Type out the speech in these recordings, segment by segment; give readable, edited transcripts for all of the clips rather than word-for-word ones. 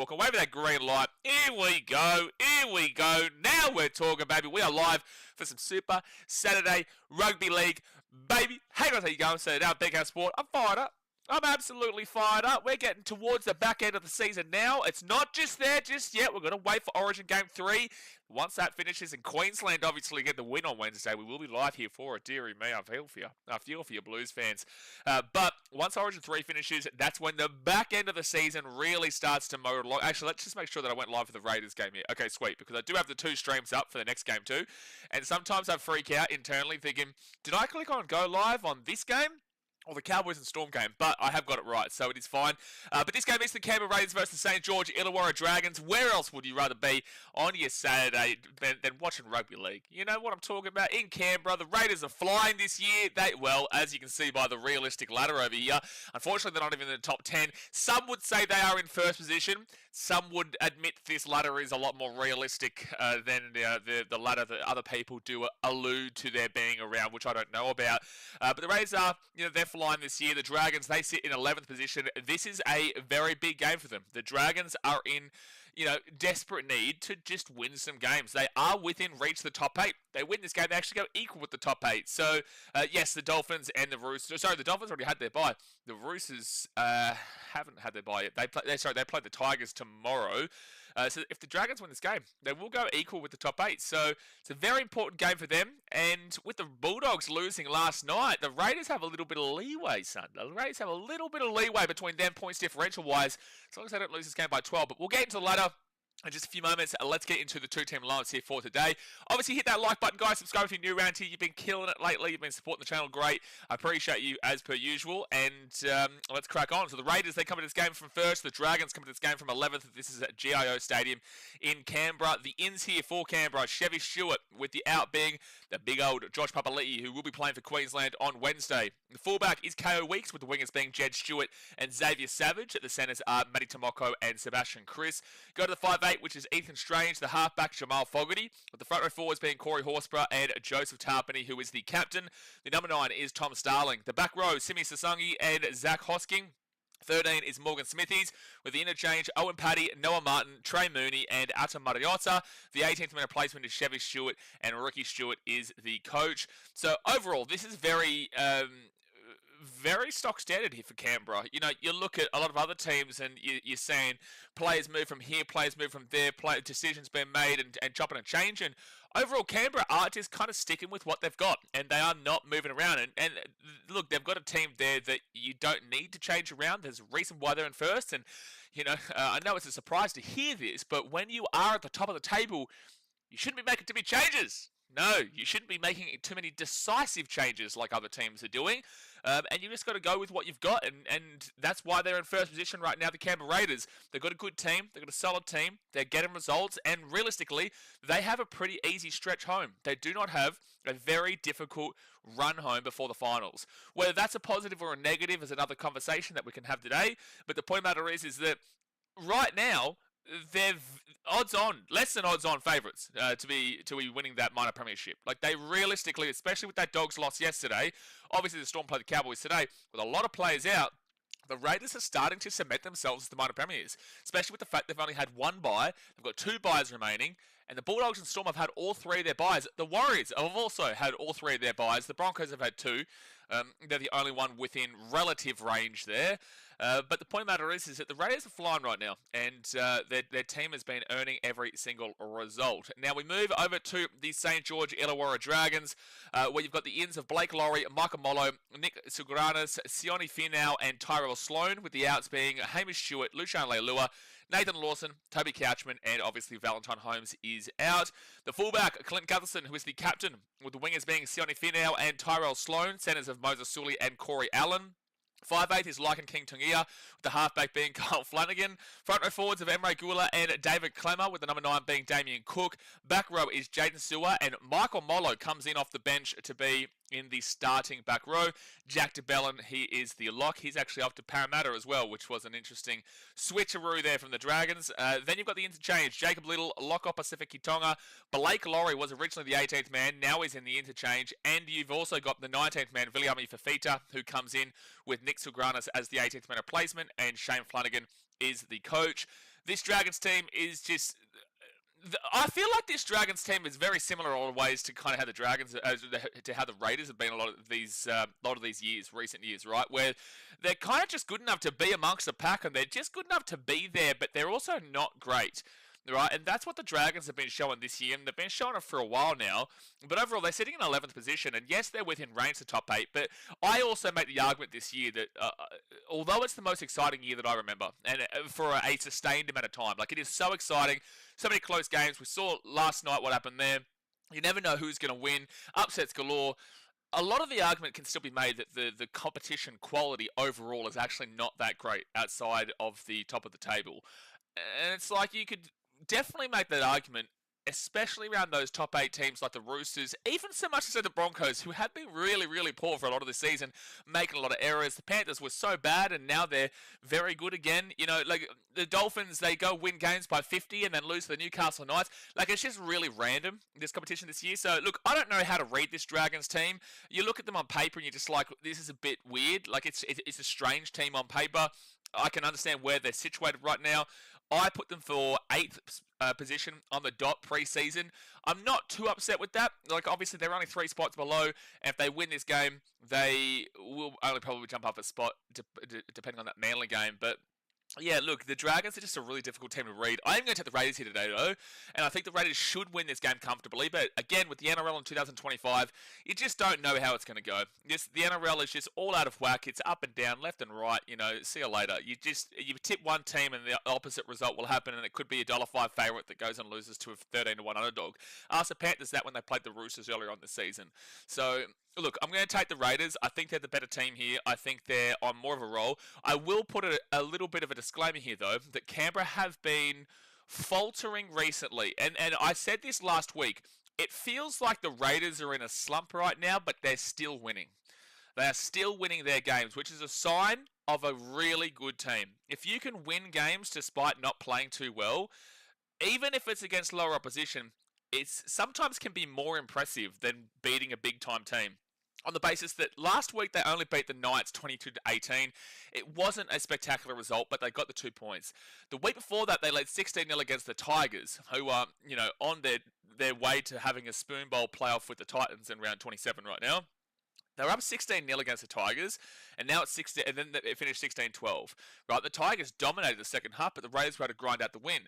Walk away with that green light. Here we go. Here we go. Now we're talking, baby. We are live for some Super Saturday Rugby League, baby. Hey guys, how you going? So now BK Sport. I'm fired up. I'm absolutely fired up. We're getting towards the back end of the season now. It's not just there just yet. We're going to wait for Origin Game 3. Once that finishes and Queensland obviously get the win on Wednesday, we will be live here for it. Dearie me, I feel for you. I feel for you Blues fans. But once Origin 3 finishes, that's when the back end of the season really starts to motor along. Actually, let's just make sure that I went live for the Raiders game here. Okay, sweet, because I do have the 2 streams up for the next game too. And sometimes I freak out internally thinking, did I click on go live on this game? Or the Cowboys and Storm game, but I have got it right, so it is fine. But this game is the Canberra Raiders versus the St. George Illawarra Dragons. Where else would you rather be on your Saturday than watching rugby league? You know what I'm talking about? In Canberra, the Raiders are flying this year. Well, as you can see by the realistic ladder over here, unfortunately they're not even in the top 10. Some would say they are in first position. Some would admit this ladder is a lot more realistic than the ladder that other people do allude to there being around, which I don't know about. But the Raiders are, they're flying this year. The Dragons, they sit in 11th position. This is a very big game for them. The Dragons are in, desperate need to just win some games. They are within reach of the top 8. They win this game, they actually go equal with the top 8. So, yes, the Dolphins and the Roosters. Sorry, the Dolphins already had their bye. The Roosters haven't had their bye yet. They play the Tigers tomorrow. So if the Dragons win this game, they will go equal with the top 8. So it's a very important game for them. And with the Bulldogs losing last night, the Raiders have a little bit of leeway, son. The Raiders have a little bit of leeway between them points differential-wise, as long as they don't lose this game by 12. But we'll get into the ladder in just a few moments. Let's get into the 2-team lineups here for today. Obviously, hit that like button, guys. Subscribe if you're new around here. You've been killing it lately. You've been supporting the channel great. I appreciate you as per usual. And let's crack on. So the Raiders, they come to this game from first. The Dragons come to this game from 11th. This is at GIO Stadium in Canberra. The ins here for Canberra, Chevy Stewart, with the out being the big old Josh Papali'i, who will be playing for Queensland on Wednesday. The fullback is KO Weeks, with the wingers being Jed Stewart and Xavier Savage. The centres are Matty Tomoko and Sebastian Chris. Go to the 5'8", which is Ethan Strange, the halfback Jamal Fogarty, with the front row forwards being Corey Horsburgh and Joseph Tarpany, who is the captain. The number 9 is Tom Starling. The back row, Simi Sasungi and Zach Hosking. 13 is Morgan Smithies, with the interchange Owen Paddy, Noah Martin, Trey Mooney, and Atta Mariota. The 18th man replacement is Chevy Stewart, and Ricky Stewart is the coach. So overall, this is very stock standard here for Canberra. You look at a lot of other teams and you're saying players move from here, players move from there, decisions being made and chopping and changing. Overall, Canberra are just kind of sticking with what they've got, and they are not moving around. And look, they've got a team there that you don't need to change around. There's a reason why they're in first, and I know it's a surprise to hear this, but when you are at the top of the table, you shouldn't be making too many changes. No, you shouldn't be making too many decisive changes like other teams are doing. And you just got to go with what you've got. And that's why they're in first position right now, the Canberra Raiders. They've got a good team. They've got a solid team. They're getting results. And realistically, they have a pretty easy stretch home. They do not have a very difficult run home before the finals. Whether that's a positive or a negative is another conversation that we can have today. But the point of the matter is that right now, they're less than odds on favourites to be winning that minor premiership. Like, they realistically, especially with that Dogs loss yesterday, obviously the Storm play the Cowboys today, with a lot of players out, the Raiders are starting to cement themselves as the minor premiers, especially with the fact they've only had 1 bye, they've got 2 byes remaining, and the Bulldogs and Storm have had all 3 of their byes. The Warriors have also had all 3 of their byes. The Broncos have had 2. They're the only one within relative range there. But the point of the matter is that the Raiders are flying right now, and their team has been earning every single result. Now we move over to the St. George Illawarra Dragons, where you've got the ins of Blake Laurie, Michael Mollo, Nick Sugranas, Sione Finau, and Tyrell Sloan, with the outs being Hamish Stewart, Lucian Leilua, Nathan Lawson, Toby Couchman, and obviously Valentine Holmes is out. The fullback, Clint Gutherson, who is the captain, with the wingers being Sione Finau and Tyrell Sloan, centres of Moses Sully and Corey Allen. 5'8" is Lycan King Tungia, with the halfback being Kyle Flanagan. Front row forwards of Emre Gula and David Clemmer, with the number 9 being Damien Cook. Back row is Jaden Sewer, and Michael Mollo comes in off the bench to be in the starting back row. Jack DeBellin, he is the lock. He's actually off to Parramatta as well, which was an interesting switcheroo there from the Dragons. Then you've got the interchange. Jacob Little, Locko Pacific Kitonga. Blake Laurie was originally the 18th man. Now he's in the interchange. And you've also got the 19th man, Viliami Fafita, who comes in with Nick Sugranas as the 18th man replacement. And Shane Flanagan is the coach. This Dragons team is just. I feel like this Dragons team is very similar in a lot of ways to kind of how the Dragons, to how the Raiders have been a lot of these years, recent years, right? Where they're kind of just good enough to be amongst the pack, and they're just good enough to be there, but they're also not great. Right, and that's what the Dragons have been showing this year, and they've been showing it for a while now. But overall, they're sitting in 11th position, and yes, they're within range to top 8. But I also make the argument this year that although it's the most exciting year that I remember, and for a sustained amount of time, like it is so exciting, so many close games. We saw last night what happened there. You never know who's going to win. Upsets galore. A lot of the argument can still be made that the competition quality overall is actually not that great outside of the top of the table. And it's like you could definitely make that argument, especially around those top 8 teams like the Roosters, even so much as the Broncos, who have been really, really poor for a lot of the season, making a lot of errors. The Panthers were so bad, and now they're very good again. You know, like the Dolphins, they go win games by 50 and then lose to the Newcastle Knights. Like, it's just really random, this competition this year. So, look, I don't know how to read this Dragons team. You look at them on paper and you're just like, this is a bit weird. Like, it's a strange team on paper. I can understand where they're situated right now. I put them for 8th position on the dot pre-season. I'm not too upset with that. Like, obviously, they're only 3 spots below. And if they win this game, they will only probably jump up a spot, depending on that Manly game. But yeah, look, the Dragons are just a really difficult team to read. I am going to take the Raiders here today, though, and I think the Raiders should win this game comfortably. But again, with the NRL in 2025, you just don't know how it's going to go. The NRL is just all out of whack. It's up and down, left and right. You know, see you later. You tip one team, and the opposite result will happen, and it could be a $1.05 favourite that goes and loses to a 13-1 underdog. Ask the Panthers that when they played the Roosters earlier on this season. So, look, I'm going to take the Raiders. I think they're the better team here. I think they're on more of a roll. I will put a little bit of a disclaimer here, though, that Canberra have been faltering recently. And I said this last week. It feels like the Raiders are in a slump right now, but they're still winning. They are still winning their games, which is a sign of a really good team. If you can win games despite not playing too well, even if it's against lower opposition, it's sometimes can be more impressive than beating a big-time team. On the basis that last week they only beat the Knights 22-18. It wasn't a spectacular result, but they got the 2 points. The week before that, they led 16-0 against the Tigers, who are, on their way to having a spoon bowl playoff with the Titans in round 27 right now. They were up 16-0 against the Tigers, and now it's 16, and then it finished 16-12. Right, the Tigers dominated the second half, but the Raiders were able to grind out the win.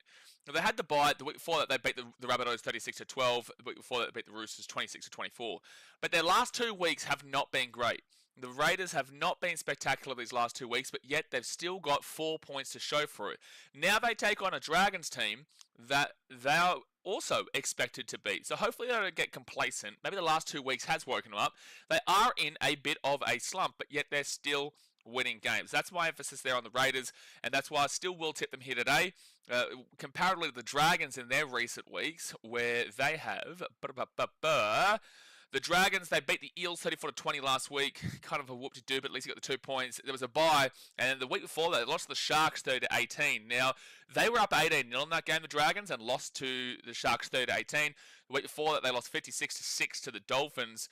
Now, they had the bye. The week before that, they beat the Rabbitohs 36-12. The week before that, they beat the Roosters 26-24. But their last 2 weeks have not been great. The Raiders have not been spectacular these last 2 weeks, but yet they've still got 4 points to show for it. Now they take on a Dragons team that they are also expected to beat. So hopefully they don't get complacent. Maybe the last 2 weeks has woken them up. They are in a bit of a slump, but yet they're still winning games. That's my emphasis there on the Raiders, and that's why I still will tip them here today. Comparatively to the Dragons in their recent weeks, where they have... The Dragons, they beat the Eels 34-20 last week. Kind of a whoop-de-doo, but at least you got the 2 points. There was a bye, and the week before that, they lost to the Sharks 30-18. Now, they were up 18-0 in that game, the Dragons, and lost to the Sharks 30-18. The week before that, they lost 56-6 to the Dolphins.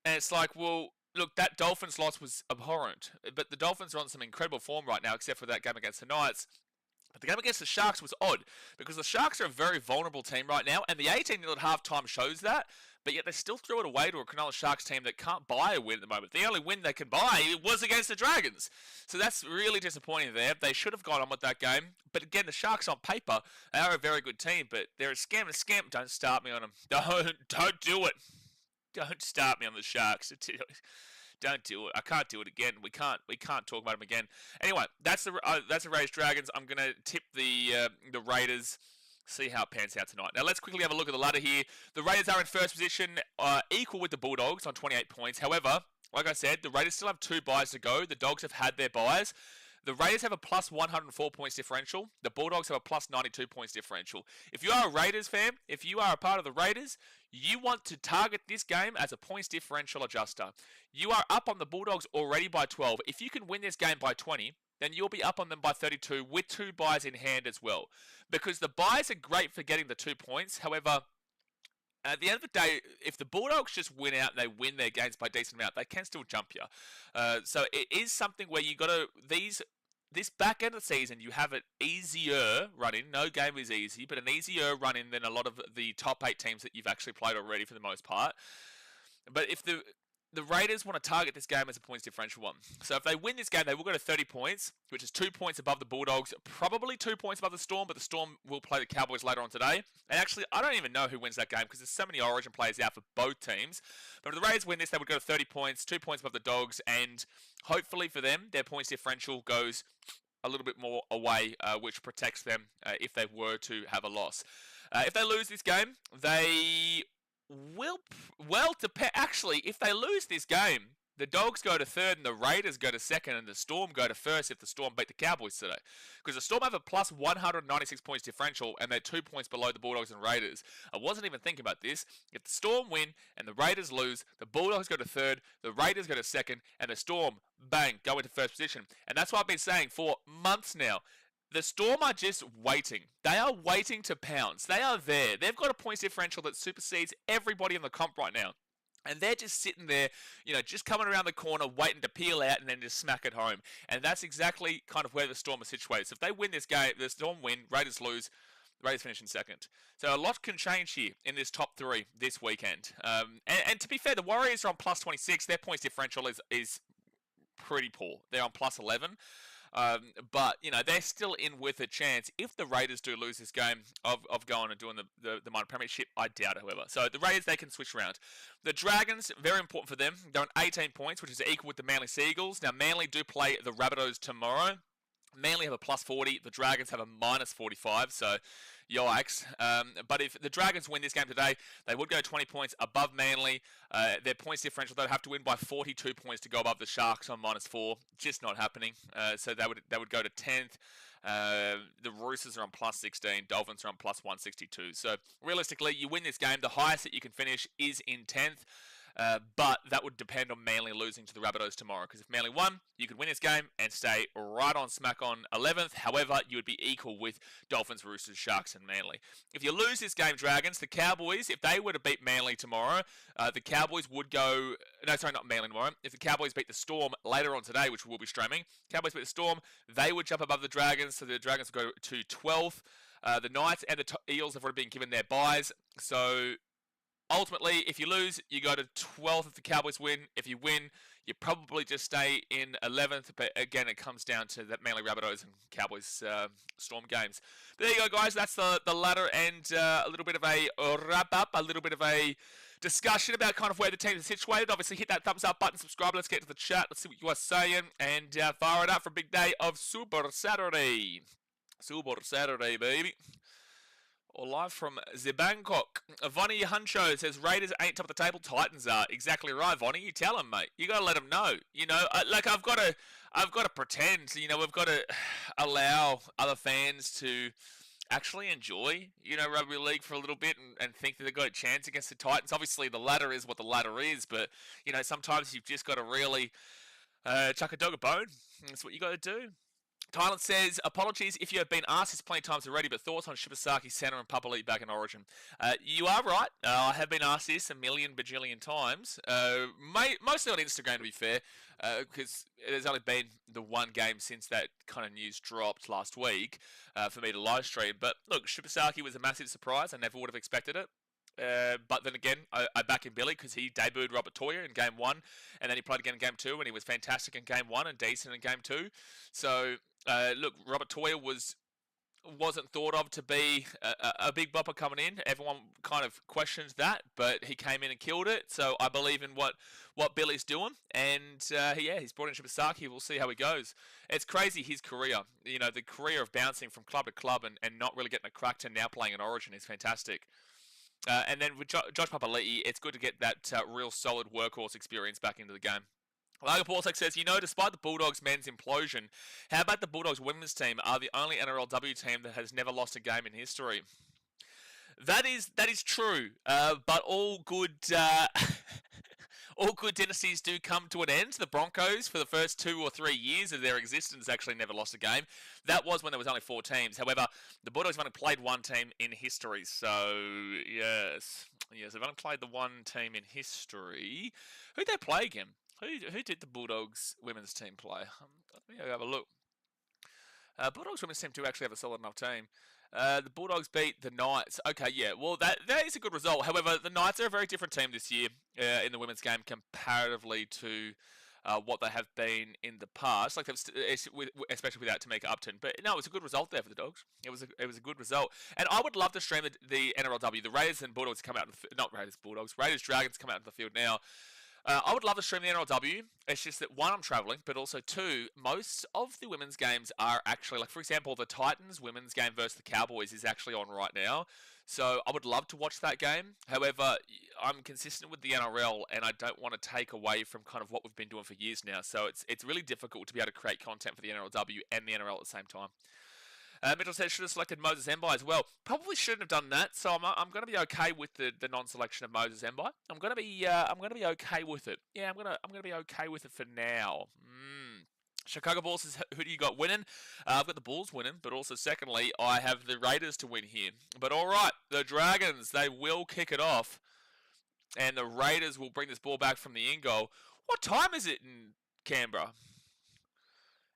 And it's like, well, look, that Dolphins loss was abhorrent. But the Dolphins are on some incredible form right now, except for that game against the Knights. But the game against the Sharks was odd, because the Sharks are a very vulnerable team right now, and the 18-0 at halftime shows that, but yet they still threw it away to a Cronulla Sharks team that can't buy a win at the moment. The only win they can buy was against the Dragons. So that's really disappointing there. They should have gone on with that game. But again, the Sharks on paper, they are a very good team, but they're a scam and a scamp. Don't start me on them. Don't do it. Don't start me on the Sharks. Don't do it. I can't do it again. We can't talk about them again. Anyway, that's the Raiders Dragons. I'm gonna tip the Raiders. See how it pans out tonight. Now let's quickly have a look at the ladder here. The Raiders are in first position, equal with the Bulldogs on 28 points. However, like I said, the Raiders still have 2 byes to go. The Dogs have had their byes. The Raiders have a plus 104 points differential. The Bulldogs have a plus 92 points differential. If you are a Raiders fan, if you are a part of the Raiders, you want to target this game as a points differential adjuster. You are up on the Bulldogs already by 12. If you can win this game by 20, then you'll be up on them by 32 with 2 byes in hand as well. Because the byes are great for getting the 2 points. However, at the end of the day, if the Bulldogs just win out and they win their games by a decent amount, they can still jump you. So it is something where you got to... this back end of the season, you have it easier run-in. No game is easy, but an easier run-in than a lot of the top 8 teams that you've actually played already for the most part. But if the Raiders want to target this game as a points differential one. So if they win this game, they will go to 30 points, which is 2 points above the Bulldogs, probably 2 points above the Storm, but the Storm will play the Cowboys later on today. And actually, I don't even know who wins that game because there's so many Origin players out for both teams. But if the Raiders win this, they would go to 30 points, 2 points above the Dogs, and hopefully for them, their points differential goes a little bit more away, which protects them if they were to have a loss. If they lose this game, they actually, if they lose this game, the Dogs go to third and the Raiders go to second and the Storm go to first if the Storm beat the Cowboys today. Because the Storm have a plus 196 points differential and they're 2 points below the Bulldogs and Raiders. I wasn't even thinking about this. If the Storm win and the Raiders lose, the Bulldogs go to third, the Raiders go to second, and the Storm, bang, go into first position. And that's what I've been saying for months now. The Storm are just waiting. They are waiting to pounce. They are there. They've got a points differential that supersedes everybody in the comp right now. And they're just sitting there, just coming around the corner, waiting to peel out and then just smack it home. And that's exactly kind of where the Storm are situated. So if they win this game, the Storm win, Raiders lose, Raiders finish in second. So a lot can change here in this top 3 this weekend. And to be fair, the Warriors are on plus 26. Their points differential is pretty poor. They're on plus 11. But they're still in with a chance if the Raiders do lose this game of going and doing the minor premiership. I doubt it, however. So the Raiders, they can switch around. The Dragons, very important for them. They're on 18 points, which is equal with the Manly Seagulls. Now Manly do play the Rabbitohs tomorrow. Manly have a plus 40. The Dragons have a minus 45. So yikes. But if the Dragons win this game today, they would go 20 points above Manly. Their points differential, they'd have to win by 42 points to go above the Sharks on minus 4. Just not happening. So they would go to 10th. The Roosters are on plus 16. Dolphins are on plus 162. So realistically, you win this game, the highest that you can finish is in 10th. But that would depend on Manly losing to the Rabbitohs tomorrow. Because if Manly won, you could win this game and stay right on smack on 11th. However, you would be equal with Dolphins, Roosters, Sharks, and Manly. If you lose this game, Dragons, the Cowboys, if they were to beat Manly tomorrow, the Cowboys would go... No, sorry, not Manly tomorrow. If the Cowboys beat the Storm later on today, which we'll be streaming, Cowboys beat the Storm, they would jump above the Dragons. So the Dragons would go to 12th. The Knights and the Eels have already been given their byes. So... ultimately, if you lose, you go to 12th if the Cowboys win. If you win, you probably just stay in 11th. But again, it comes down to that Manly Rabbitohs and Cowboys Storm games. But there you go, guys. That's the ladder and a little bit of a wrap-up, a little bit of a discussion about kind of where the teams are situated. Obviously, hit that thumbs up button, subscribe. Let's get to the chat. Let's see what you are saying. And fire it up for a big day of Super Saturday. Super Saturday, baby. Or live from the Bangkok. Vonnie Huncho says Raiders ain't top of the table, Titans are. Exactly right, Vonnie. You tell them, mate. You got to let them know. I've got to pretend. We've got to allow other fans to actually enjoy, rugby league for a little bit and think that they've got a chance against the Titans. Obviously, the ladder is what the ladder is, but sometimes you've just got to really chuck a dog a bone. That's what you got to do. Tyler says, apologies if you have been asked this plenty of times already, but thoughts on Shibasaki, Center, and Papali'i back in Origin. You are right. I have been asked this a million bajillion times. Mostly on Instagram, to be fair, because there's only been the one game since that kind of news dropped last week for me to live stream. But look, Shibasaki was a massive surprise. I never would have expected it. But then again, I back in Billy because he debuted Robert Toya in Game 1, and then he played again in Game 2, and he was fantastic in Game 1 and decent in Game 2. So, look, Robert Toya wasn't thought of to be a big bopper coming in. Everyone kind of questions that, but he came in and killed it. So I believe in what Billy's doing, and he's brought in Shibasaki. We'll see how he goes. It's crazy, his career. The career of bouncing from club to club and not really getting a crack to now playing in Origin is fantastic. And then with Josh Papali'i, it's good to get that real solid workhorse experience back into the game. Lager Paulsek says, despite the Bulldogs men's implosion, how about the Bulldogs women's team are the only NRLW team that has never lost a game in history? That is true, but all good all good dynasties do come to an end. The Broncos, for the first 2 or 3 years of their existence, actually never lost a game. That was when there was only 4 teams. However, the Bulldogs have only played one team in history. So, yes, they've only played the one team in history. Who'd they play again? Who did the Bulldogs women's team play? Let me have a look. Bulldogs women seem to actually have a solid enough team. The Bulldogs beat the Knights. Okay, yeah, well, that is a good result. However, the Knights are a very different team this year in the women's game comparatively to what they have been in the past. Like especially without Tamika Upton. But no, it was a good result there for the Dogs. It was a good result. And I would love to stream the NRLW. The Raiders and Bulldogs come out. Not Raiders, Bulldogs. Raiders, Dragons come out into the field now. I would love to stream the NRLW. It's just that, one, I'm travelling, but also, two, most of the women's games are actually, like, for example, the Titans women's game versus the Cowboys is actually on right now. So I would love to watch that game. However, I'm consistent with the NRL, and I don't want to take away from kind of what we've been doing for years now. So it's really difficult to be able to create content for the NRLW and the NRL at the same time. Mitchell says should have selected Moses Mbai as well. Probably shouldn't have done that. So I'm going to be okay with the non-selection of Moses Mbai. I'm going to be okay with it. Yeah, I'm going to be okay with it for now. Chicago Bulls says, who do you got winning? I've got the Bulls winning, but also secondly, I have the Raiders to win here. But all right, the Dragons, they will kick it off, and the Raiders will bring this ball back from the in goal. What time is it in Canberra?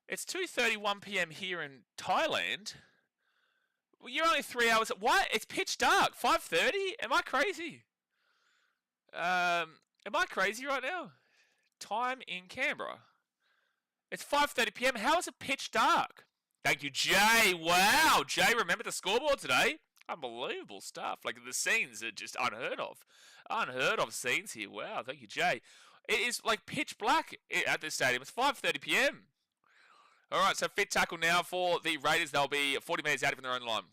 It's 2:31 p.m. here in Thailand. Well, you're only 3 hours. What? It's pitch dark. 5:30? Am I crazy? Am I crazy right now? Time in Canberra. It's 5:30 p.m. How is it pitch dark? Thank you, Jay. Wow, Jay, remember the scoreboard today? Unbelievable stuff. Like, the scenes are just unheard of. Unheard of scenes here. Wow, thank you, Jay. It is like pitch black at this stadium. It's 5:30 p.m. All right, so fit tackle now for the Raiders. They'll be 40 metres out from their own line.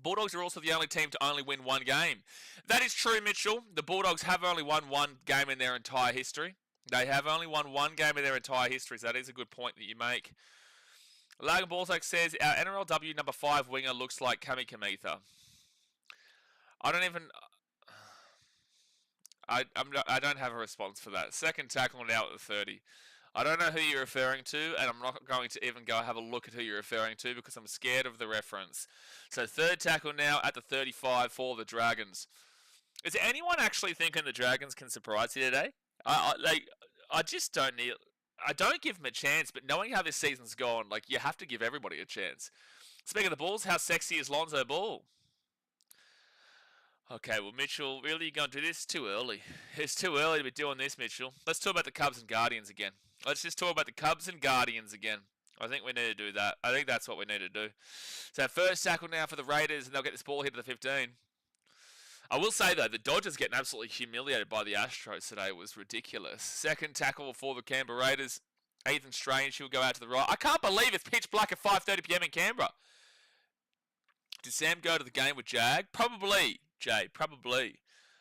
Bulldogs are also the only team to only win one game. That is true, Mitchell. The Bulldogs have only won one game in their entire history. They have only won one game in their entire history, so that is a good point that you make. Logan Balzac says, our NRLW number 5 winger looks like Kami Kamitha. I don't have a response for that. Second tackle now at the 30. I don't know who you're referring to, and I'm not going to even go have a look at who you're referring to because I'm scared of the reference. So third tackle now at the 35 for the Dragons. Is anyone actually thinking the Dragons can surprise you today? I just don't need. I don't give them a chance, but knowing how this season's gone, like, you have to give everybody a chance. Speaking of the Bulls, how sexy is Lonzo Ball? Okay, well, Mitchell, really, you're going to do this? Too early. It's too early to be doing this, Mitchell. Let's talk about the Cubs and Guardians again. Let's just talk about the Cubs and Guardians again. I think we need to do that. I think that's what we need to do. So first tackle now for the Raiders, and they'll get this ball hit to the 15. I will say, though, the Dodgers getting absolutely humiliated by the Astros today was ridiculous. Second tackle for the Canberra Raiders. Ethan Strange, he'll go out to the right. I can't believe it's pitch black at 5:30 p.m. in Canberra. Did Sam go to the game with Jag? Probably, Jay, probably.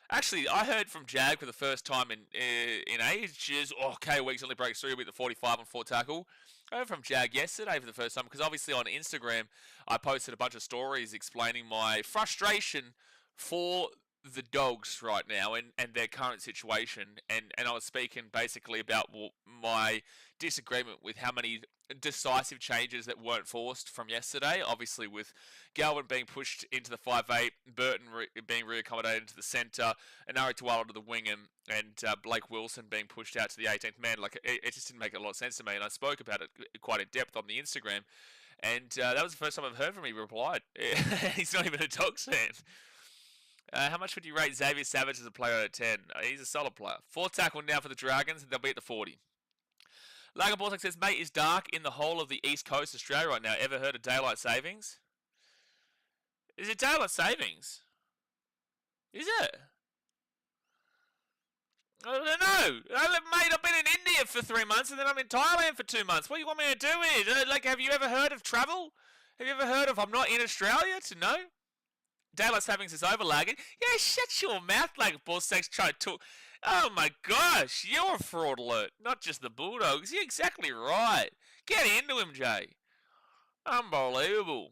Actually, I heard from Jag for the first time in ages. Oh, K Weeks only breaks through with the 45 on 4 tackle. I heard from Jag yesterday for the first time because obviously on Instagram I posted a bunch of stories explaining my frustration for the Dogs right now and their current situation. And I was speaking basically about my disagreement with how many decisive changes that weren't forced from yesterday. Obviously with Galvin being pushed into the 5'8", Burton being reaccommodated into the centre, Anari Tuala to the wing, and Blake Wilson being pushed out to the 18th man. Like, it just didn't make a lot of sense to me, and I spoke about it quite in depth on the Instagram. And that was the first time I've heard from him. He replied. He's not even a Dogs fan. How much would you rate Xavier Savage as a player out of 10? He's a solid player. Fourth tackle now for the Dragons, and they'll be at the 40. Lager Baltic says, mate, is dark in the whole of the East Coast Australia right now. Ever heard of daylight savings? Is it daylight savings? Is it? I don't know. Mate, I've been in India for 3 months and then I'm in Thailand for 2 months. What do you want me to do here? Like, have you ever heard of travel? Have you ever heard of I'm not in Australia to know? Daylight savings is overlagging. Yeah, shut your mouth, like Bullsex trying to talk. Oh my gosh, you're a fraud alert. Not just the Bulldogs. You're exactly right. Get into him, Jay. Unbelievable.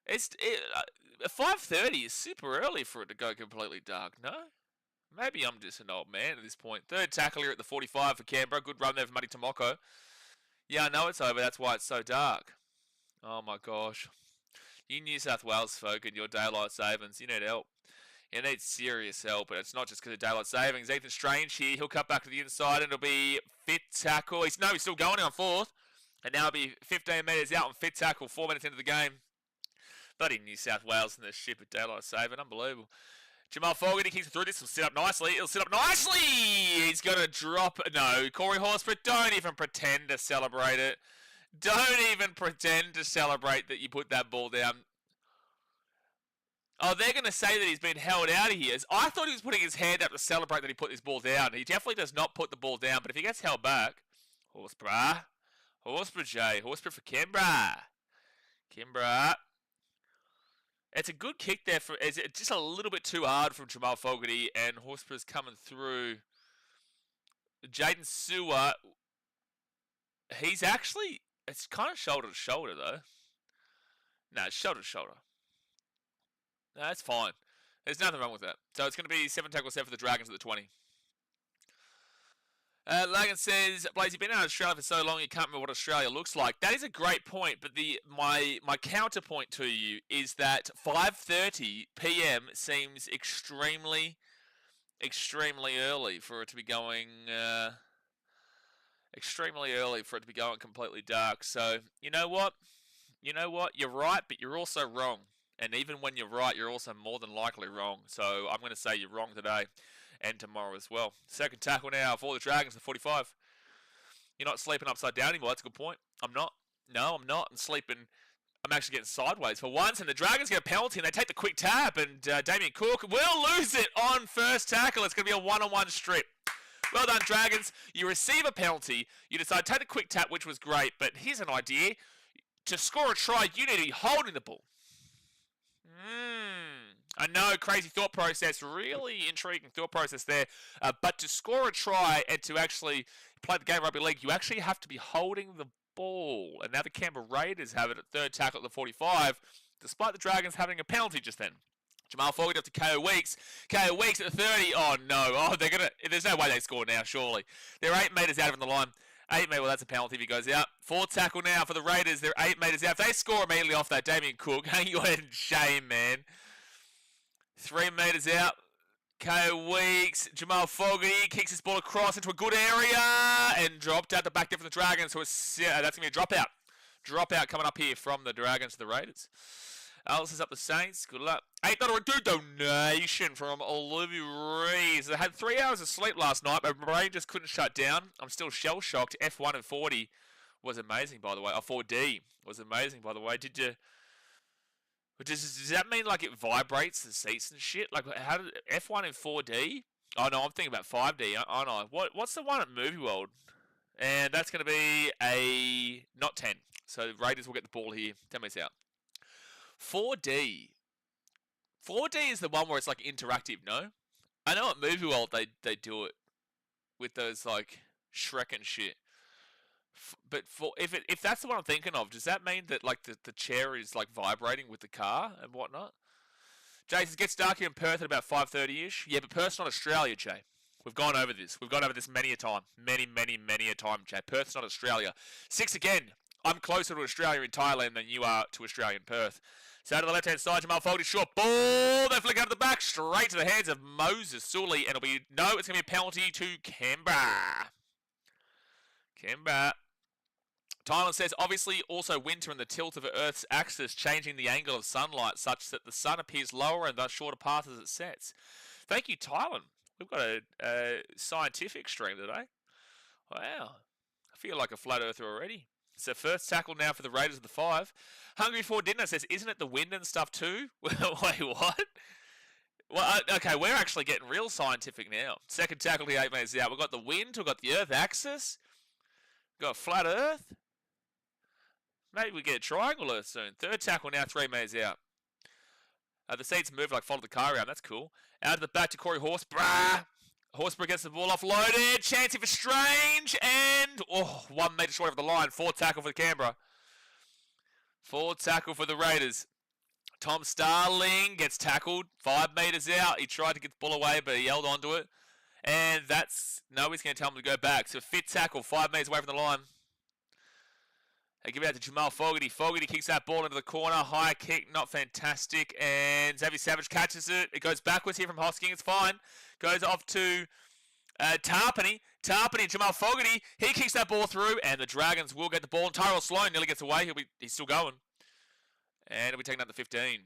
5:30 is super early for it to go completely dark, no? Maybe I'm just an old man at this point. Third tackle here at the 45 for Canberra. Good run there for Matty Tomoko. Yeah, I know it's over. That's why it's so dark. Oh my gosh. You New South Wales folk and your daylight savings, you need help. You need serious help, and it's not just because of daylight savings. Ethan Strange here, he'll cut back to the inside, and it'll be fit tackle. He's still going on fourth. And now it'll be 15 metres out on fit tackle, 4 minutes into the game. Bloody New South Wales and the ship at daylight saving. Unbelievable. Jamal Fogarty kicks it through. This will sit up nicely. It'll sit up nicely. He's going to drop. No, Corey Horsburgh, don't even pretend to celebrate it. Don't even pretend to celebrate that you put that ball down. Oh, they're going to say that he's been held out of here. I thought he was putting his hand up to celebrate that he put this ball down. He definitely does not put the ball down, but if he gets held back... Horsburgh. Horsburgh, Jay. Horsburgh for Canberra. Canberra. It's a good kick there. It's just a little bit too hard from Jamal Fogarty, and Horsburgh's coming through. Jaden Sewer, he's actually... It's kind of shoulder to shoulder, though. No, it's shoulder to shoulder. No, that's fine. There's nothing wrong with that. So it's going to be 7 tackle set for the Dragons at the 20. Lagan says, Blaze, you've been out of Australia for so long you can't remember what Australia looks like. That is a great point, but my counterpoint to you is that 5:30 p.m. seems extremely early for it to be going... extremely early for it to be going completely dark. So, you know what? You're right, but you're also wrong. And even when you're right, you're also more than likely wrong. So I'm going to say you're wrong today and tomorrow as well. Second tackle now for the Dragons, the 45. You're not sleeping upside down anymore. That's a good point. I'm not. No, I'm not. I'm actually getting sideways for once. And the Dragons get a penalty and they take the quick tap. And Damien Cook will lose it on first tackle. It's going to be a one-on-one strip. Well done, Dragons. You receive a penalty. You decide to take the quick tap, which was great. But here's an idea. To score a try, you need to be holding the ball. I know, crazy thought process, really intriguing thought process there. But to score a try and to actually play the game of rugby league, you actually have to be holding the ball. And now the Canberra Raiders have it at third tackle at the 45, despite the Dragons having a penalty just then. Jamal Fogarty up to KO Weeks. KO Weeks at the 30. Oh, no. Oh, there's no way they score now, surely. They're 8 metres out of the line. 8 metres, well, that's a penalty if he goes out. Fourth tackle now for the Raiders. They're 8 metres out. If they score immediately off that, Damien Cook, hang your head in shame, man. 3 metres out. KO Weeks. Jamal Fogarty kicks his ball across into a good area and dropped out the back there for the Dragons. So that's going to be a dropout. Dropout coming up here from the Dragons to the Raiders. Alice is up the Saints. Good luck. $8.02 donation from Olivia Rees. I had 3 hours of sleep last night. My brain just couldn't shut down. I'm still shell-shocked. F1 and 40 was amazing, by the way. 4D was amazing, by the way. Does that mean, like, it vibrates the seats and shit? Like, how did F1 and 4D? Oh, no, I'm thinking about 5D. Oh, no. What's the one at Movie World? And that's going to be not 10. So the Raiders will get the ball here. 10 minutes out. 4D. 4D is the one where it's like interactive, no? I know at Movie World they do it with those like Shrek and shit. But if that's the one I'm thinking of, does that mean that like the chair is like vibrating with the car and whatnot? Jason, it gets dark here in Perth at about 5:30ish. Yeah, but Perth's not Australia, Jay. We've gone over this. We've gone over this many a time. Many a time, Jay. Perth's not Australia. 6 again. I'm closer to Australia in Thailand than you are to Australia in Perth. So to the left-hand side, Jamal Fogarty, short ball. They flick out of the back, straight to the hands of Moses Sully. And it's going to be a penalty to Canberra. Canberra. Thailand says, obviously also winter and the tilt of Earth's axis changing the angle of sunlight such that the sun appears lower and thus shorter path as it sets. Thank you, Thailand. We've got a scientific stream today. Wow. I feel like a flat earther already. So first tackle now for the Raiders of the 5. Hungry for Dinner says, isn't it the wind and stuff too? Wait, what? Well, okay, we're actually getting real scientific now. Second tackle to 8 metres out. We've got the wind, we've got the Earth axis, we've got flat Earth. Maybe we get a triangle Earth soon. Third tackle now, 3 metres out. The seats move like follow the car around. That's cool. Out of the back to Corey Horsburgh. Horsburgh gets the ball offloaded. Chance for Strange. And 1 metre short of the line. Fourth tackle for Canberra. Fourth tackle for the Raiders. Tom Starling gets tackled. 5 metres out. He tried to get the ball away, but he held on to it. And nobody's going to tell him to go back. So fifth tackle, 5 metres away from the line. They give it out to Jamal Fogarty. Fogarty kicks that ball into the corner. High kick, not fantastic. And Xavier Savage catches it. It goes backwards here from Hosking. It's fine. Goes off to Tarpany, Jamal Fogarty, he kicks that ball through, and the Dragons will get the ball. And Tyrell Sloan nearly gets away. He's still going. And he'll be taking up the 15.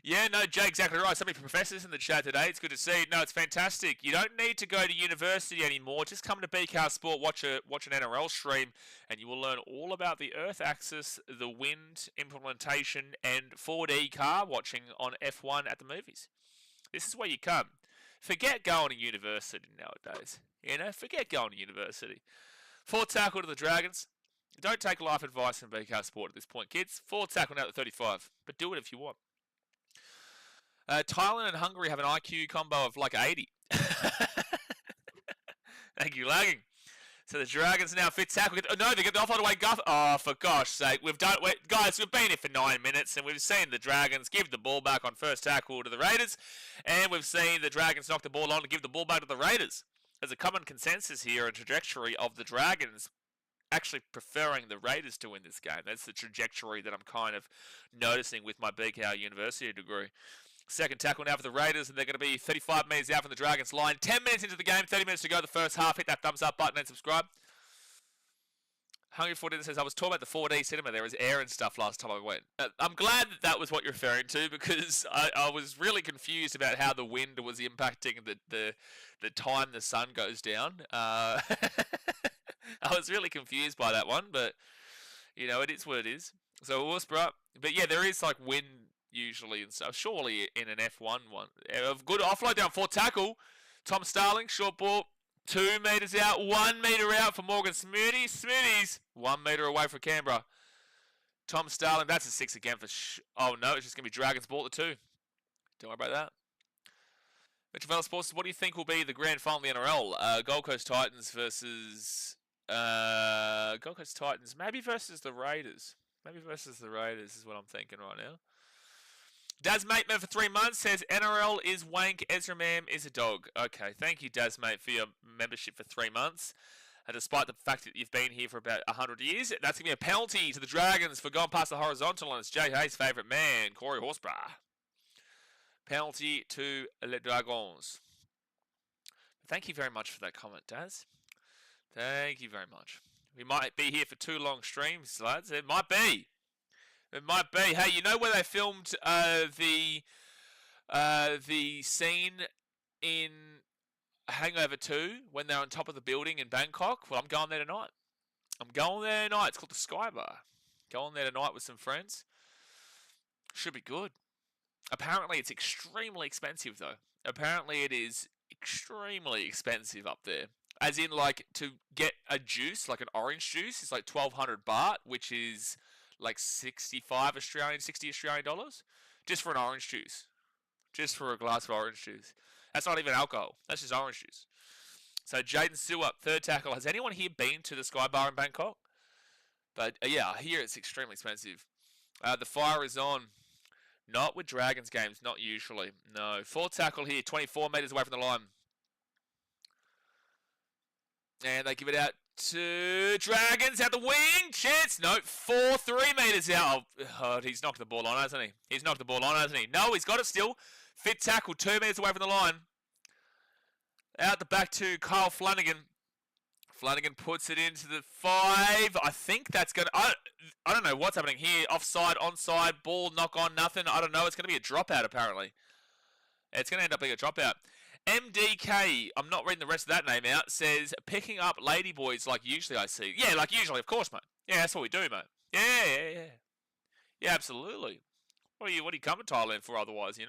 Yeah, no, Jay, exactly right. So many professors in the chat today. It's good to see. No, it's fantastic. You don't need to go to university anymore. Just come to BKR Sport, watch an NRL stream, and you will learn all about the Earth axis, the wind implementation, and 4D car watching on F1 at the movies. This is where you come. Forget going to university nowadays. Forget going to university. 4 tackle to the Dragons. Don't take life advice from BKR Sport at this point, kids. 4 tackle now at 35. But do it if you want. Thailand and Hungary have an IQ combo of like 80. Thank you, lagging. So the Dragons now fit tackle. No, they get the offload away. Oh, for gosh sake. Guys, we've been here for 9 minutes, and we've seen the Dragons give the ball back on first tackle to the Raiders, and we've seen the Dragons knock the ball on and give the ball back to the Raiders. There's a common consensus here, a trajectory of the Dragons actually preferring the Raiders to win this game. That's the trajectory that I'm kind of noticing with my BKR University degree. Second tackle now for the Raiders, and they're going to be 35 metres out from the Dragons line. 10 minutes into the game, 30 minutes to go the first half. Hit that thumbs up button and subscribe. Hungry 14 says, I was talking about the 4D cinema. There was air and stuff last time I went. I'm glad that was what you're referring to, because I was really confused about how the wind was impacting the time the sun goes down. I was really confused by that one, but, it is what it is. So, Worsborough. But, yeah, there is, wind usually and stuff. Surely in an F1 one. Good offload down 4 tackle. Tom Starling, short ball. 2 metres out, 1 metre out for Morgan Smoothies. 1 metre away for Canberra. Tom Starling, that's a 6 again for... oh, no, it's just going to be Dragons ball at 2. Don't worry about that. Mitchell Vela Sports, what do you think will be the grand final in the NRL? Gold Coast Titans versus... Gold Coast Titans, maybe versus the Raiders. Maybe versus the Raiders is what I'm thinking right now. Daz Mate for 3 months says NRL is wank, Ezra Mam is a dog. Okay, thank you Daz Mate for your membership for 3 months. Despite the fact that you've been here for about 100 years, that's going to be a penalty to the Dragons for going past the horizontal, and it's Jay Hayes' favourite man, Corey Horsburgh. Penalty to Les Dragons. Thank you very much for that comment, Daz. Thank you very much. We might be here for 2 long streams, lads. It might be. It might be. Hey, you know where they filmed the scene in Hangover 2 when they're on top of the building in Bangkok? Well, I'm going there tonight. It's called the Sky Bar. Going there tonight with some friends. Should be good. Apparently, it's extremely expensive, though. Apparently, it is extremely expensive up there. As in, to get a juice, like an orange juice, is like 1,200 baht, which is... 60 Australian dollars, just for an orange juice, just for a glass of orange juice. That's not even alcohol. That's just orange juice. So Jaden Stewart, 3rd tackle. Has anyone here been to the Sky Bar in Bangkok? But yeah, I hear it's extremely expensive. The fire is on. Not with Dragons games, not usually. No. 4th tackle here, 24 metres away from the line. And they give it out to Dragons out the wing. Chance. No. 3 metres out. Oh, he's knocked the ball on, hasn't he? No, he's got it still. Fit tackle. 2 metres away from the line. Out the back to Kyle Flanagan. Flanagan puts it into the 5. I think that's going to... I don't know what's happening here. Offside, onside, ball, knock on, nothing. I don't know. It's going to be a dropout, apparently. It's going to end up being a dropout. MDK, I'm not reading the rest of that name out, says, picking up ladyboys like usually I see. Yeah, like usually, of course, mate. Yeah, that's what we do, mate. Yeah. Yeah, absolutely. What are you coming to Thailand for otherwise,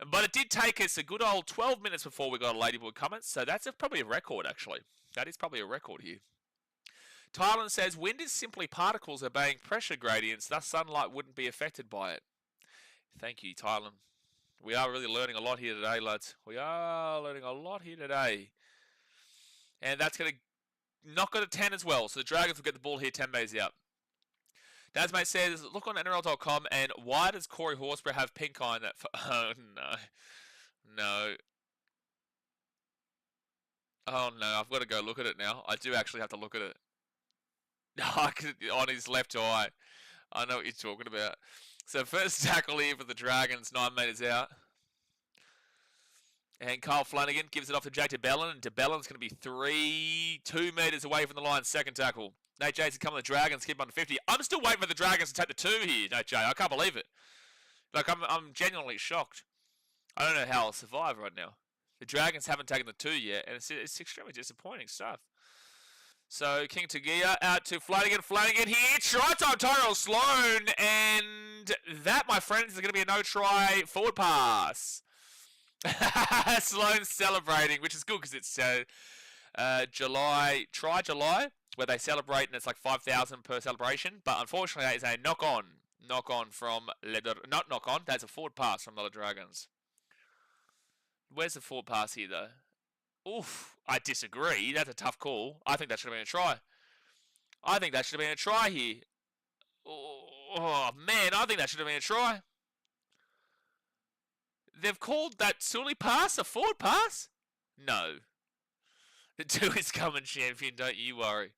But it did take us a good old 12 minutes before we got a ladyboy comment, so that's probably a record, actually. That is probably a record here. Thailand says, wind is simply particles obeying pressure gradients, thus sunlight wouldn't be affected by it. Thank you, Thailand. We are really learning a lot here today, lads. We are learning a lot here today. And that's going to knock it at 10 as well. So the Dragons will get the ball here 10 metres out. Dasmate says, look on NRL.com, and why does Corey Horsburgh have pink eye in that... Oh, no. No. Oh, no. I've got to go look at it now. I do actually have to look at it. On his left eye. I know what you're talking about. So first tackle here for the Dragons, 9 metres out. And Kyle Flanagan gives it off to Jake DeBellin, and DeBellin's going to be 2 metres away from the line, second tackle. Nate Jay's coming, the Dragons keep under 50. I'm still waiting for the Dragons to take the 2 here, Nate Jay. I can't believe it. Like, I'm genuinely shocked. I don't know how I'll survive right now. The Dragons haven't taken the 2 yet, and it's extremely disappointing stuff. So, King Tagia out to Flanagan. Flanagan here. Try time, Tyrell Sloan. And that, my friends, is going to be a no-try forward pass. Sloan's celebrating, which is good because it's July, where they celebrate and it's like 5,000 per celebration. But unfortunately, that is a knock-on from not knock-on, that's a forward pass from the Dragons. Where's the forward pass here, though? Oof, I disagree. That's a tough call. I think that should have been a try. I think that should have been a try here. Oh, man, I think that should have been a try. They've called that Sully pass a forward pass? No. The 2 is coming, champion, don't you worry.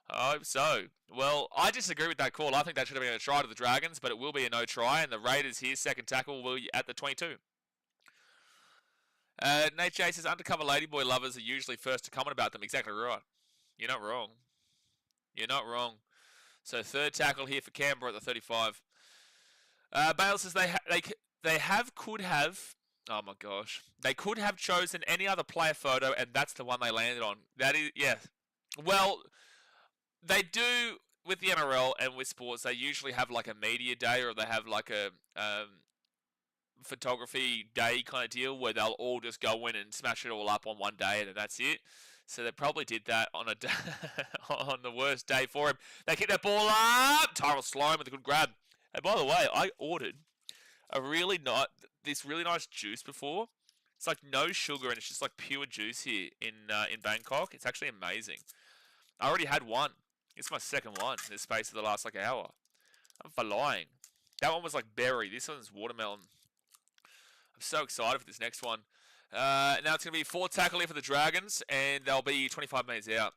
I hope so. Well, I disagree with that call. I think that should have been a try to the Dragons, but it will be a no try, and the Raiders here, second tackle, will be at the 22. Nate J says, undercover ladyboy lovers are usually first to comment about them. Exactly right. You're not wrong. You're not wrong. So third tackle here for Canberra at the 35. Bale says could have, oh my gosh, they could have chosen any other player photo, and that's the one they landed on. That is, yeah. Well, they do with the NRL and with sports. They usually have like a media day, or they have like a photography day kind of deal where they'll all just go in and smash it all up on one day, and then that's it. So they probably did that on a on the worst day for him. They kick that ball up. Tyrell Sloan with a good grab. And by the way, I ordered this really nice juice before. It's like no sugar, and it's just like pure juice here in Bangkok. It's actually amazing. I already had one. It's my second one in the space of the last like hour. I'm for lying. That one was like berry. This one's watermelon. I'm so excited for this next one. Now it's going to be 4 tackle here for the Dragons, and they'll be 25 metres out.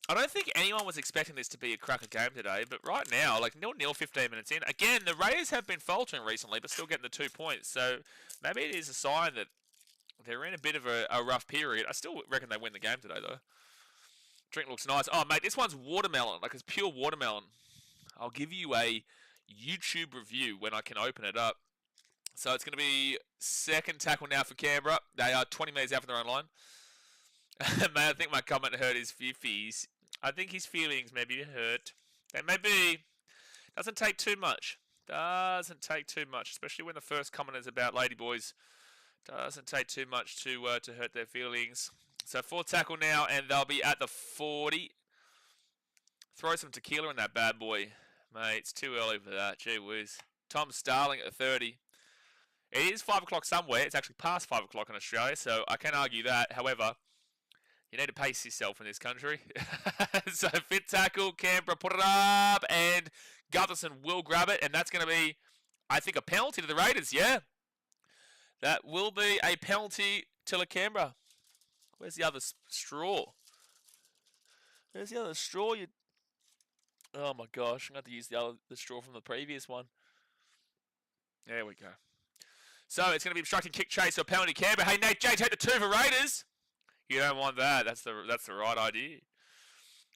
I don't think anyone was expecting this to be a cracker game today, but right now, like 0-0, 15 minutes in. Again, the Raiders have been faltering recently, but still getting the 2 points. So maybe it is a sign that they're in a bit of a rough period. I still reckon they win the game today, though. Drink looks nice. Oh, mate, this one's watermelon. Like, it's pure watermelon. I'll give you a YouTube review when I can open it up. So it's going to be second tackle now for Canberra. They are 20 metres out from their own line. Man, I think my comment hurt his feelings. I think his feelings may be hurt. They may be. Doesn't take too much. Doesn't take too much, especially when the first comment is about ladyboys. Doesn't take too much to hurt their feelings. So 4 tackle now, and they'll be at the 40. Throw some tequila in that bad boy. Mate, it's too early for that. Gee whiz. Tom Starling at 30. It is 5 o'clock somewhere. It's actually past 5 o'clock in Australia, so I can argue that. However, you need to pace yourself in this country. So fifth tackle, Canberra put it up, and Gutherson will grab it, and that's going to be, I think, a penalty to the Raiders, yeah. That will be a penalty to the Canberra. Where's the other straw? Where's the other straw? Oh my gosh, I'm going to have to use the straw from the previous one. There we go. So it's going to be obstructing kick chase, so penalty Canberra. Hey, Nate J, take the 2 for Raiders. You don't want that. That's the right idea.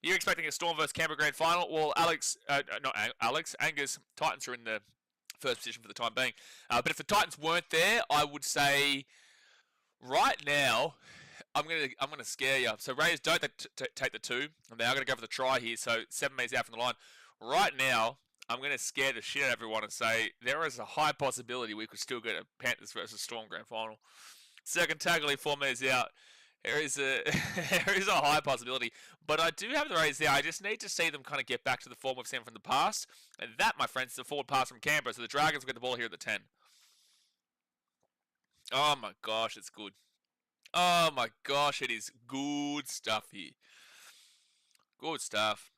You're expecting a Storm versus Canberra grand final. Well, Angus, Titans are in the first position for the time being. But if the Titans weren't there, I would say right now, I'm gonna scare you. So Raiders don't take the 2, and they are going to go for the try here. So 7 metres out from the line. Right now, I'm going to scare the shit out of everyone and say there is a high possibility we could still get a Panthers versus Storm grand final. Second tackle, 4 metres out. There is a high possibility, but I do have the Raiders there. I just need to see them kind of get back to the form we've seen from the past, and that, my friends, is a forward pass from Canberra. So the Dragons will get the ball here at the 10. Oh my gosh, it's good. Oh my gosh, it is good stuff here. Good stuff.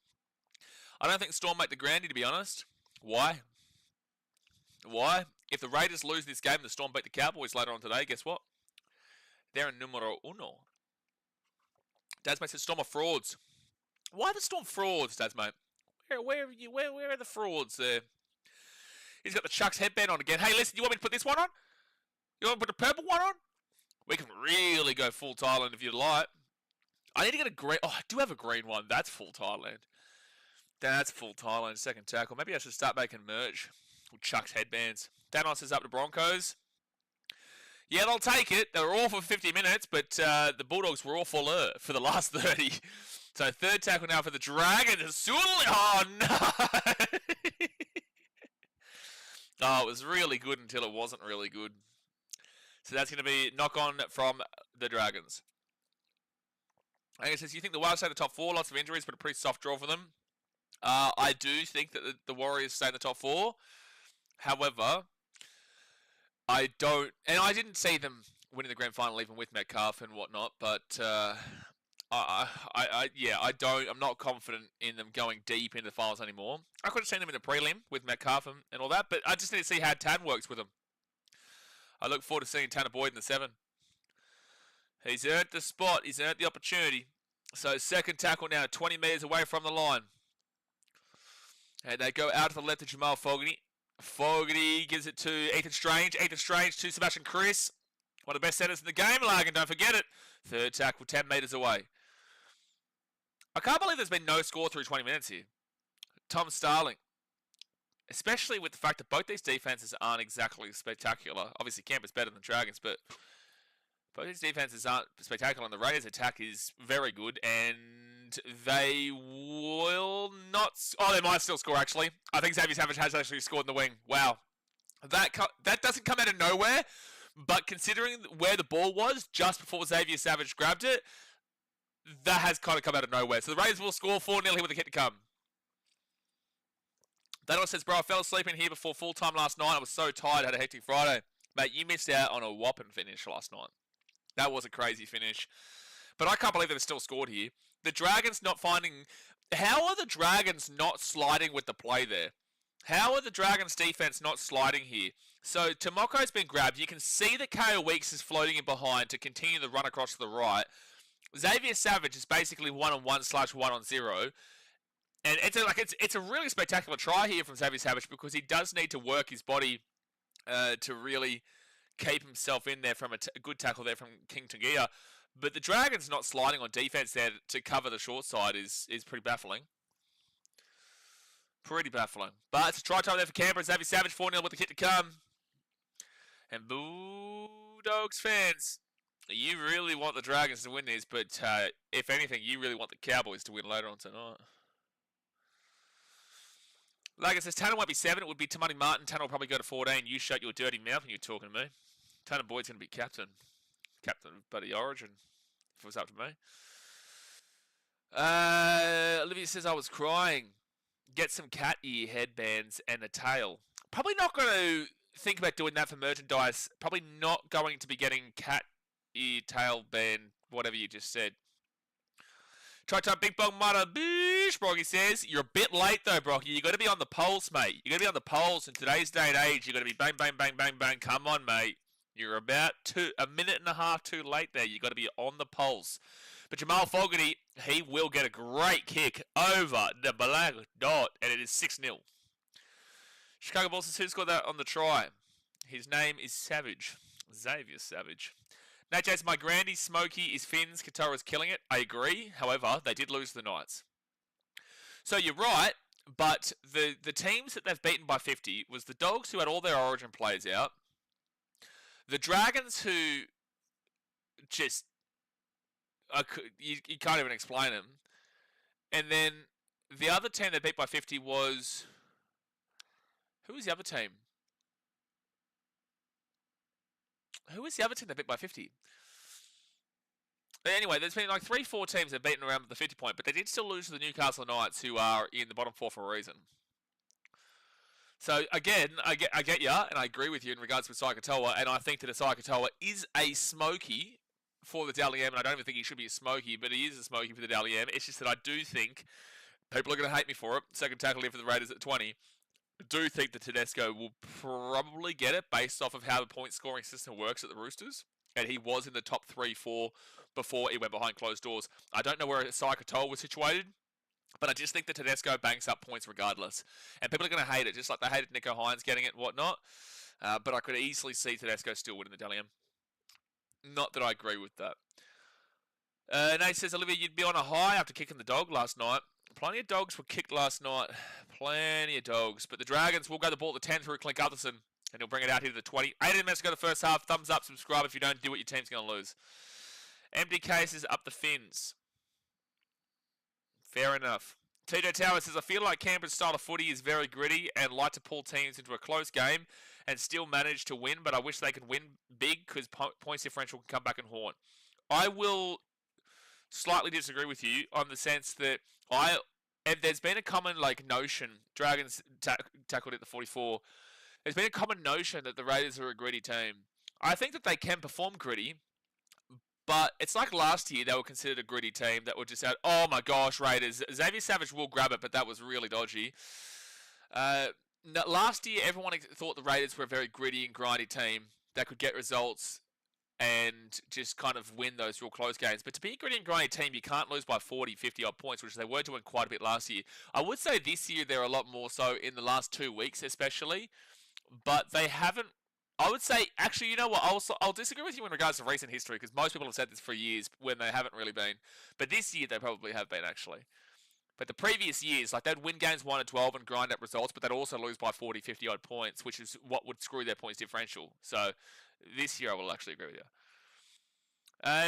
I don't think Storm make the grandy, to be honest. Why? Why? If the Raiders lose this game, the Storm beat the Cowboys later on today, guess what? They're in numero uno. Dasmate says Storm are frauds. Why are the Storm frauds, Dasmate? Where are the frauds there? He's got the Chucks headband on again. Hey, listen, you want me to put this one on? You want to put the purple one on? We can really go full Thailand if you'd like. I need to get a green. Oh, I do have a green one. That's full Thailand. That's full Thailand. Second tackle. Maybe I should start making merch with Chuck's headbands. Danos is up to Broncos. Yeah, they'll take it. They were all for 50 minutes, but the Bulldogs were all fuller for the last 30. So third tackle now for the Dragons. Oh, no! Oh, it was really good until it wasn't really good. So that's going to be knock-on from the Dragons. I guess you think the Warriors stay in the top 4, lots of injuries, but a pretty soft draw for them. I do think that the Warriors stay in the top 4. However, I don't, and I didn't see them winning the grand final even with Metcalf and whatnot, but I'm not confident in them going deep into the finals anymore. I could have seen them in the prelim with Metcalf and all that, but I just need to see how Tan works with them. I look forward to seeing Tanner Boyd in the 7. He's earned the spot. He's earned the opportunity. So second tackle now, 20 metres away from the line. And they go out to the left to Jamal Fogarty. Fogarty gives it to Ethan Strange. Ethan Strange to Sebastian Chris. One of the best centres in the game, Larkin, don't forget it. Third tackle, 10 metres away. I can't believe there's been no score through 20 minutes here. Tom Starling. Especially with the fact that both these defenses aren't exactly spectacular. Obviously, Canberra's better than Dragons, but both these defenses aren't spectacular. And the Raiders' attack is very good, and they will not... Oh, they might still score, actually. I think Xavier Savage has actually scored in the wing. Wow. That doesn't come out of nowhere, but considering where the ball was just before Xavier Savage grabbed it, that has kind of come out of nowhere. So the Raiders will score 4-0 here with a kick to come. That says, bro, I fell asleep in here before full time last night. I was so tired, had a hectic Friday. Mate, you missed out on a whopping finish last night. That was a crazy finish. But I can't believe they've still scored here. The Dragons not finding... How are the Dragons not sliding with the play there? How are the Dragons' defense not sliding here? So, Tomoko's been grabbed. You can see that Kale Weeks is floating in behind to continue the run across to the right. Xavier Savage is basically 1-on-1/1-on-0. And it's a really spectacular try here from Xavier Savage because he does need to work his body to really keep himself in there from a good tackle there from King Tungia. But the Dragons not sliding on defense there to cover the short side is pretty baffling. Pretty baffling. But it's a try time there for Canberra. Xavier Savage 4-0 with the kick to come. And Bulldogs fans, you really want the Dragons to win this, but if anything, you really want the Cowboys to win later on tonight. Like it says, Tanner won't be 7. It would be Tamani Martin. Tanner will probably go to 14. You shut your dirty mouth when you're talking to me. Tanner Boyd's going to be captain. Captain of Buddy Origin, if it was up to me. Olivia says, I was crying. Get some cat ear headbands and a tail. Probably not going to think about doing that for merchandise. Probably not going to be getting cat ear tail band, whatever you just said. Try time, Big Bong Mudder. Bish, Brocky says. You're a bit late, though, Brocky. You got to be on the polls, mate. You got to be on the polls. In today's day and age, you got to be bang, bang, bang, bang, bang. Come on, mate. You're about a minute and a half too late there. You got to be on the polls. But Jamal Fogarty, he will get a great kick over the black dot, and it is 6-0. Chicago Bulls says, who scored that on the try? His name is Savage. Xavier Savage. Nate Jason, my Grandy, Smokey is Finns, Katora's killing it. I agree. However, they did lose to the Knights. So you're right, but the teams that they've beaten by 50 was the Dogs, who had all their Origin players out. The Dragons, who just... you can't even explain them. And then the other team they beat by 50 was... Who was the other team? Who was the other team that beat by 50? Anyway, there's been like 3-4 teams that have beaten around the 50 point, but they did still lose to the Newcastle Knights, who are in the bottom 4 for a reason. So again, I get ya, and I agree with you in regards to Asai Katoa, and I think that Asai Katoa is a smoky for the Dally M, and I don't even think he should be a smoky, but he is a smoky for the Dally M. It's just that I do think people are going to hate me for it. Second tackle here for the Raiders at 20. I do think that Tedesco will probably get it based off of how the point scoring system works at the Roosters. And he was in the top 3-4 before he went behind closed doors. I don't know where Asai Katoa was situated, but I just think that Tedesco banks up points regardless. And people are going to hate it, just like they hated Nico Hines getting it and whatnot. But I could easily see Tedesco still winning the Dally M. Not that I agree with that. Nate says, Olivia, you'd be on a high after kicking the dog last night. Plenty of dogs were kicked last night. Plenty of dogs. But the Dragons will go the ball at the 10 through Clint Gutherson. And he'll bring it out here to the 20. 18 minutes to go to the first half. Thumbs up, subscribe if you don't do what your team's going to lose. Empty cases up the fins. Fair enough. TJ Tower says, I feel like Canberra's style of footy is very gritty and like to pull teams into a close game and still manage to win, but I wish they could win big because points differential can come back and haunt. I will slightly disagree with you on the sense that there's been a common notion, Dragons tackled at the 44, there's been a common notion that the Raiders are a gritty team. I think that they can perform gritty, but it's like last year they were considered a gritty team that were just out, oh my gosh, Raiders. Xavier Savage will grab it, but that was really dodgy. Last year everyone thought the Raiders were a very gritty and grindy team that could get results and just kind of win those real close games. But to be a gritty and grindy team, you can't lose by 40, 50 odd points, which they were doing quite a bit last year. I would say this year they're a lot more so in the last 2 weeks especially, but they haven't. I would say, actually, you know what, I'll disagree with you in regards to recent history, because most people have said this for years when they haven't really been. But this year, they probably have been, actually. But the previous years, they'd win games 1-12 and grind up results, but they'd also lose by 40, 50 odd points, which is what would screw their points differential. So, this year, I will actually agree with you.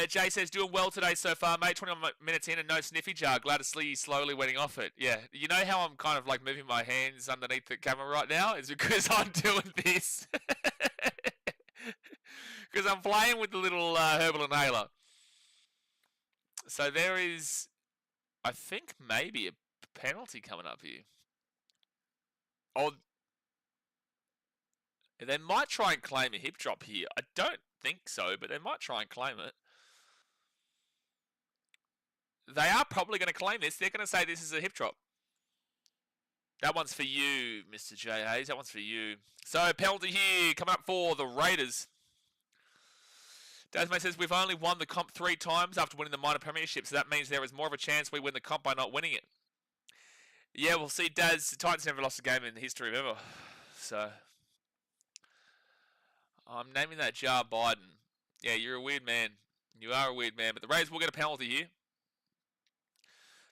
Jay says, doing well today so far, mate. 21 minutes in and no sniffy jar. Glad to see you slowly weaning off it. Yeah, you know how I'm kind of moving my hands underneath the camera right now? It's because I'm doing this. Because I'm playing with the little herbal inhaler. So there is, I think, maybe a penalty coming up here. Oh, they might try and claim a hip drop here. I don't think so, but they might try and claim it. They are probably going to claim this. They're going to say this is a hip drop. That one's for you, Mr. J. Hayes. That one's for you. So, penalty here coming up for the Raiders. Dasmay says, we've only won the comp 3 times after winning the minor premiership, so that means there is more of a chance we win the comp by not winning it. Yeah, we'll see, Daz. The Titans never lost a game in the history of ever. So, I'm naming that jar Biden. Yeah, you're a weird man. You are a weird man, but the Raiders will get a penalty here.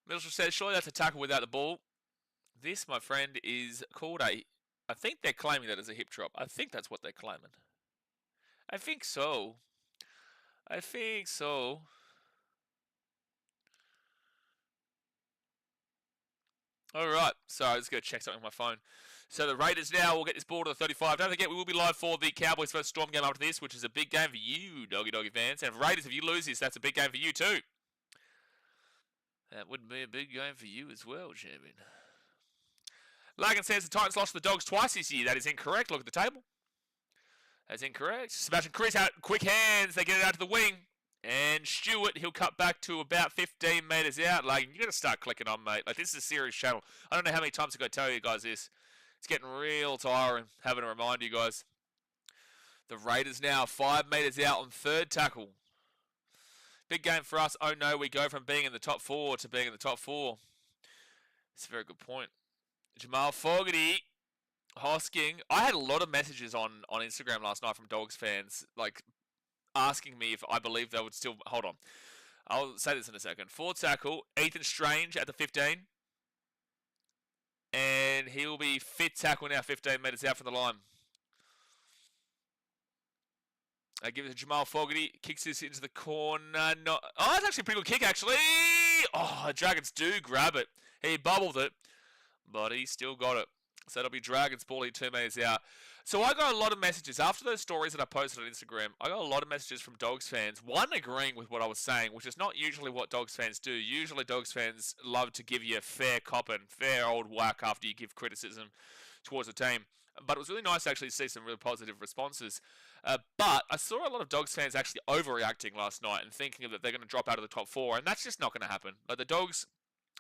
Middlesbrough says, surely that's a tackle without the ball. This, my friend, is called a... I think they're claiming that as a hip drop. I think that's what they're claiming. I think so. I think so. Alright, sorry, I just got to check something on my phone. So the Raiders now will get this ball to the 35. Don't forget, we will be live for the Cowboys vs Storm game after this, which is a big game for you, doggy fans. And Raiders, if you lose this, that's a big game for you too. That would be a big game for you as well, champion. Lagan says the Titans lost to the Dogs twice this year. That is incorrect. Look at the table. That's incorrect. Sebastian Chris out, quick hands. They get it out to the wing. And Stewart, he'll cut back to about 15 metres out. Lagan, you got to start clicking on, mate. This is a serious channel. I don't know how many times I've got to tell you guys this. It's getting real tiring having to remind you guys. The Raiders now 5 metres out on third tackle. Big game for us. Oh no, we go from being in the top 4 to being in the top 4. It's a very good point. Jamal Fogarty, Hosking. I had a lot of messages on Instagram last night from Dogs fans, asking me if I believe they would still... Hold on. I'll say this in a second. Fourth tackle, Ethan Strange at the 15. And he will be fifth tackle now, 15 metres out from the line. I give it to Jamal Fogarty. Kicks this into the corner. No. Oh, that's actually a pretty good kick, actually. Oh, the Dragons do grab it. He bubbled it, but he still got it. So it'll be Dragons ball here 2 metres out. So I got a lot of messages. After those stories that I posted on Instagram, I got a lot of messages from Dogs fans. One agreeing with what I was saying, which is not usually what Dogs fans do. Usually Dogs fans love to give you a fair copping, fair old whack after you give criticism towards the team. But it was really nice to actually see some really positive responses. But I saw a lot of Dogs fans actually overreacting last night and thinking that they're going to drop out of the top 4, and that's just not going to happen. The Dogs,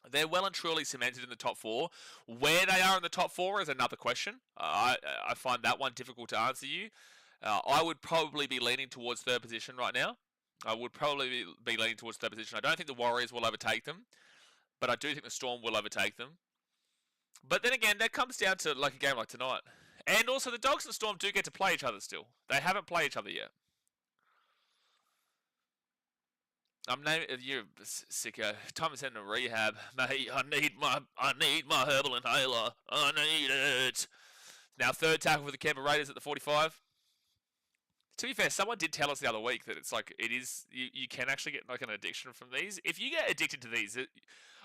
they're well and truly cemented in the top 4. Where they are in the top 4 is another question. I find that one difficult to answer you. I would probably be leaning towards third position right now. I would probably be leaning towards third position. I don't think the Warriors will overtake them, but I do think the Storm will overtake them. But then again, that comes down to a game like tonight. And also, the Dogs and Storm do get to play each other still. They haven't played each other yet. I'm naming you sicko. Time to send to rehab, mate. I need my herbal inhaler. I need it. Now third tackle for the Canberra Raiders at the 45. To be fair, someone did tell us the other week that it's like it is. You can actually get like an addiction from these. If you get addicted to these,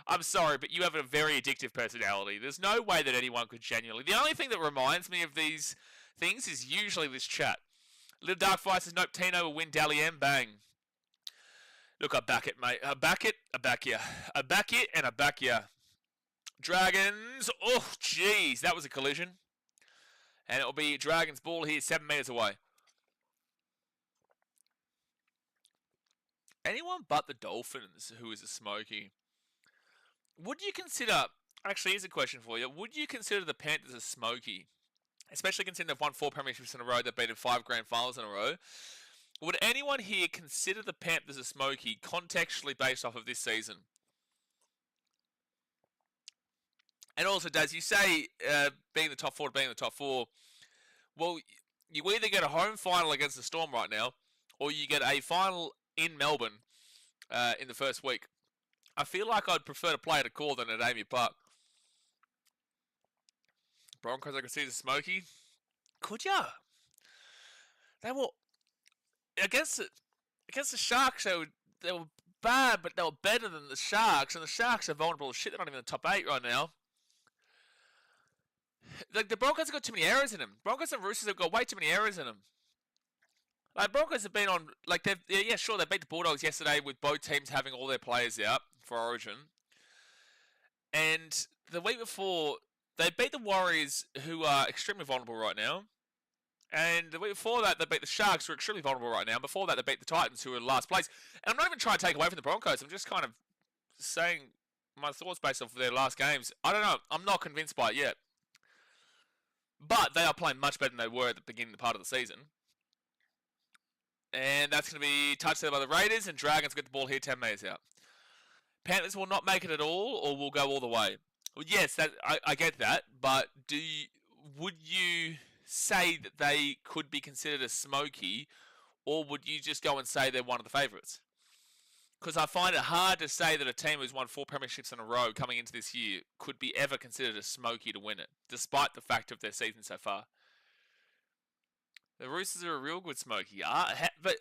I'm sorry, but you have a very addictive personality. There's no way that anyone could genuinely. The only thing that reminds me of these things is usually this chat. Little Dark Fight says, nope, Tino will win Dally M. Bang. Look, I back it, mate. I back it. I back ya. I back it, and I back ya. Dragons. Oh, jeez. That was a collision. And it'll be Dragons ball here 7 metres away. Anyone but the Dolphins who is a smoky. Would you consider... Actually, here's a question for you. Would you consider the Panthers a smoky? Especially considering they've won 4 premierships in a row. They've been in 5 grand finals in a row. Would anyone here consider the Panthers a smoky contextually based off of this season? And also, Daz, you say being the top 4 to being the top 4. Well, you either get a home final against the Storm right now, or you get a final in Melbourne in the first week. I feel like I'd prefer to play at a core than at Amy Park. Broncos, I can see the smoky. Could ya? They were... Against the Sharks, they were bad, but they were better than the Sharks, and the Sharks are vulnerable as shit. They're not even in the top 8 right now. Like, the Broncos have got too many errors in them. Broncos and Roosters have got way too many errors in them. Like, Broncos have been on, like, they beat the Bulldogs yesterday with both teams having all their players out for Origin. And the week before, they beat the Warriors, who are extremely vulnerable right now. And the week before that, they beat the Sharks, who are extremely vulnerable right now. And before that, they beat the Titans, who are in last place. And I'm not even trying to take away from the Broncos. I'm just kind of saying my thoughts based off of their last games. I don't know. I'm not convinced by it yet. But they are playing much better than they were at the beginning part of the season. And that's going to be touched there by the Raiders, and Dragons get the ball here 10 metres out. Panthers will not make it at all, or will go all the way. Well, yes, I get that, but would you say that they could be considered a smoky, or would you just go and say they're one of the favourites? Because I find it hard to say that a team who's won 4 premierships in a row coming into this year could be ever considered a smoky to win it, despite the fact of their season so far. The Roosters are a real good smoky, but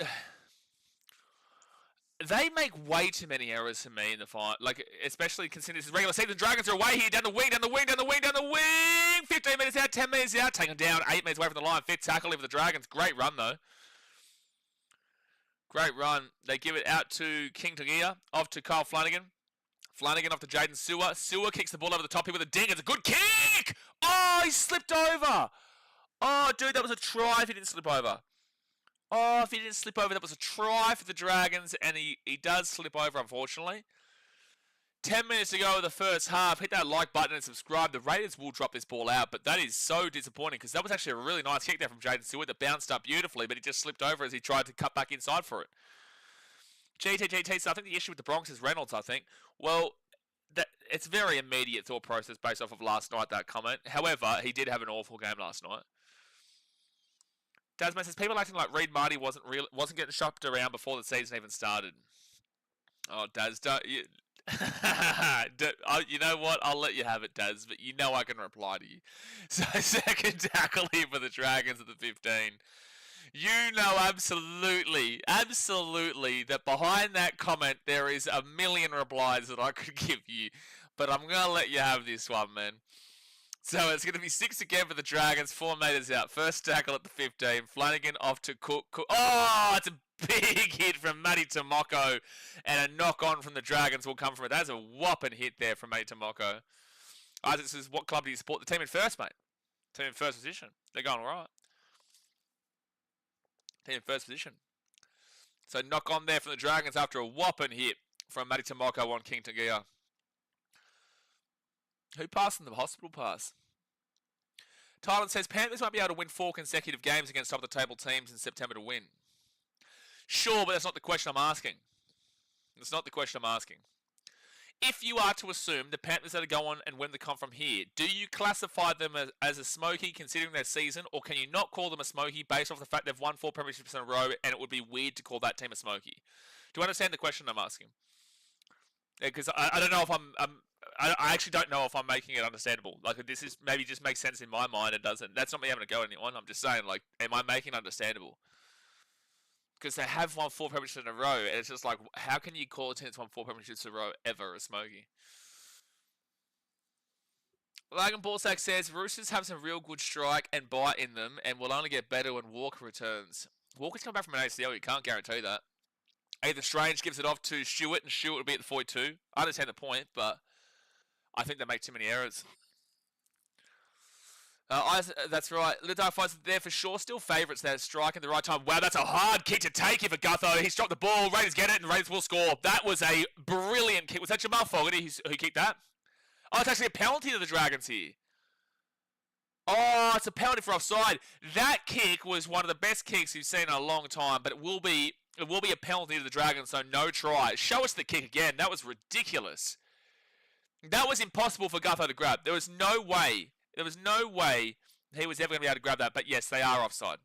they make way too many errors for me in the fight. Like, especially considering this is regular season. Dragons are away here, down the wing, down the wing, down the wing, down the wing. 15 metres out, 10 metres out, taken down, 8 metres away from the line. 5th tackle for the Dragons. Great run though. Great run. They give it out to King Tagia, off to Kyle Flanagan. Flanagan off to Jaden Sewer. Sewer kicks the ball over the top here with a ding. It's a good kick! Oh, he slipped over. Oh, dude, that was a try if he didn't slip over. Oh, if he didn't slip over, that was a try for the Dragons, and he does slip over, unfortunately. 10 minutes to go in the first half. Hit that like button and subscribe. The Raiders will drop this ball out, but that is so disappointing because that was actually a really nice kick there from Jaden Stewart that bounced up beautifully, but he just slipped over as he tried to cut back inside for it. GT, so I think the issue with the Bronx is Reynolds, I think. Well, it's very immediate thought process based off of last night, that comment. However, he did have an awful game last night. Dasman says, people acting like Reed Marty wasn't getting shopped around before the season even started. Oh, Daz, don't... You know what? I'll let you have it, Daz, but you know I can reply to you. So, second tackle here for the Dragons at the 15. You know absolutely that behind that comment there is a million replies that I could give you. But I'm going to let you have this one, man. So it's going to be 6 again for the Dragons, 4 metres out. First tackle at the 15. Flanagan off to Cook. Oh, it's a big hit from Matty Tomoko. And a knock-on from the Dragons will come from it. That's a whopping hit there from Matty Tomoko. Isaac says, what club do you support? The team in first, mate. Team in first position. They're going all right. Team in first position. So knock-on there from the Dragons after a whopping hit from Matty Tomoko on King Tagia. Who passed in the hospital pass? Tylan says, Panthers might be able to win 4 consecutive games against top-of-the-table teams in September to win. Sure, but that's not the question I'm asking. That's not the question I'm asking. if you are to assume the Panthers are to go on and win the comp from here, do you classify them as a smoky considering their season, or can you not call them a smoky based off the fact they've won 4 premierships in a row and it would be weird to call that team a smoky? Do you understand the question I'm asking? Because I don't know if I actually don't know if I'm making it understandable. Like, this is maybe just makes sense in my mind. It doesn't. That's not me having to go at anyone. I'm just saying, like, am I making it understandable? Because they have won 4 premierships in a row, and it's just like, how can you call a team that's won 4 premierships in a row ever a smoky? Logan Ballsack says, Roosters have some real good strike and bite in them, and will only get better when Walker returns. Walker's come back from an ACL, you can't guarantee that. Either Strange gives it off to Stewart, and Stewart will be at the 42. I understand the point, but I think they make too many errors. That's right. The Dark Fighters are there for sure. Still favourites there. Strike at the right time. Wow, that's a hard kick to take here for Gutho. He's dropped the ball. Raiders get it, and Raiders will score. That was a brilliant kick. Was that Jamal Fogarty who kicked that? Oh, it's actually a penalty to the Dragons here. Oh, it's a penalty for offside. That kick was one of the best kicks we've seen in a long time, but it will be a penalty to the Dragons, so no try. Show us the kick again. That was ridiculous. That was impossible for Gutho to grab. There was no way he was ever going to be able to grab that. But yes, they are offside.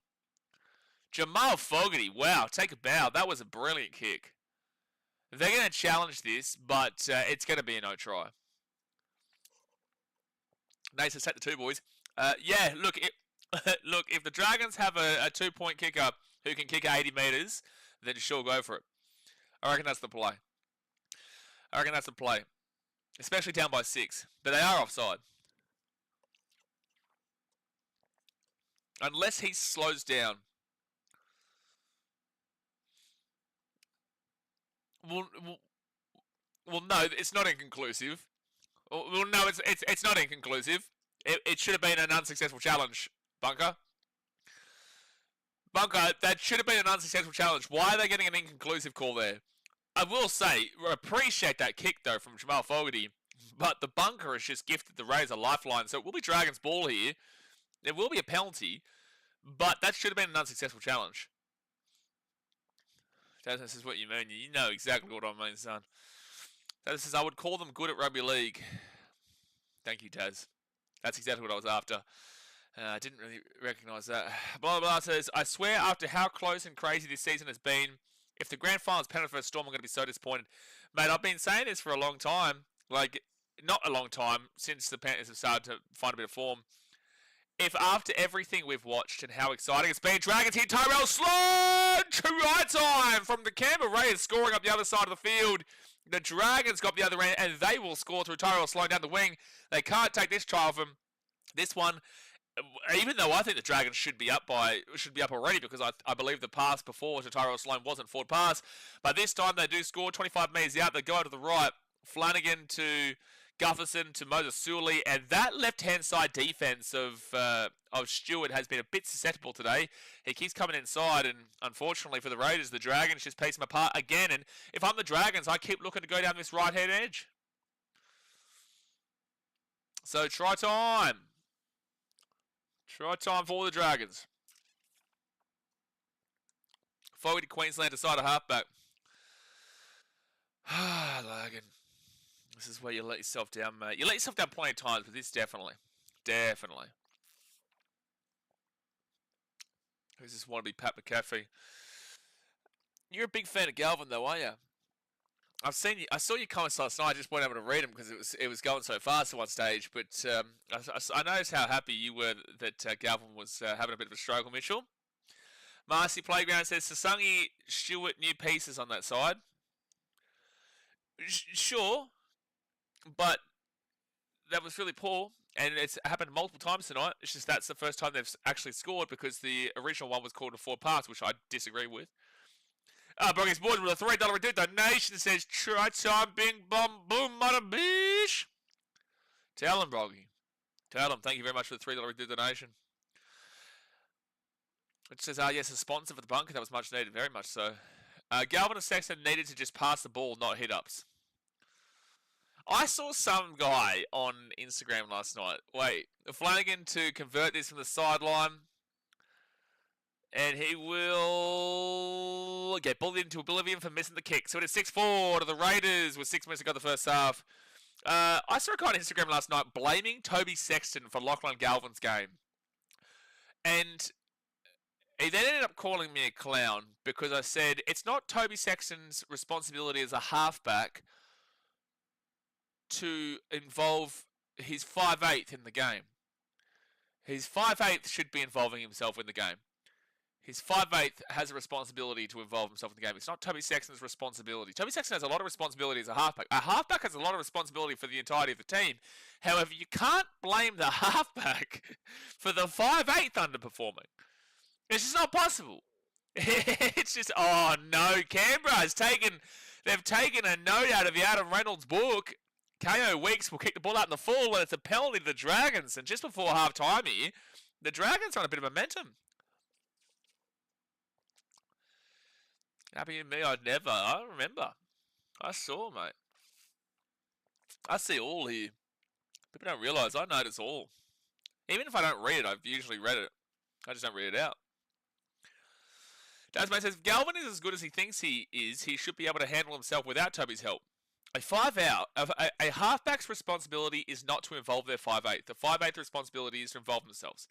Jamal Fogarty, wow, take a bow. That was a brilliant kick. They're going to challenge this, but it's going to be a no try. Nate says, take the 2, boys. Yeah, look, if the Dragons have a 2-point kicker who can kick 80 metres, then sure, go for it. I reckon that's the play. Especially down by 6. But they are offside. Unless he slows down. Well, no, it's not inconclusive. Well, no, it's not inconclusive. It should have been an unsuccessful challenge, Bunker. That should have been an unsuccessful challenge. Why are they getting an inconclusive call there? I will say, appreciate that kick, though, from Jamal Fogarty. But the Bunker has just gifted the Rays a lifeline, so it will be Dragons' ball here. There will be a penalty, but that should have been an unsuccessful challenge. Taz, this is what you mean. You know exactly what I mean, son. Taz says, I would call them good at rugby league. Thank you, Taz. That's exactly what I was after. I didn't really recognise that. Blah, blah, blah says, I swear after how close and crazy this season has been, if the grand finals Penrith vs Storm, I'm going to be so disappointed. Mate, I've been saying this for a long time. Like, not a long time, since the Panthers have started to find a bit of form. If after everything we've watched and how exciting it's been, Dragons hit Tyrell Sloan to right time from the Canberra Raiders scoring up the other side of the field. The Dragons got the other end, and they will score through Tyrell Sloan down the wing. They can't take this try off him. This one, even though I think the Dragons should be up already, because I believe the pass before to Tyrell Sloan wasn't forward pass. But this time they do score 25 metres out. They go out to the right. Flanagan to Gutherson to Moses Suley, and that left-hand side defense of Stewart has been a bit susceptible today. He keeps coming inside, and unfortunately for the Raiders, the Dragons just piece him apart again. And if I'm the Dragons, I keep looking to go down this right-hand edge. So try time. Try time for the Dragons. Forward to Queensland to side of halfback. Logan. This is where you let yourself down, mate. You let yourself down plenty of times, but this definitely. Definitely. Who's this wannabe Pat McAfee? You're a big fan of Galvin, though, aren't you? I saw your comments last night. I just weren't able to read them because it was going so fast at one stage. But I noticed how happy you were that Galvin was having a bit of a struggle, Mitchell. Marcy Playground says, Sasungi, Stewart, new pieces on that side. Sure. But that was really poor, and it's happened multiple times tonight. It's just that's the first time they've actually scored, because the original one was called a forward pass, which I disagree with. Broggy's board with a $3 reduced donation says, try time, bing, bum, boom, mother, bish. Tell him, Broggy. Tell him. Thank you very much for the $3 reduced donation. It says, yes, a sponsor for the bunker. That was much needed, very much so. Galvin and Sexton needed to just pass the ball, not hit ups. I saw some guy on Instagram last night. Wait, Flanagan to convert this from the sideline. And he will get bullied into oblivion for missing the kick. So it is 6-4 to the Raiders with 6 minutes to go the first half. I saw a guy on Instagram last night blaming Toby Sexton for Lachlan Galvin's game. And he then ended up calling me a clown because I said it's not Toby Sexton's responsibility as a halfback to involve his 5'8" in the game. His 5'8" should be involving himself in the game. His 5'8" has a responsibility to involve himself in the game. It's not Toby Sexton's responsibility. Toby Sexton has a lot of responsibility as a halfback. A halfback has a lot of responsibility for the entirety of the team. However, you can't blame the halfback for the 5'8" underperforming. It's just not possible. It's just, oh no, Canberra has they've taken a note out of the Adam Reynolds book. KO Weeks will kick the ball out in the full, and it's a penalty to the Dragons. And just before half time here, the Dragons are on a bit of momentum. Happy me, I remember. I saw, mate. I see all here. People don't realise I notice all. Even if I don't read it, I've usually read it. I just don't read it out. Dasmate says, if Galvin is as good as he thinks he is, he should be able to handle himself without Toby's help. A halfback's responsibility is not to involve their 5'8". The 5'8" responsibility is to involve themselves.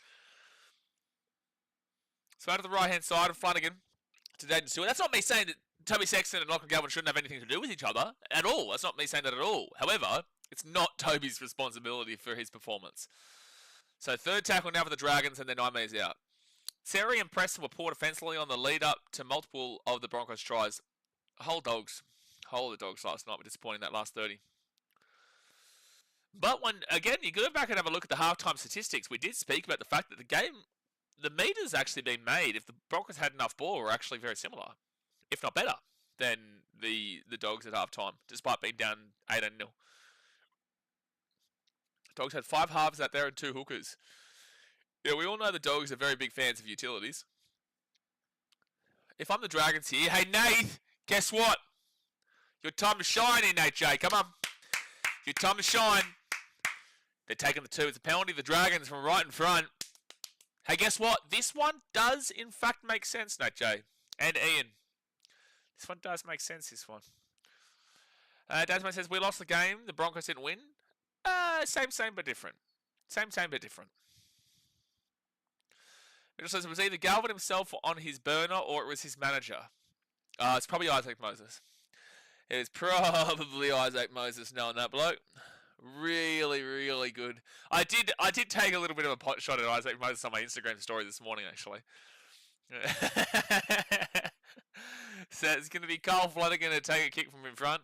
So out of the right-hand side of Flanagan to Dayton Stewart. That's not me saying that Toby Sexton and Lachlan Galvin shouldn't have anything to do with each other at all. That's not me saying that at all. However, it's not Toby's responsibility for his performance. So third tackle now for the Dragons, and then 9 metres out. Terry and Preston were poor defensively on the lead-up to multiple of the Broncos' tries. Whole of the dogs last night were disappointing that last 30. But when, again, you go back and have a look at the halftime statistics, we did speak about the fact that the meters actually being made, if the Broncos had enough ball, were actually very similar, if not better, than the Dogs at halftime, despite being down 18-0. Dogs had 5 halves out there and 2 hookers. Yeah, we all know the Dogs are very big fans of utilities. If I'm the Dragons here, hey, Nath, guess what? Your time to shine here, Nate J. Come on. Your time to shine. They're taking the 2. It's a penalty. The Dragons from right in front. Hey, guess what? This one does, in fact, make sense, Nate J. And Ian. This one does make sense, this one. Dasman says, we lost the game. The Broncos didn't win. Same, but different. Same, but different. It says it was either Galvin himself on his burner or it was his manager. It's probably Isaac Moses. It is probably Isaac Moses knowing that bloke. Really, really good. I did take a little bit of a pot shot at Isaac Moses on my Instagram story this morning, actually. So it's going to be Carl Flanagan to take a kick from in front.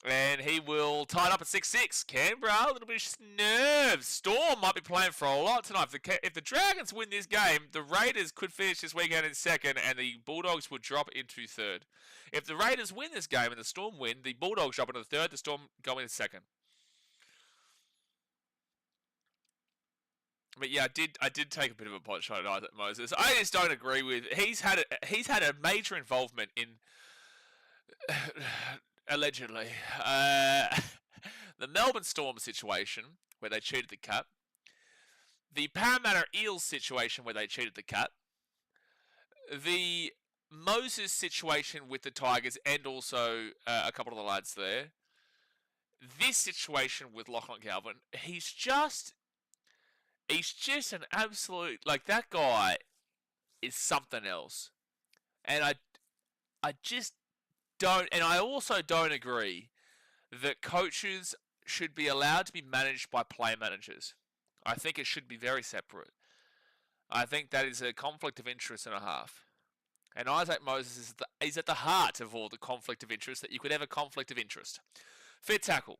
And he will tie it up at 6-6. Canberra, a little bit of nerves. Storm might be playing for a lot tonight. If the Dragons win this game, the Raiders could finish this weekend in second, and the Bulldogs would drop into third. If the Raiders win this game and the Storm win, the Bulldogs drop into the third, the Storm go in second. But yeah, I did take a bit of a pot shot at Isaac Moses. I just don't agree with. He's had a major involvement in. Allegedly, the Melbourne Storm situation where they cheated the cut, the Parramatta Eels situation where they cheated the cut, the Moses situation with the Tigers and also a couple of the lads there, this situation with Lachlan Galvin, he's just an absolute, like, that guy is something else, and I just don't, and I also don't agree that coaches should be allowed to be managed by play managers. I think it should be very separate. I think that is a conflict of interest and a half. And Isaac Moses is at the heart of all the conflict of interest that you could have a conflict of interest. Fit tackle.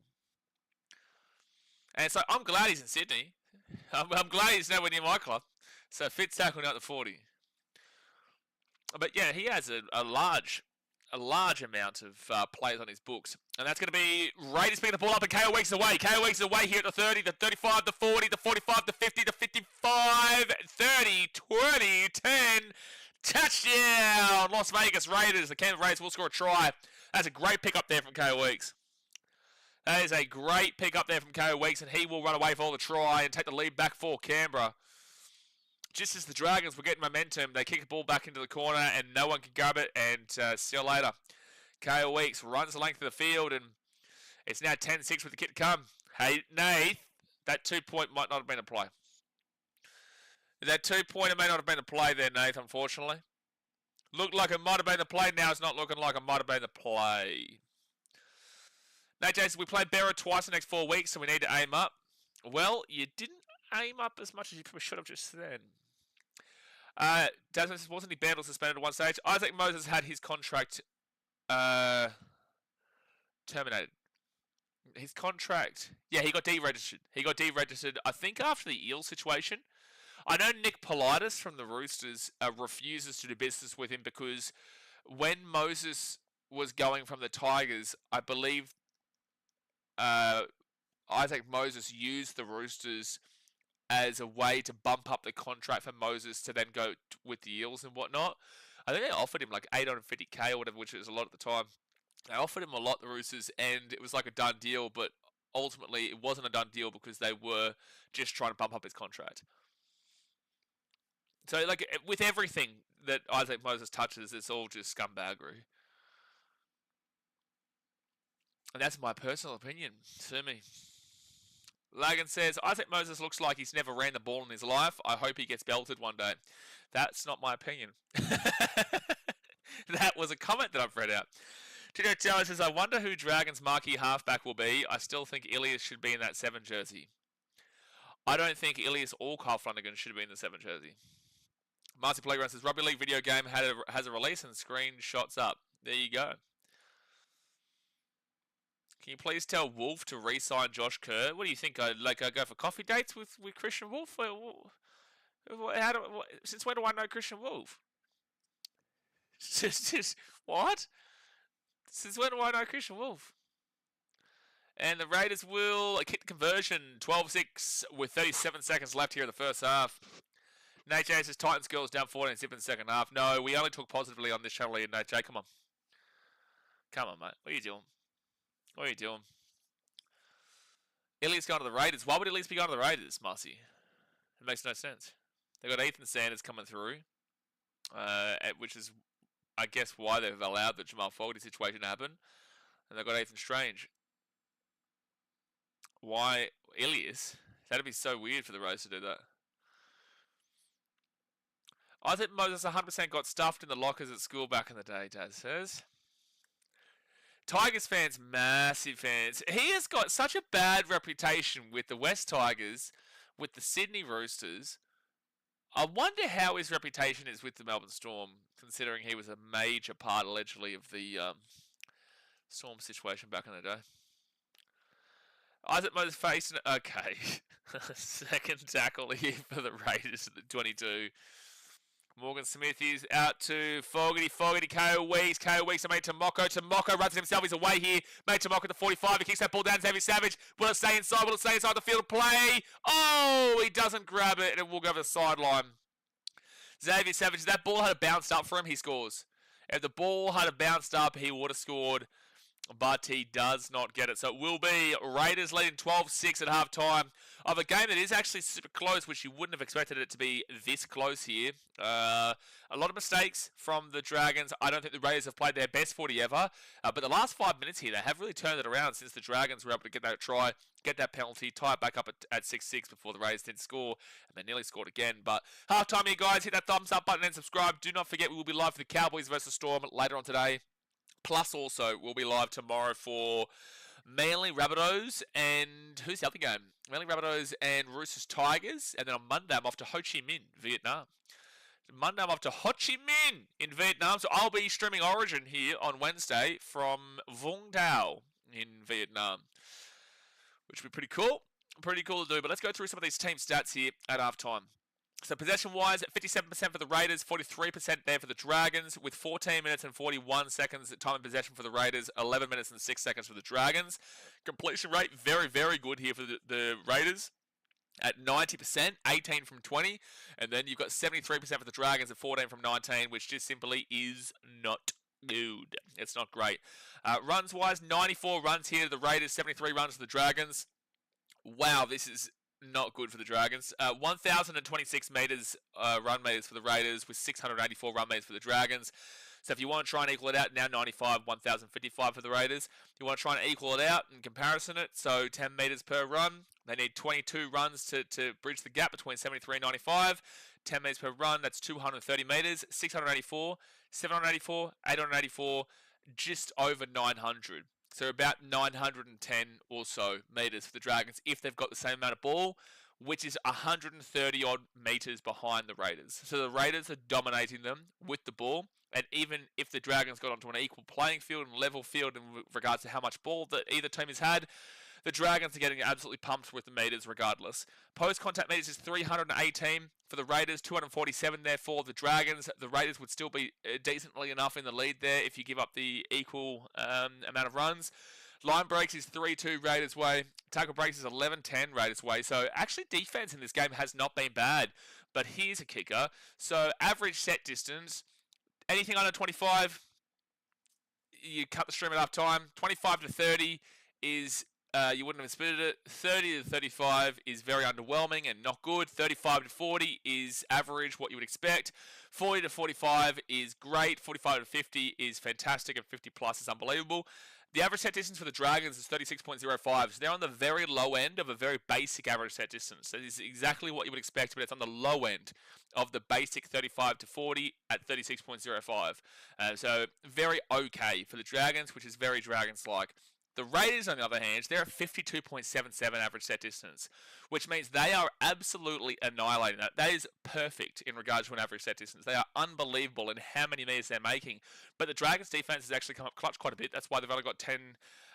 And so I'm glad he's in Sydney. I'm glad he's nowhere near my club. So fit tackle now at the 40. But yeah, he has a large amount of players on his books. And that's going to be Raiders picking the ball up and KO Weeks away. KO Weeks away here at the 30, the 35, the 40, the 45, the 50, the 55, 30, 20, 10. Touchdown! Las Vegas Raiders. The Canberra Raiders will score a try. That's a great pick up there from KO Weeks. That is a great pick up there from KO Weeks, and he will run away for the try and take the lead back for Canberra. just as the Dragons were getting momentum, they kick the ball back into the corner and no one can grab it, and see you later. KO Weeks runs the length of the field, and it's now 10-6 with the kit to come. Hey, Nath, that 2-point might not have been a play. That 2-pointer may not have been a play there, Nath, unfortunately. Looked like it might have been the play, now it's not looking like it might have been the play. Nate Jason, we played Canberra twice in the next 4 weeks, so we need to aim up. Well, you didn't aim up as much as you probably should have just then. Desmond says, wasn't he banned or suspended at one stage? Isaac Moses had his contract terminated. His contract, yeah, he got deregistered. He got deregistered, I think, after the Eel situation. I know Nick Politis from the Roosters refuses to do business with him because when Moses was going from the Tigers, I believe Isaac Moses used the Roosters as a way to bump up the contract for Moses to then go with the Eels and whatnot. I think they offered him like $850K or whatever, which was a lot at the time. They offered him a lot, the Roosters, and it was like a done deal, but ultimately it wasn't a done deal because they were just trying to bump up his contract. So, like, with everything that Isaac Moses touches, it's all just scumbaggery. And that's my personal opinion. Sue me. Lagan says, Isaac Moses looks like he's never ran the ball in his life. I hope he gets belted one day. That's not my opinion. That was a comment that I've read out. Tito Tower says, I wonder who Dragons' marquee halfback will be. I still think Ilias should be in that 7 jersey. I don't think Ilias or Carl Flanagan should be in the 7 jersey. Marcy Playground says, Rugby League video game has a release and screenshots up. There you go. Can you please tell Wolf to re-sign Josh Kerr? What do you think? I go for coffee dates with Christian Wolf? Since when do I know Christian Wolf? What? Since when do I know Christian Wolf? And the Raiders will kick conversion 12-6 with 37 seconds left here in the first half. Nate J says Titans girls down 14 zip in the second half. No, we only talk positively on this channel here, Nate J. Come on. Come on, mate. What are you doing? What are you doing? Ilias going to the Raiders. Why would Ilias be going to the Raiders, Marcy? It makes no sense. They've got Ethan Sanders coming through, which is, I guess, why they've allowed the Jamal Fogarty situation to happen. And they've got Ethan Strange. Why Ilias? That'd be so weird for the Raiders to do that. I think Moses 100% got stuffed in the lockers at school back in the day, Dad says. Tigers fans, massive fans. He has got such a bad reputation with the West Tigers, with the Sydney Roosters. I wonder how his reputation is with the Melbourne Storm, considering he was a major part, allegedly, of the Storm situation back in the day. Isaac Moses facing... Okay. Second tackle here for the Raiders at the 22. Morgan Smith is out to Fogarty. Fogarty, KO Weeks to made Tomoko. Tomoko runs himself. He's away here. Made Tomoko to 45. He kicks that ball down. Xavier Savage. Will it stay inside? Will it stay inside the field of play? Oh, he doesn't grab it, and it will go over the sideline. Xavier Savage, if that ball had bounced up for him, he scores. If the ball had bounced up, he would have scored. But he does not get it. So it will be Raiders leading 12-6 at halftime of a game that is actually super close, which you wouldn't have expected it to be this close here. A lot of mistakes from the Dragons. I don't think the Raiders have played their best footy ever. But the last 5 minutes here, they have really turned it around since the Dragons were able to get that try, get that penalty, tie it back up at 6-6 before the Raiders didn't score. And they nearly scored again. But halftime here, guys. Hit that thumbs up button and subscribe. Do not forget, we will be live for the Cowboys versus Storm later on today. Plus, also, we'll be live tomorrow for Manly Rabbitohs and who's the other game? Manly Rabbitohs and Roosters Tigers. And then on Monday, I'm off to Ho Chi Minh, Vietnam. Monday, I'm off to Ho Chi Minh in Vietnam. So I'll be streaming Origin here on Wednesday from Vung Tau in Vietnam, which will be pretty cool. Pretty cool to do. But let's go through some of these team stats here at halftime. So possession-wise, 57% for the Raiders, 43% there for the Dragons, with 14 minutes and 41 seconds at time of possession for the Raiders, 11 minutes and 6 seconds for the Dragons. Completion rate, very, very good here for the Raiders at 90%, 18 from 20. And then you've got 73% for the Dragons at 14 from 19, which just simply is not good. It's not great. Runs-wise, 94 runs here to the Raiders, 73 runs to the Dragons. Wow, this is not good for the Dragons. 1,026 metres run meters for the Raiders with 684 run meters for the Dragons. So if you want to try and equal it out, now 95, 1,055 for the Raiders. You want to try and equal it out and comparison it, so 10 metres per run. They need 22 runs to bridge the gap between 73 and 95. 10 metres per run, that's 230 metres. 684, 784, 884, just over 900. So about 910 or so metres for the Dragons if they've got the same amount of ball, which is 130 odd metres behind the Raiders. So the Raiders are dominating them with the ball. And even if the Dragons got onto an equal playing field and level field in regards to how much ball that either team has had, the Dragons are getting absolutely pumped with the meters regardless. Post-contact meters is 318 for the Raiders, 247 there for the Dragons. The Raiders would still be decently enough in the lead there if you give up the equal amount of runs. Line breaks is 3-2 Raiders way. Tackle breaks is 11-10 Raiders way. So actually defense in this game has not been bad. But here's a kicker. So average set distance, anything under 25, you cut the stream at half time. 25 to 30 is you wouldn't have split it. 30 to 35 is very underwhelming and not good. 35 to 40 is average, what you would expect. 40 to 45 is great. 45 to 50 is fantastic, and 50 plus is unbelievable. The average set distance for the Dragons is 36.05, so they're on the very low end of a very basic average set distance. That is exactly what you would expect, but it's on the low end of the basic 35 to 40 at 36.05. So very okay for the Dragons, which is very Dragons-like. The Raiders, on the other hand, they're at 52.77 average set distance, which means they are absolutely annihilating that. That is perfect in regards to an average set distance. They are unbelievable in how many meters they're making. But the Dragons' defense has actually come up clutch quite a bit. That's why they've only got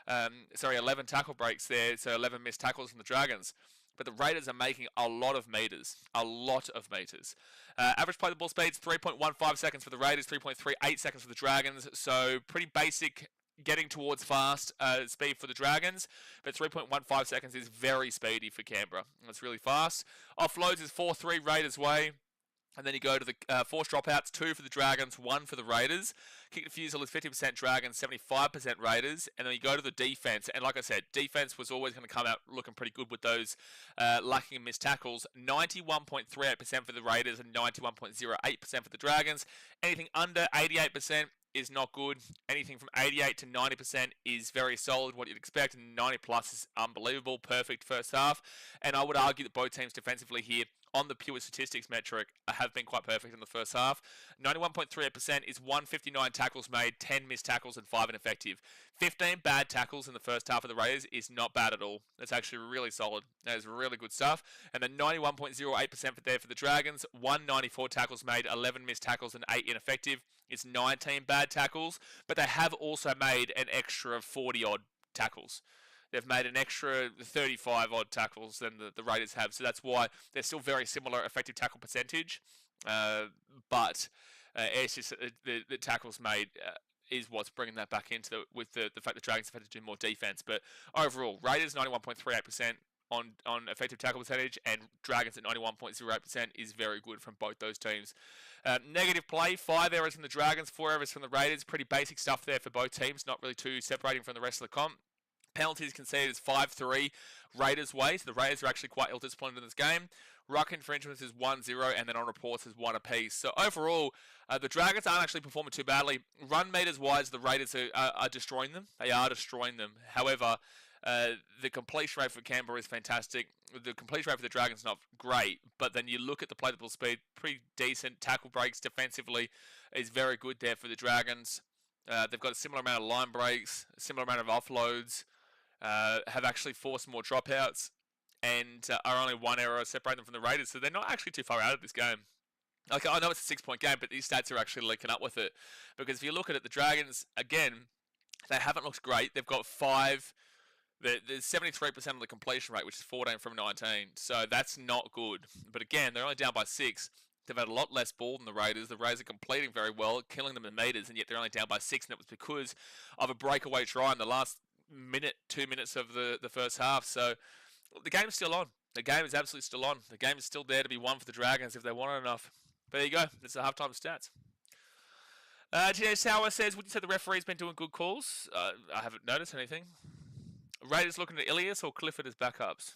11 tackle breaks there, so 11 missed tackles from the Dragons. But the Raiders are making a lot of meters. A lot of meters. Average play the ball speeds, 3.15 seconds for the Raiders, 3.38 seconds for the Dragons. So pretty basic getting towards fast speed for the Dragons, but 3.15 seconds is very speedy for Canberra. It's really fast. Offloads is 4-3 Raiders way. And then you go to the forced dropouts, 2 for the Dragons, 1 for the Raiders. Kick defusal is 50% Dragons, 75% Raiders. And then you go to the defense. And like I said, defense was always going to come out looking pretty good with those lacking in missed tackles. 91.38% for the Raiders and 91.08% for the Dragons. Anything under 88% is not good. Anything from 88 to 90% is very solid, what you'd expect, and 90 plus is unbelievable, perfect first half. And I would argue that both teams defensively here, on the pure statistics metric, have been quite perfect in the first half. 91.38% is 159 tackles made, 10 missed tackles, and 5 ineffective. 15 bad tackles in the first half of the Raiders is not bad at all. That's actually really solid. That is really good stuff. And then 91.08% for the Dragons, 194 tackles made, 11 missed tackles, and 8 ineffective. It's 19 bad tackles, but they have also made an extra 40-odd tackles. They've made an extra 35-odd tackles than the Raiders have, so that's why they're still very similar effective tackle percentage. But it's just the tackles made is what's bringing that back into with the fact that Dragons have had to do more defense. But overall, Raiders 91.38% on effective tackle percentage, and Dragons at 91.08% is very good from both those teams. Negative play, 5 errors from the Dragons, 4 errors from the Raiders. Pretty basic stuff there for both teams, not really too separating from the rest of the comp. Penalties conceded is 5-3 Raiders way, so the Raiders are actually quite ill-disciplined in this game. Ruck infringements is 1-0, and then on reports is 1 apiece. So overall, the Dragons aren't actually performing too badly. Run meters-wise, the Raiders are destroying them. They are destroying them. However, the completion rate for Canberra is fantastic. The completion rate for the Dragons is not great, but then you look at the play the ball speed, pretty decent. Tackle breaks defensively is very good there for the Dragons. They've got a similar amount of line breaks, a similar amount of offloads. Have actually forced more dropouts, and are only 1 error separating them from the Raiders, so they're not actually too far out of this game. Okay, I know it's a 6-point game, but these stats are actually linking up with it, because if you look at it, the Dragons, again, they haven't looked great. They've got 5, there's 73% of the completion rate, which is 14 from 19, so that's not good. But again, they're only down by 6. They've had a lot less ball than the Raiders. The Raiders are completing very well, killing them in meters, and yet they're only down by 6, and it was because of a breakaway try in the last 2 minutes of the first half. So the game is still on. The game is absolutely still on. The game is still there to be won for the Dragons if they want it enough. But there you go. That's the halftime stats. TJ Sauer says, would you say the referee's been doing good calls? I haven't noticed anything. Raiders looking at Ilias or Clifford as backups?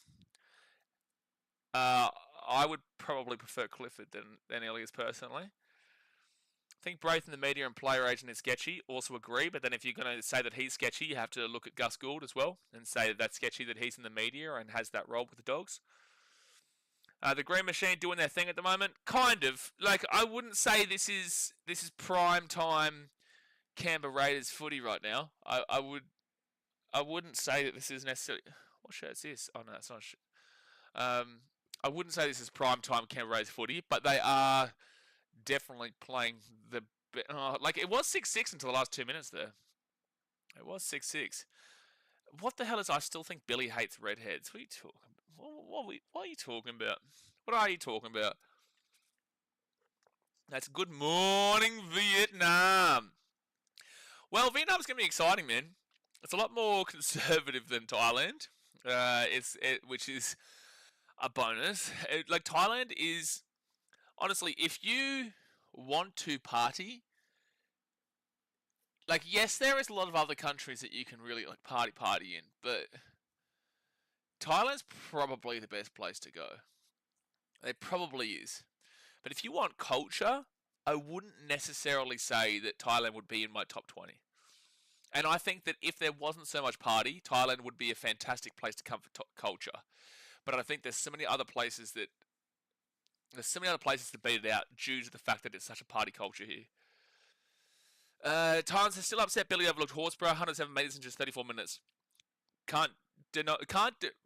I would probably prefer Clifford than Elias personally. I think both in the media and player agent is sketchy. Also agree, but then if you're going to say that he's sketchy, you have to look at Gus Gould as well and say that that's sketchy that he's in the media and has that role with the Dogs. The Green Machine doing their thing at the moment, kind of. Like I wouldn't say this is prime time Canberra Raiders footy right now. I wouldn't say that this is necessarily. What shirt is this? Oh no, it's not. I wouldn't say this is prime time Canberra Raiders footy, but they are definitely playing the like it was 6-6 until the last 2 minutes there. It was 6-6. What the hell is? I still think Billy hates redheads. What are you talking? What are you talking about? What are you talking about? That's good morning Vietnam. Well, Vietnam's gonna be exciting, man. It's a lot more conservative than Thailand. Which is a bonus. Like Thailand is honestly, if you want to party, like yes, there is a lot of other countries that you can really like party in, but Thailand's probably the best place to go. It probably is. But if you want culture, I wouldn't necessarily say that Thailand would be in my top 20. And I think that if there wasn't so much party, Thailand would be a fantastic place to come for culture. But I think there's so many other places to beat it out due to the fact that it's such a party culture here. Thailand's still upset. Billy overlooked Horsburgh, 107 metres in just 34 minutes. Can't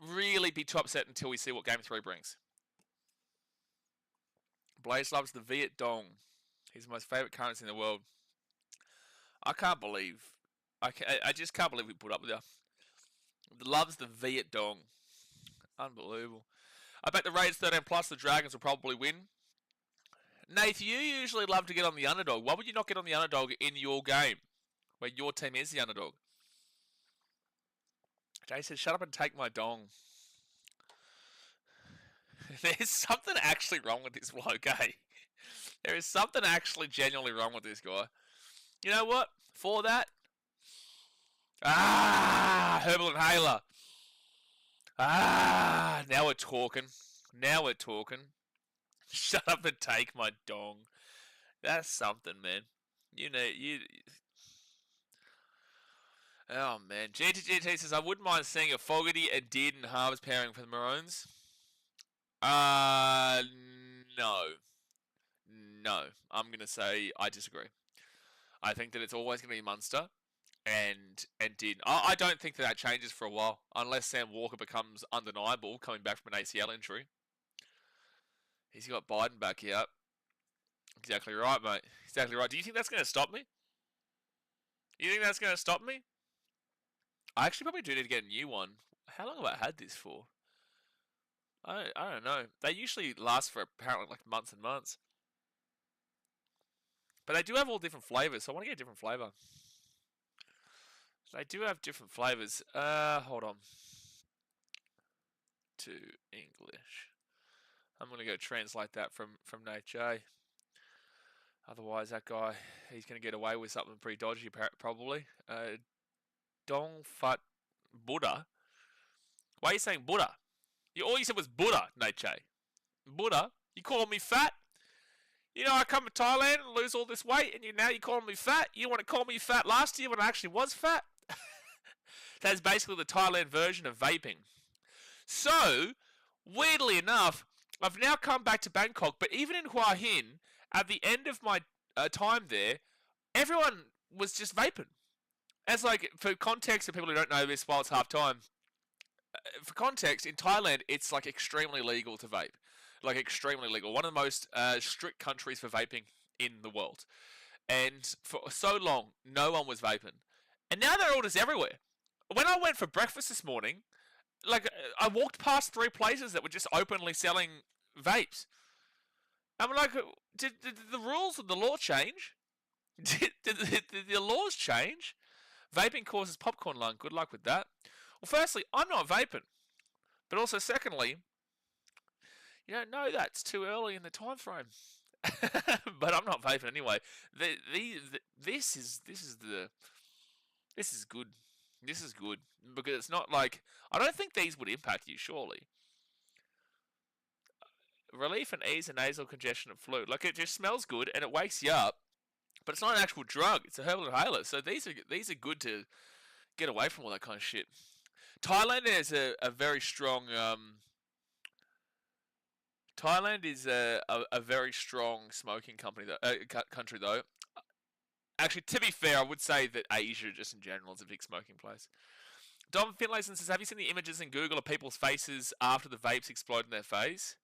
really be too upset until we see what Game 3 brings. Blaze loves the Viet Dong. He's the most favourite currency in the world. I just can't believe we put up with her. Loves the Viet Dong. Unbelievable. I bet the Raiders 13 plus the Dragons will probably win. Nath, you usually love to get on the underdog. Why would you not get on the underdog in your game, where your team is the underdog? Jay says, shut up and take my dong. There's something actually wrong with this bloke, eh? There is something actually genuinely wrong with this guy. You know what? For that... Herbal Inhaler. Now we're talking. Shut up and take my dong. That's something, man. Oh, man. GTGT says, I wouldn't mind seeing a Fogarty, a Did, and Harvest pairing for the Maroons. No. No. I'm going to say I disagree. I think that it's always going to be Munster and Did. I don't think that changes for a while, unless Sam Walker becomes undeniable coming back from an ACL injury. He's got Biden back here. Exactly right, mate. Exactly right. Do you think that's going to stop me? You think that's going to stop me? I actually probably do need to get a new one. How long have I had this for? I don't know. They usually last for apparently like months and months. But they do have all different flavours, so I want to get a different flavour. They do have different flavours. Hold on. To English. I'm going to go translate that from Nate J. Otherwise, that guy, he's going to get away with something pretty dodgy, probably. Dong Fat Buddha. Why are you saying Buddha? All you said was Buddha, Nate J. Buddha? You calling me fat? You know, I come to Thailand and lose all this weight, and now you're calling me fat? You want to call me fat last year when I actually was fat? That's basically the Thailand version of vaping. So, weirdly enough, I've now come back to Bangkok, but even in Hua Hin, at the end of my time there, everyone was just vaping. As like, for context, for people who don't know this while it's half time, for context, in Thailand, it's like extremely legal to vape. Like extremely legal. One of the most strict countries for vaping in the world. And for so long, no one was vaping. And now they're all just everywhere. When I went for breakfast this morning, like I walked past 3 places that were just openly selling vapes. I'm like, did the rules of the law change? Did the laws change? Vaping causes popcorn lung. Good luck with that. Well, firstly, I'm not vaping. But also, secondly, you don't know that's too early in the time frame. But I'm not vaping anyway. This is good. This is good because it's not like I don't think these would impact you. Surely, Relief and ease of nasal congestion and flu. Like, it just smells good and it wakes you up, but it's not an actual drug. It's a herbal inhaler. So these are good to get away from all that kind of shit. Thailand is a very strong. Thailand is a very strong smoking country though. Actually, to be fair, I would say that Asia, just in general, is a big smoking place. Dom Finlayson says, have you seen the images in Google of people's faces after the vapes explode in their face?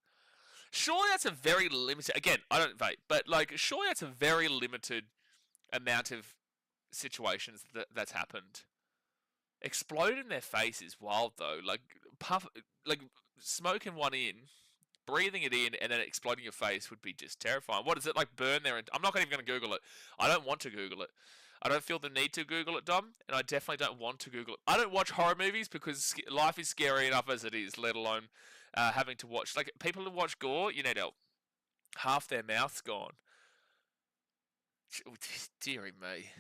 Surely that's a very limited... Again, I don't vape, but like, surely that's a very limited amount of situations that's happened. Explode in their face is wild, though. Like, smoking one in, breathing it in, and then exploding your face would be just terrifying. What is it, like, burn there? I'm not even going to Google it. I don't want to Google it. I don't feel the need to Google it, Dom, and I definitely don't want to Google it. I don't watch horror movies because life is scary enough as it is, let alone having to watch. Like, people who watch gore, you know, half their mouth's gone. Dearie me.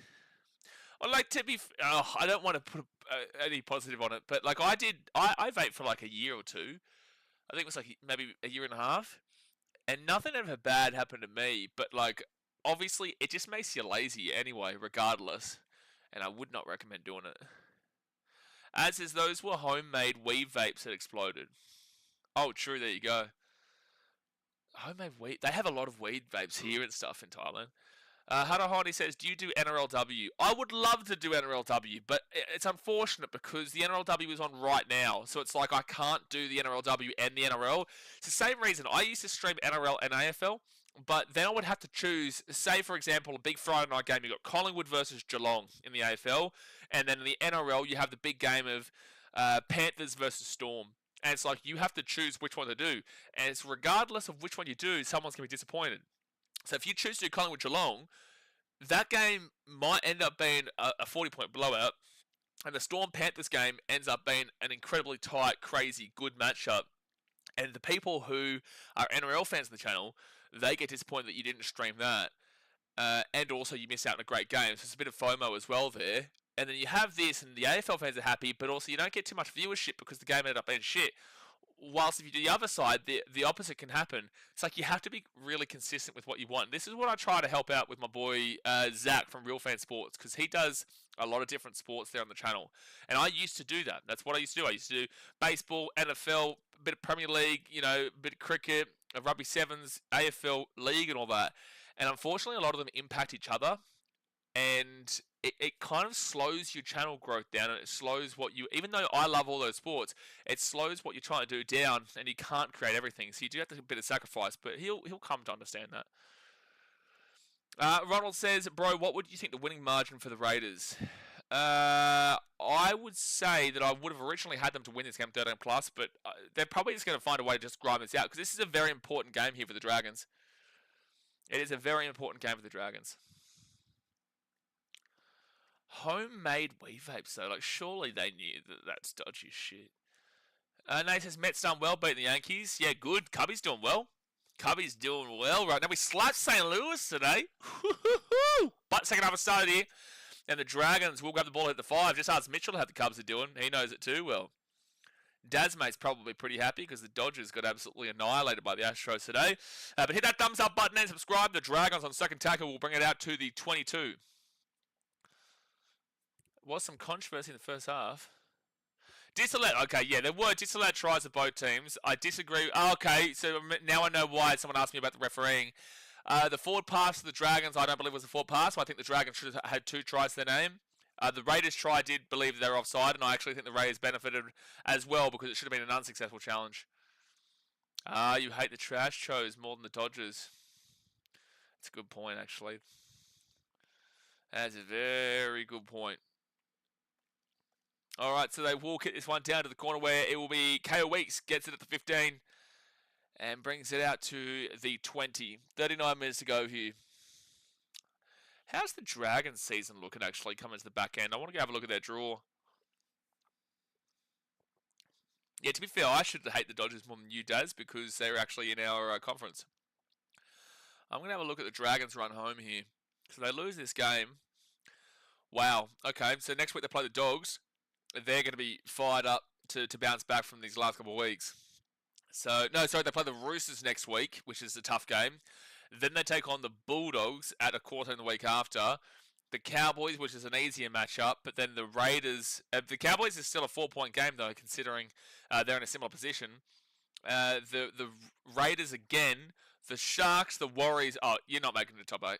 Well, like, I don't want to put any positive on it, but like I vaped for like a year or two. I think it was like maybe a year and a half, and nothing ever bad happened to me. But like, obviously, it just makes you lazy anyway, regardless. And I would not recommend doing it. As is, those were homemade weed vapes that exploded. Oh, true. There you go. Homemade weed. They have a lot of weed vapes here and stuff in Thailand. Hada Hardy says, do you do NRLW? I would love to do NRLW, but it's unfortunate because the NRLW is on right now. So it's like I can't do the NRLW and the NRL. It's the same reason. I used to stream NRL and AFL, but then I would have to choose, say, for example, a big Friday night game. You've got Collingwood versus Geelong in the AFL, and then in the NRL, you have the big game of Panthers versus Storm. And it's like you have to choose which one to do. And it's regardless of which one you do, someone's going to be disappointed. So if you choose to do Collingwood Geelong, that game might end up being a 40-point blowout, and the Storm Panthers game ends up being an incredibly tight, crazy, good matchup. And the people who are NRL fans of the channel, they get disappointed that you didn't stream that. And also you miss out on a great game. So it's a bit of FOMO as well there. And then you have this, and the AFL fans are happy, but also you don't get too much viewership because the game ended up being shit. Whilst if you do the other side, the opposite can happen. It's like you have to be really consistent with what you want. This is what I try to help out with my boy Zach from Real Fan Sports, because he does a lot of different sports there on the channel. And I used to do that. That's what I used to do. I used to do baseball, NFL, a bit of Premier League, you know, a bit of cricket, rugby sevens, AFL league and all that. And unfortunately, a lot of them impact each other. And it kind of slows your channel growth down, and it slows what you, even though I love all those sports, it slows what you're trying to do down, and you can't create everything. So you do have to do a bit of sacrifice, but he'll come to understand that. Ronald says, bro, what would you think the winning margin for the Raiders? I would say that I would have originally had them to win this game 13+, but they're probably just going to find a way to just grind this out, because this is a very important game here for the Dragons. It is a very important game for the Dragons. Homemade weed vapes, though. Like, surely they knew that that's dodgy shit. Nate says, Mets done well, beating the Yankees. Yeah, good. Cubby's doing well. Cubby's doing well right now. We slapped St. Louis today. But second half started here. And the Dragons will grab the ball at the 5. Just ask Mitchell how the Cubs are doing. He knows it too well. Dazmate's probably pretty happy because the Dodgers got absolutely annihilated by the Astros today. But hit that thumbs up button and subscribe. The Dragons on second tackle will bring it out to the 22. Was some controversy in the first half. Disallowed. Okay, yeah, there were disallowed tries of both teams. I disagree. Oh, okay, so now I know why someone asked me about the refereeing. The forward pass to the Dragons, I don't believe was a forward pass. So I think the Dragons should have had 2 tries to their name. The Raiders try did believe they were offside, and I actually think the Raiders benefited as well because it should have been an unsuccessful challenge. You hate the trash shows more than the Dodgers. That's a good point, actually. That's a very good point. All right, so they will kick this one down to the corner where it will be KO Weeks gets it at the 15 and brings it out to the 20. 39 minutes to go here. How's the Dragons season looking actually coming to the back end? I want to go have a look at their draw. Yeah, to be fair, I should hate the Dodgers more than you, Daz, because they're actually in our conference. I'm going to have a look at the Dragons run home here. So they lose this game. Wow. Okay, so next week they play the Dogs. They're going to be fired up to bounce back from these last couple of weeks. So, no, sorry, they play the Roosters next week, which is a tough game. Then they take on the Bulldogs at a quarter in the week after. The Cowboys, which is an easier matchup, but then the Raiders. The Cowboys is still a 4-point game, though, considering they're in a similar position. The Raiders again, the Sharks, the Warriors. Oh, you're not making the top 8.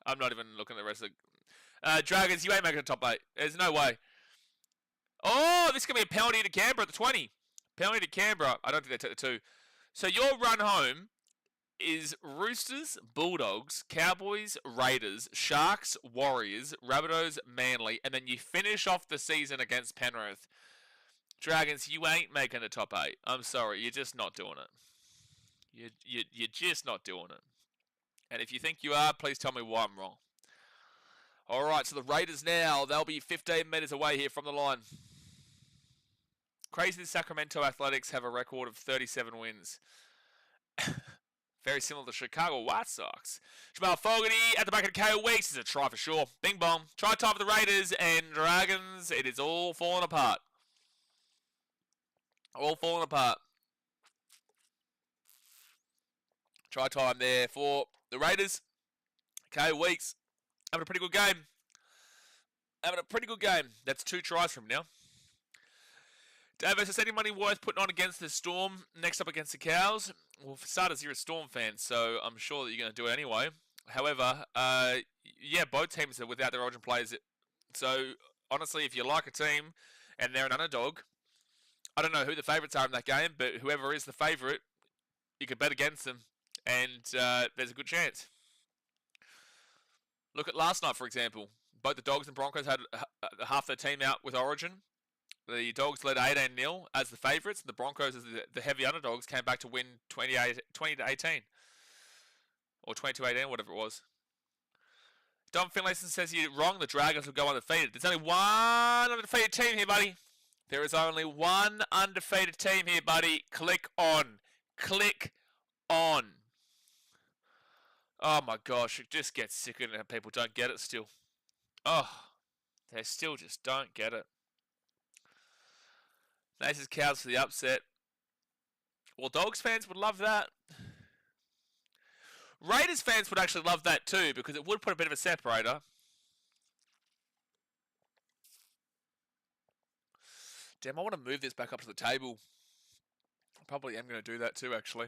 I'm not even looking at the rest of the Dragons. You ain't making the top 8. There's no way. Oh, this could be a penalty to Canberra at the 20. Penalty to Canberra. I don't think they take the 2. So your run home is Roosters, Bulldogs, Cowboys, Raiders, Sharks, Warriors, Rabbitohs, Manly, and then you finish off the season against Penrith. Dragons, you ain't making the top 8. I'm sorry, you're just not doing it. You're just not doing it. And if you think you are, please tell me why I'm wrong. All right, so the Raiders now, they'll be 15 metres away here from the line. Crazy Sacramento Athletics have a record of 37 wins. Very similar to Chicago White Sox. Jamal Fogarty at the back of the KO Weeks is a try for sure. Bing bong. Try time for the Raiders and Dragons. It is all falling apart. All falling apart. Try time there for the Raiders. KO Weeks having a pretty good game. Having a pretty good game. That's 2 tries from now. Davis, is any money worth putting on against the Storm next up against the Cows? Well, for starters, you're a Storm fan, so I'm sure that you're going to do it anyway. However, yeah, both teams are without their origin players. So, honestly, if you like a team and they're an underdog, I don't know who the favourites are in that game, but whoever is the favourite, you could bet against them, and there's a good chance. Look at last night, for example. Both the Dogs and Broncos had half their team out with origin. The Dogs led 18-0 as the favourites. The Broncos, as the heavy underdogs, came back to win 20-18. Or 20-18, whatever it was. Don Finlayson says you're wrong. The Dragons will go undefeated. There's only one undefeated team here, buddy. There is only one undefeated team here, buddy. Click on. Click on. Oh, my gosh. It just gets sicker and people don't get it still. Oh, they still just don't get it. Nace's Cows for the upset. Well, Dogs fans would love that. Raiders fans would actually love that too, because it would put a bit of a separator. Damn, I want to move this back up to the table. I probably am going to do that too, actually.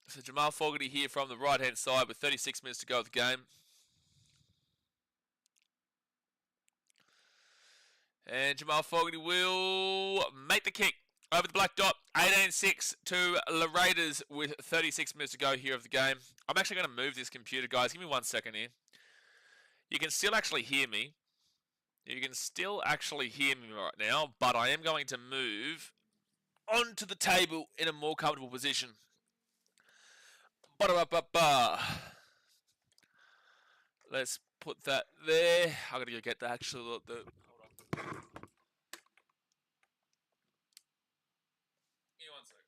So Jamal Fogarty here from the right-hand side with 36 minutes to go of the game. And Jamal Fogarty will make the kick over the black dot. 18-6 to the Raiders with 36 minutes to go here of the game. I'm actually going to move this computer, guys. Give me 1 second here. You can still actually hear me. You can still actually hear me right now, but I am going to move onto the table in a more comfortable position. Ba-da-ba-ba-ba. Let's put that there. I'm going to go get the actual... Hold on. Give me 1 second.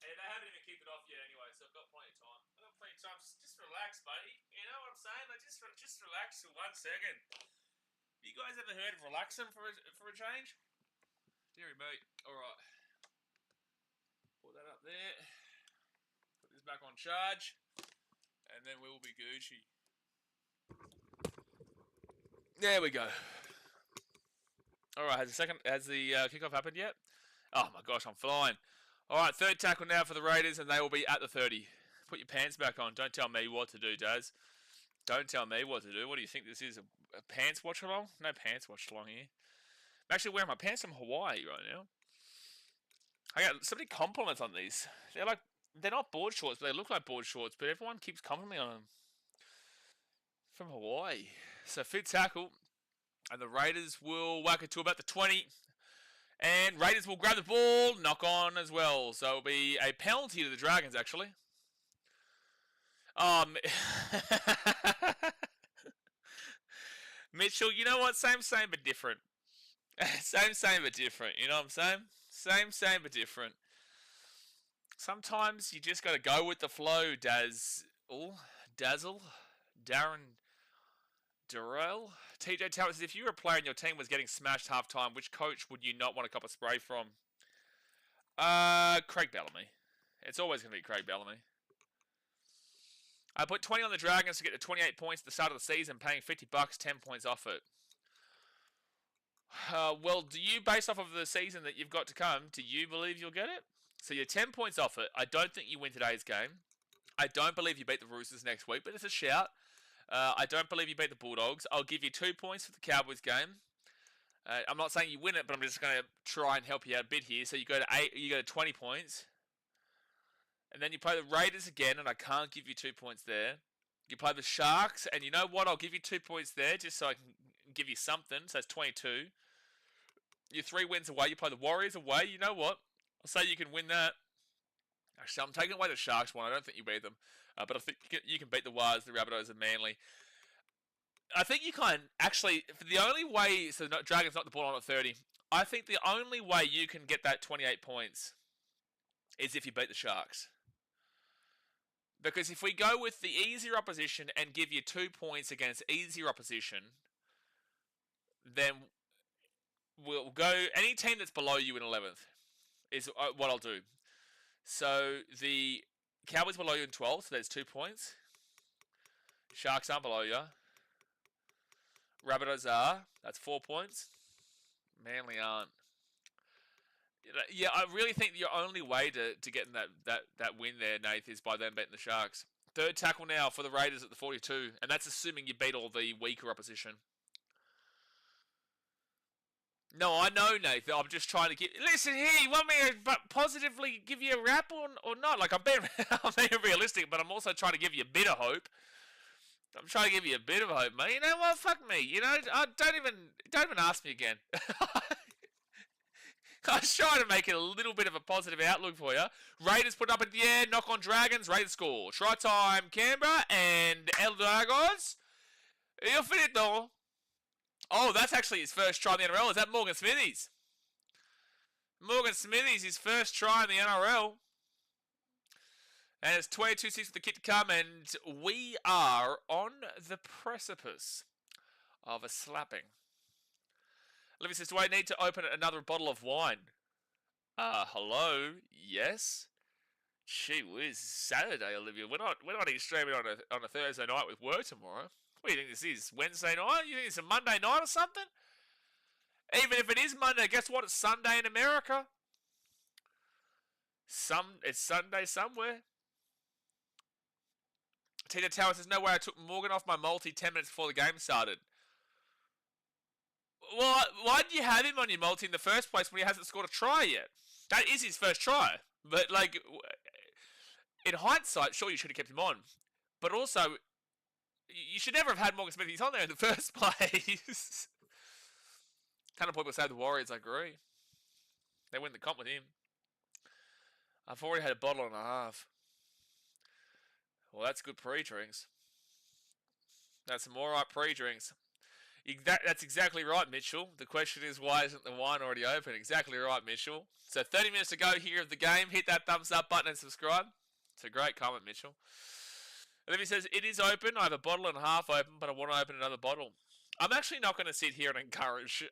And I haven't even kicked it off yet anyway, so I've got plenty of time. I've got plenty of time. Just relax, buddy. You know what I'm saying? Like, just relax for 1 second. You guys ever heard of relaxing for a change? Deary me. Alright. Put that up there. Put this back on charge. And then we will be Gucci. There we go. Alright, has the kickoff happened yet? Oh my gosh, I'm flying. Alright, third tackle now for the Raiders, and they will be at the 30. Put your pants back on. Don't tell me what to do, Daz. Don't tell me what to do. What do you think this is? A pants watch along? No pants watch along here. I'm actually wearing my pants from Hawaii right now. I got so many compliments on these. They're not board shorts, but they look like board shorts, but everyone keeps complimenting on them. From Hawaii. So fifth tackle, and the Raiders will whack it to about the 20. And Raiders will grab the ball, knock on as well. So it'll be a penalty to the Dragons, actually. Mitchell, you know what? Same, but different. Same, but different. You know what I'm saying? Same, but different. Sometimes you just got to go with the flow, Dazzle. Darren. Darrell. TJ Towers says, if you were a player and your team was getting smashed half-time, which coach would you not want to cop a spray from? Craig Bellamy. It's always going to be Craig Bellamy. I put 20 on the Dragons to get to 28 points at the start of the season, paying $50, 10 points off it. Well, do you, based off of the season that you've got to come, do you believe you'll get it? So you're 10 points off it. I don't think you win today's game. I don't believe you beat the Roosters next week, but it's a shout. I don't believe you beat the Bulldogs. I'll give you 2 points for the Cowboys game. I'm not saying you win it, but I'm just going to try and help you out a bit here. So you go to 20 points. And then you play the Raiders again, and I can't give you 2 points there. You play the Sharks, and you know what? I'll give you 2 points there just so I can give you something. So it's 22. You're 3 wins away. You play the Warriors away. You know what? I'll say you can win that. Actually, I'm taking away the Sharks one. I don't think you beat them. But I think you can beat the Wires, the Rabbitohs, and Manly. I think you can actually, for the only way, so Dragons knock the ball on at 30. I think the only way you can get that 28 points is if you beat the Sharks. Because if we go with the easier opposition and give you 2 points against easier opposition, then we'll go, any team that's below you in 11th is what I'll do. So the Cowboys below you in 12th, so there's 2 points. Sharks aren't below you. Rabbitohs are, that's 4 points. Manly aren't. Yeah, I really think your only way to get in that win there, Nath, is by them beating the Sharks. Third tackle now for the Raiders at the 42, and that's assuming you beat all the weaker opposition. No, I know, Nath. I'm just trying to get... Listen here, you want me to positively give you a rap or not? Like, I'm being realistic, but I'm also trying to give you a bit of hope. I'm trying to give you a bit of hope, mate. You know what? Fuck me. You know, don't even ask me again. I was trying to make it a little bit of a positive outlook for you. Raiders put up at the air, knock on Dragons, Raiders score. Try time, Canberra, and El Dragons. You'll finito. Oh, that's actually his first try in the NRL. Is that Morgan Smithies? Morgan Smithies, his first try in the NRL. And it's 22-6 with the kick to come, and we are on the precipice of a slapping. Olivia says, do I need to open another bottle of wine? Hello? Yes? Gee whiz, Saturday, Olivia. We're not even streaming on a Thursday night with work tomorrow. What do you think this is? Wednesday night? You think it's a Monday night or something? Even if it is Monday, guess what? It's Sunday in America. It's Sunday somewhere. Tina Tower says, no way, I took Morgan off my multi 10 minutes before the game started. Well, why did you have him on your multi in the first place when he hasn't scored a try yet? That is his first try. But, like, in hindsight, sure, you should have kept him on. But also, you should never have had Morgan Smithies on there in the first place. Ton of people say the Warriors, I agree. They win the comp with him. I've already had a bottle and a half. Well, that's good pre-drinks. That's some alright pre-drinks. That's exactly right, Mitchell. The question is, why isn't the wine already open? Exactly right, Mitchell. So 30 minutes to go here of the game. Hit that thumbs up button and subscribe. It's a great comment, Mitchell. Olivia says, it is open. I have a bottle and a half open, but I want to open another bottle. I'm actually not going to sit here and encourage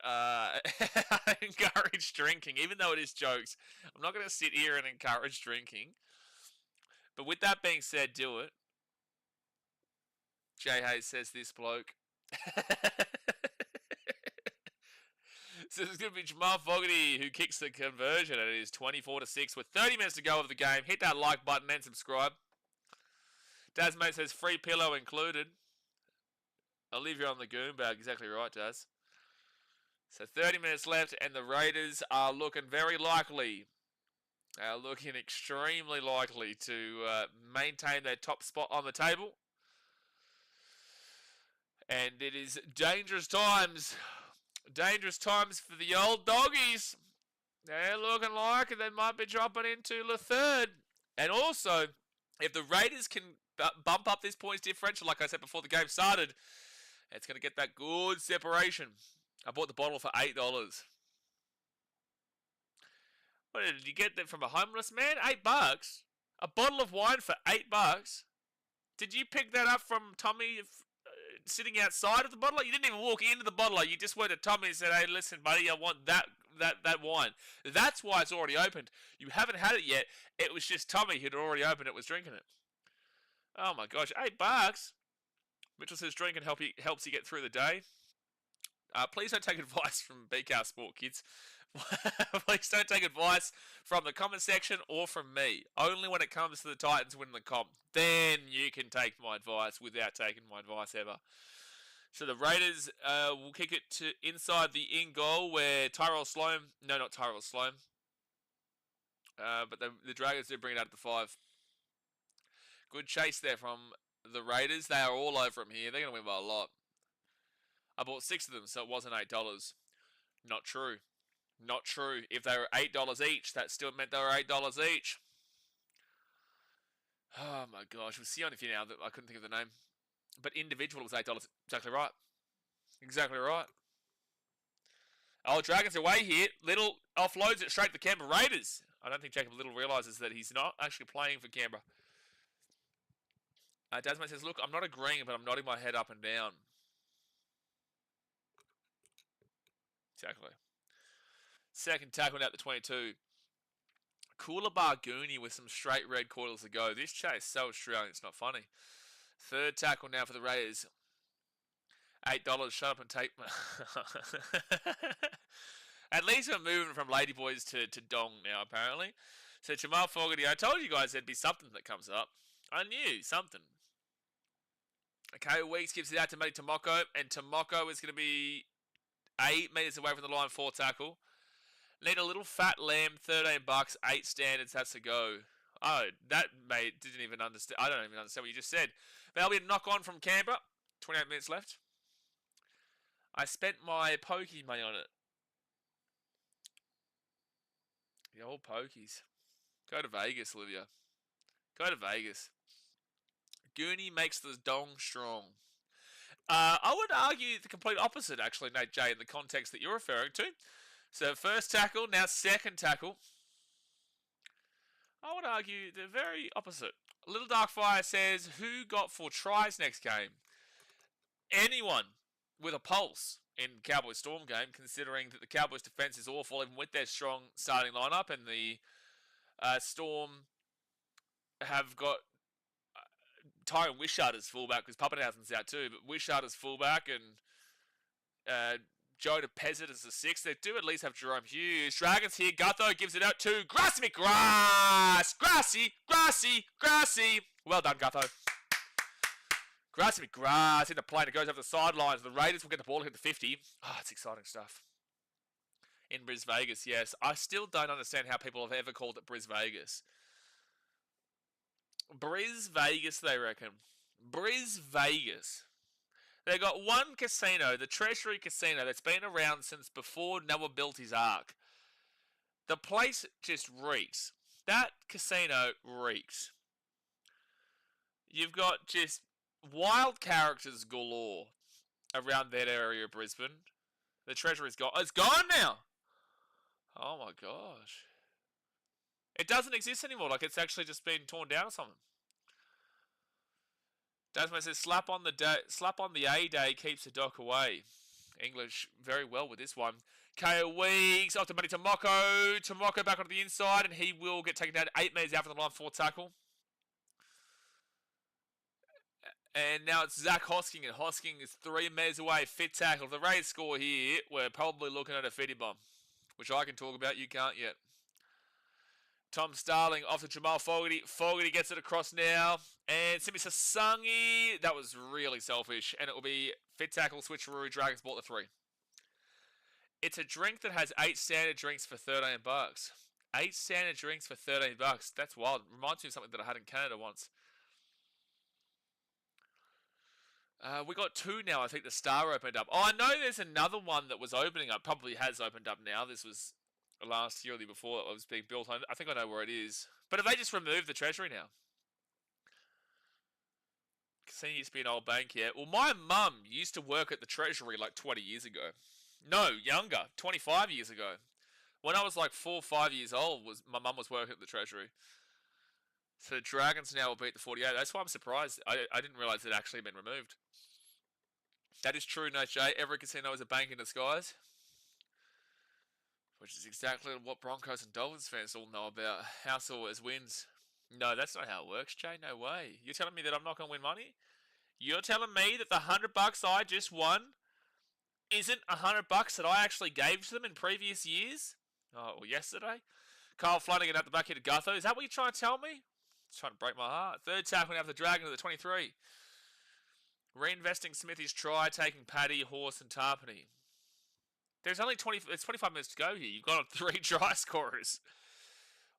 drinking, even though it is jokes. I'm not going to sit here and encourage drinking. But with that being said, do it. Jay Hayes says this bloke. So it's going to be Jamal Fogarty who kicks the conversion, and it is 24-6 with 30 minutes to go of the game. Hit that like button and subscribe. Dazmate says free pillow included. I'll leave you on the goon bag. Exactly right, Daz. So 30 minutes left, and the Raiders are looking very likely. Looking extremely likely to maintain their top spot on the table. And it is dangerous times. Dangerous times for the old doggies. They're looking like they might be dropping into the third. And also, if the Raiders can bump up this points differential, like I said before the game started, it's going to get that good separation. I bought the bottle for $8. What did you get that from a homeless man? $8? A bottle of wine for $8? Did you pick that up from Tommy sitting outside of the bottler? You didn't even walk into the bottler. You just went to Tommy and said, hey, listen, buddy, I want that wine. That's why it's already opened. You haven't had it yet. It was just Tommy who'd already opened it, was drinking it. Oh my gosh, $8. Mitchell says drinking helps you get through the day. Please don't take advice from BKR Sport, kids. Please don't take advice from the comment section or from me. Only when it comes to the Titans winning the comp. Then you can take my advice without taking my advice ever. So the Raiders will kick it to inside the in-goal where Tyrell Sloan... No, not Tyrell Sloan. But the Dragons do bring it out to 5. Good chase there from the Raiders. They are all over them here. They're going to win by a lot. I bought 6 of them, so it wasn't $8. Not true. Not true. If they were $8 each, that still meant they were $8 each. Oh my gosh. It was Sione for now that I couldn't think of the name. But individual was $8. Exactly right. Exactly right. Oh, Dragons away here. Little offloads it straight to the Canberra Raiders. I don't think Jacob Little realises that he's not actually playing for Canberra. Dasman says, look, I'm not agreeing, but I'm nodding my head up and down. Exactly. Second tackle out the 22. Cooler Bargooni with some straight red quarters to go. This chase so Australian, it's not funny. Third tackle now for the Raiders. $8. Shut up and take... At least we're moving from Ladyboys to Dong now, apparently. So Jamal Fogarty, I told you guys there'd be something that comes up. I knew something. Okay, Weeks gives it out to Matty Tomoko, and Tomoko is going to be 8 metres away from the line, 4 tackle. Need a little fat lamb, $13, 8 standards, has to go. Oh, that mate didn't even understand. I don't even understand what you just said. There'll be a knock on from Canberra. 28 minutes left. I spent my pokey money on it. The old pokies. Go to Vegas, Olivia. Go to Vegas. Goonie makes the dong strong. I would argue the complete opposite, actually, Nate J, in the context that you're referring to. So first tackle, now second tackle. I would argue the very opposite. Little Darkfire says, who got 4 tries next game? Anyone with a pulse in Cowboys Storm game, considering that the Cowboys defense is awful, even with their strong starting lineup, and the Storm have got Tyron Wishart as fullback, because Pappenhausen's out too, but Wishart as fullback, and Jonah Pezzett as the 6th. They do at least have Jerome Hughes. Dragons here. Gutho gives it out to Grassy McGrass. Grassy. Well done, Gutho. Grassy McGrass in the plane. It goes over the sidelines. The Raiders will get the ball hit the 50. Oh, it's exciting stuff. In Bris Vegas, yes. I still don't understand how people have ever called it Bris Vegas. Bris Vegas, they reckon. Bris Vegas. They got one casino, the Treasury Casino, that's been around since before Noah built his ark. The place just reeks. That casino reeks. You've got just wild characters galore around that area of Brisbane. The Treasury's gone. Oh, it's gone now! Oh my gosh. It doesn't exist anymore, like it's actually just been torn down or something. Dasman says, slap on the A day keeps the dock away. English very well with this one. KO Weeks off to Matty Tomoko. Tomoko back onto the inside, and he will get taken down 8 metres out from the line, 4 tackle. And now it's Zach Hosking, and Hosking is 3 metres away, fit tackle. If the Raiders score here, we're probably looking at a 50 bomb, which I can talk about, you can't yet. Tom Starling off to Jamal Fogarty. Fogarty gets it across now. And Simi Sasangi. That was really selfish. And it will be fit tackle, switcheroo, Dragons bought the 3. It's a drink that has 8 standard drinks for $13. 8 standard drinks for $13. That's wild. Reminds me of something that I had in Canada once. We got 2 now. I think the Star opened up. Oh, I know there's another one that was opening up. Probably has opened up now. This was last year or the before it was being built. I think I know where it is. But have they just removed the Treasury now? Casino used to be an old bank here. Well, my mum used to work at the Treasury like 20 years ago. No, younger. 25 years ago. When I was like 4 or 5 years old, my mum was working at the Treasury. So the Dragons now will beat the 48. That's why I'm surprised. I didn't realise it had actually been removed. That is true, no Jay. Every casino is a bank in disguise. Which is exactly what Broncos and Dolphins fans all know about. House always wins. No, that's not how it works, Jay. No way. You're telling me that I'm not going to win money? You're telling me that the $100 I just won isn't $100 that I actually gave to them in previous years? Oh, well, yesterday? Kyle Flanagan at the back here to Gutho. Is that what you're trying to tell me? It's trying to break my heart. Third tackle out the Dragon to the 23. Reinvesting Smithy's try, taking Paddy, Horse, and Tarpany. There's only 25 minutes to go here. You've got 3 try scorers.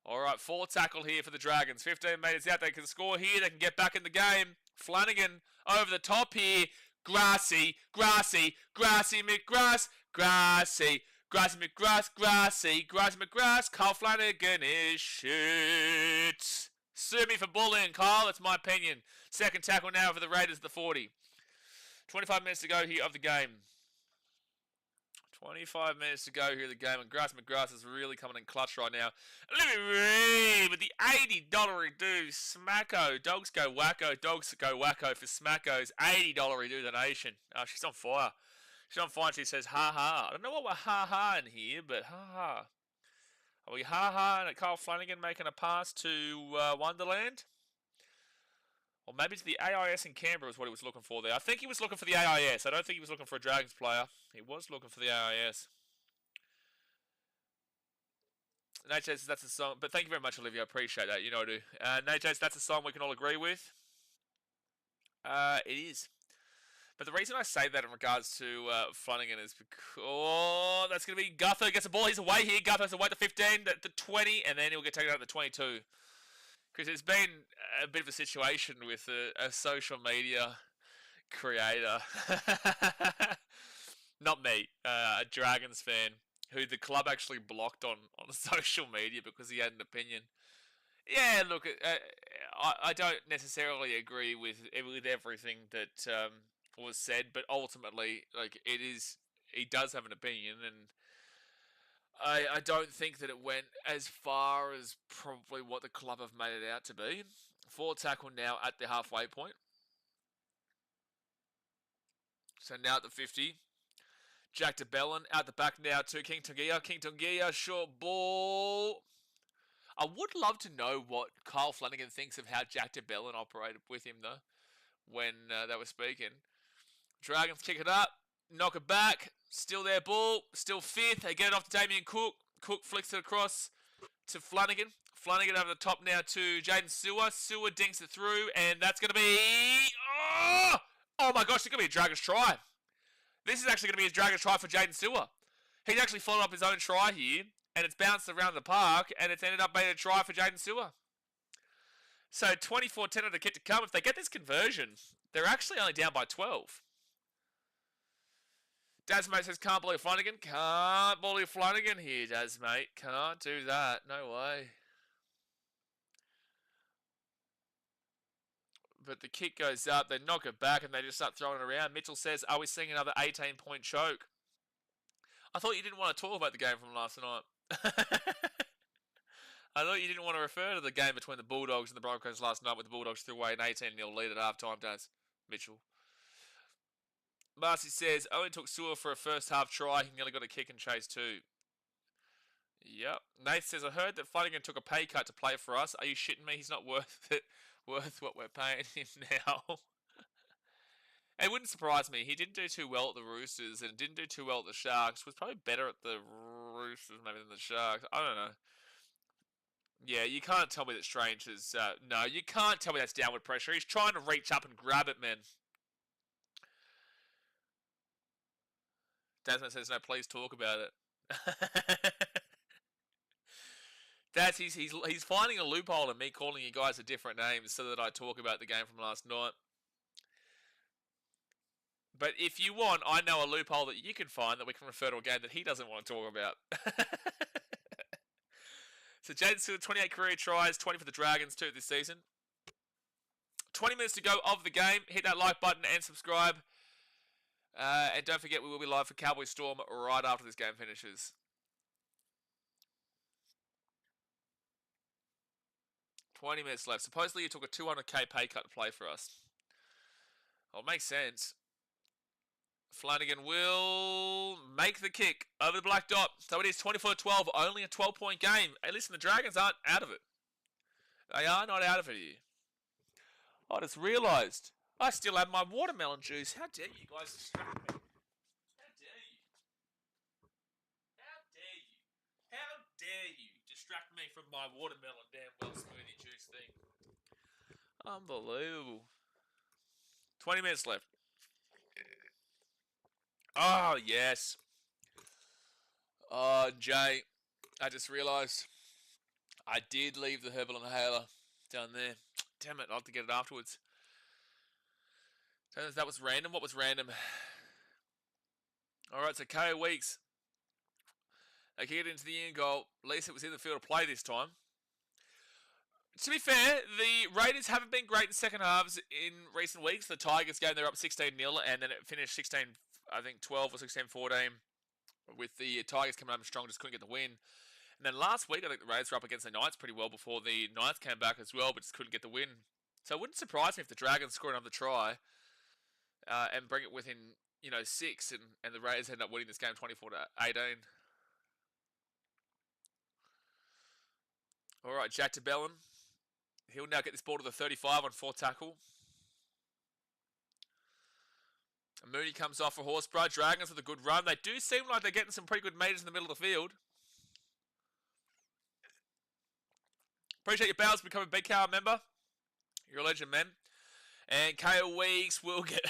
All right, 4 tackle here for the Dragons. 15 metres out. They can score here. They can get back in the game. Flanagan over the top here. Grassy, McGrass, Grassy, McGrass. Kyle Flanagan is shit. Sue me for bullying, Kyle. That's my opinion. Second tackle now for the Raiders at the 40. 25 minutes to go here of the game. 25 minutes to go here of the game, and McGrath is really coming in clutch right now. Olivia Reed with the $80 reduce. Smacko. Dogs go wacko for Smacko's $80 reduce donation. Oh, she's on fire. She's on fire. She says, ha ha. I don't know what we're ha ha in here, but ha ha. Are we ha ha and Kyle Flanagan making a pass to Wonderland? Or maybe it's the AIS in Canberra is what he was looking for there. I think he was looking for the AIS. I don't think he was looking for a Dragons player. He was looking for the AIS. Nate says that's a song. But thank you very much, Olivia. I appreciate that. You know I do. Nate says that's a song we can all agree with. It is. But the reason I say that in regards to Flanagan is because... Oh, that's going to be Gutho gets the ball. He's away here. Gutho's away at the 15, the 20, and then he'll get taken out at the 22. Because it's been a bit of a situation with a social media creator. Not me, a Dragons fan, who the club actually blocked on social media because he had an opinion. Yeah, look, I don't necessarily agree with everything that was said, but ultimately, like, he does have an opinion, and I don't think that it went as far as probably what the club have made it out to be. 4 tackle now at the halfway point. So now at the 50. Jack DeBellin out the back now to King Tungia, short ball. I would love to know what Kyle Flanagan thinks of how Jack DeBellin operated with him, though, when they were speaking. Dragons kick it up. Knock it back. Still their ball. Still 5th. They get it off to Damien Cook. Cook flicks it across to Flanagan. Flanagan over the top now to Jaden Sewer. Sewer dinks it through. And that's going to be... Oh my gosh, it's going to be a Dragons try. This is actually going to be his Dragons try for Jaden Sewer. He's actually followed up his own try here. And it's bounced around the park. And it's ended up being a try for Jaden Sewer. So 24-10 of the kit to come. If they get this conversion, they're actually only down by 12. Dazmate says, can't believe Flanagan. Can't believe Flanagan here, Dazmate. Can't do that. No way. But the kick goes up. They knock it back and they just start throwing it around. Mitchell says, are we seeing another 18-point choke? I thought you didn't want to talk about the game from last night. I thought you didn't want to refer to the game between the Bulldogs and the Broncos last night, with the Bulldogs threw away an 18-0 lead at halftime, Daz. Mitchell. Marcy says, Owen took Sewer for a first half try. He nearly got a kick and chase too. Yep. Nate says, I heard that Flanagan took a pay cut to play for us. Are you shitting me? He's not worth it. Worth what we're paying him now. It wouldn't surprise me. He didn't do too well at the Roosters and didn't do too well at the Sharks. Was probably better at the Roosters maybe than the Sharks. I don't know. Yeah, you can't tell me that Strange is... no, you can't tell me that's downward pressure. He's trying to reach up and grab it, man. Desmond says, no, please talk about it. He's finding a loophole in me calling you guys a different name so that I talk about the game from last night. But if you want, I know a loophole that you can find that we can refer to a game that he doesn't want to talk about. So Jaden Stewart, 28 career tries, 20 for the Dragons, 2 this season. 20 minutes to go of the game. Hit that like button and subscribe. And don't forget, we will be live for Cowboy Storm right after this game finishes. 20 minutes left. Supposedly you took a $200K pay cut to play for us. Well, it makes sense. Flanagan will make the kick over the black dot. So it is 24-12, only a 12-point game. Hey, listen, the Dragons aren't out of it. They are not out of it here. I just realised I still have my watermelon juice. How dare you guys distract me? How dare you? How dare you? How dare you distract me from my watermelon damn well smoothie juice thing? Unbelievable. 20 minutes left. Oh, yes. Oh, Jay, I just realised I did leave the herbal inhaler down there. Damn it, I'll have to get it afterwards. That was random. What was random? Alright, so KO Weeks. They kick it into the end goal. At least it was in the field of play this time. To be fair, the Raiders haven't been great in second halves in recent weeks. The Tigers game, they're up 16-0, and then it finished 16, I think 12 or 16-14, with the Tigers coming up strong, just couldn't get the win. And then last week, I think the Raiders were up against the Knights pretty well before the Knights came back as well, but just couldn't get the win. So it wouldn't surprise me if the Dragons score another try and bring it within, 6, and the Raiders end up winning this game 24-18. All right, Jack de Belin. He'll now get this ball to the 35 on 4 tackle. And Mooney comes off for Horsburgh. Dragons with a good run. They do seem like they're getting some pretty good meters in the middle of the field. Appreciate your bells becoming a BKR member. You're a legend, man. And KO Weeks will get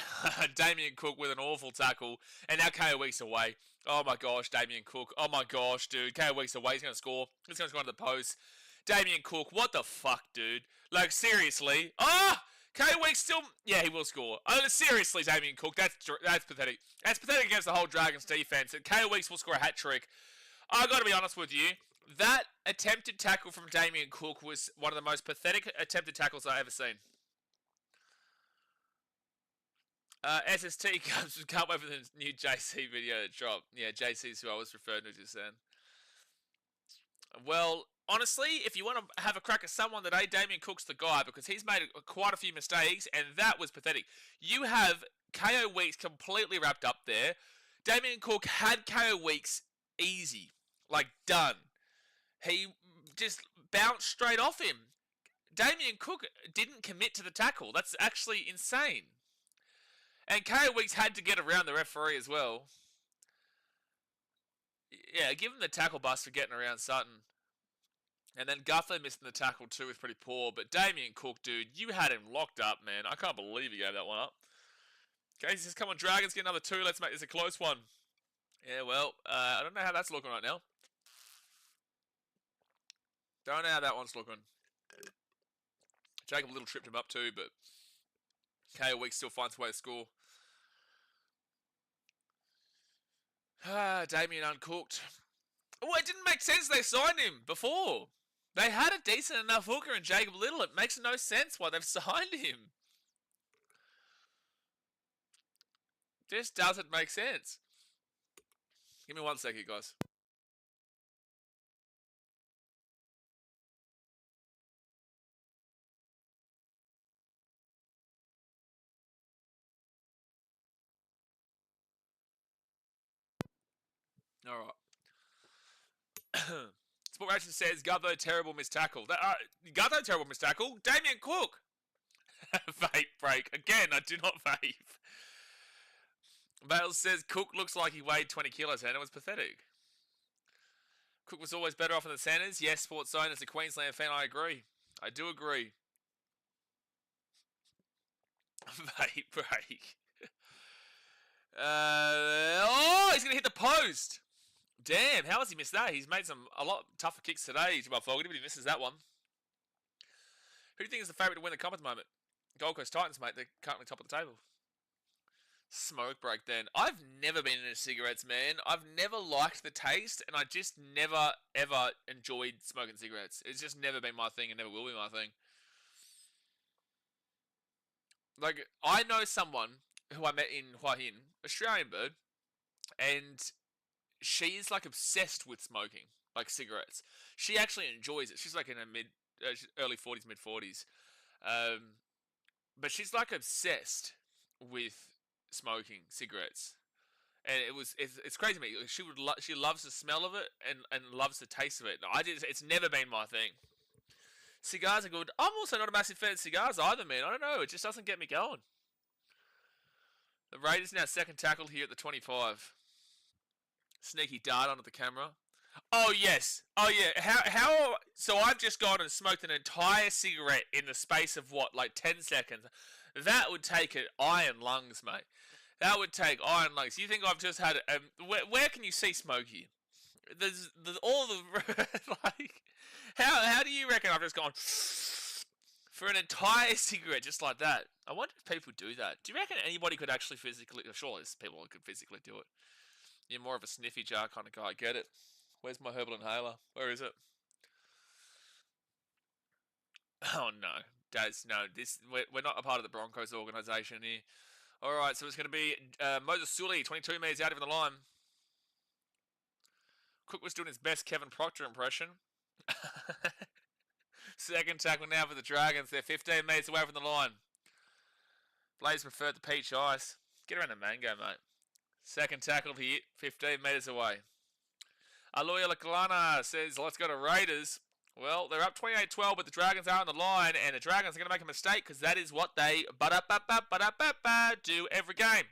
Damien Cook with an awful tackle. And now KO Weeks away. Oh my gosh, Damien Cook. Oh my gosh, dude. KO Weeks away. He's going to score. He's going to score into the post. Damien Cook, what the fuck, dude? Like, seriously? KO Weeks still... Yeah, he will score. Seriously, Damien Cook, that's pathetic. That's pathetic against the whole Dragons defense. And KO Weeks will score a hat-trick. I got to be honest with you. That attempted tackle from Damien Cook was one of the most pathetic attempted tackles I've ever seen. SST can't wait for the new JC video to drop. Yeah, JC's who I was referring to just then. Well, honestly, if you want to have a crack at someone today, Damien Cook's the guy because he's made quite a few mistakes, and that was pathetic. You have KO Weeks completely wrapped up there. Damien Cook had KO Weeks easy, like done. He just bounced straight off him. Damien Cook didn't commit to the tackle. That's actually insane. And KO Weeks had to get around the referee as well. Yeah, give him the tackle bust for getting around Sutton. And then Gutho missing the tackle too was pretty poor. But Damien Cook, dude, you had him locked up, man. I can't believe you gave that one up. Okay, he says, come on, Dragons, get another 2. Let's make this a close one. Yeah, well, I don't know how that's looking right now. Don't know how that one's looking. Jacob Little tripped him up too, but KO Weeks still finds a way to score. Damien uncooked. Oh, it didn't make sense they signed him before. They had a decent enough hooker in Jacob Little. It makes no sense why they've signed him. Just doesn't make sense. Give me 1 second, guys. All right. Sport Reaction says Gutho terrible missed tackle. Gutho terrible missed tackle. Damien Cook. Vape break again. I do not vape. Bales says Cook looks like he weighed 20 kilos and it was pathetic. Cook was always better off in the centres. Yes, Sports Zone as a Queensland fan, I agree. I do agree. Vape break. He's going to hit the post. Damn, how has he missed that? He's made a lot tougher kicks today, Jamal Fogarty, but he misses that one. Who do you think is the favourite to win the comp at the moment? Gold Coast Titans, mate. They're currently top of the table. Smoke break then. I've never been into cigarettes, man. I've never liked the taste, and I just never, ever enjoyed smoking cigarettes. It's just never been my thing and never will be my thing. Like, I know someone who I met in Hua Hin, Australian bird, and she is like obsessed with smoking, like cigarettes. She actually enjoys it. She's like in her early 40s, mid 40s. But she's like obsessed with smoking cigarettes. And it's crazy to me. She loves the smell of it and loves the taste of it. It's never been my thing. Cigars are good. I'm also not a massive fan of cigars either, man. I don't know. It just doesn't get me going. The Raiders now second tackled here at the 25. Sneaky dart onto the camera. Oh, yes. Oh, yeah. How? So I've just gone and smoked an entire cigarette in the space of, what, like 10 seconds? That would take it iron lungs, mate. That would take iron lungs. You think I've just had... where can you see Smokey? There's all the... like... How do you reckon I've just gone... for an entire cigarette just like that? I wonder if people do that. Do you reckon anybody could actually physically... Sure, there's people who could physically do it. You're more of a sniffy jar kind of guy. I get it. Where's my herbal inhaler? Where is it? Oh, no. We're not a part of the Broncos organisation here. Alright, so it's going to be Moses Sully, 22 metres out of the line. Cook was doing his best Kevin Proctor impression. Second tackle now for the Dragons. They're 15 metres away from the line. Blaze preferred the peach ice. Get around the mango, mate. Second tackle here, 15 metres away. Aloya Lakalana says, let's go to Raiders. Well, they're up 28-12, but the Dragons are on the line, and the Dragons are going to make a mistake because that is what they do every game.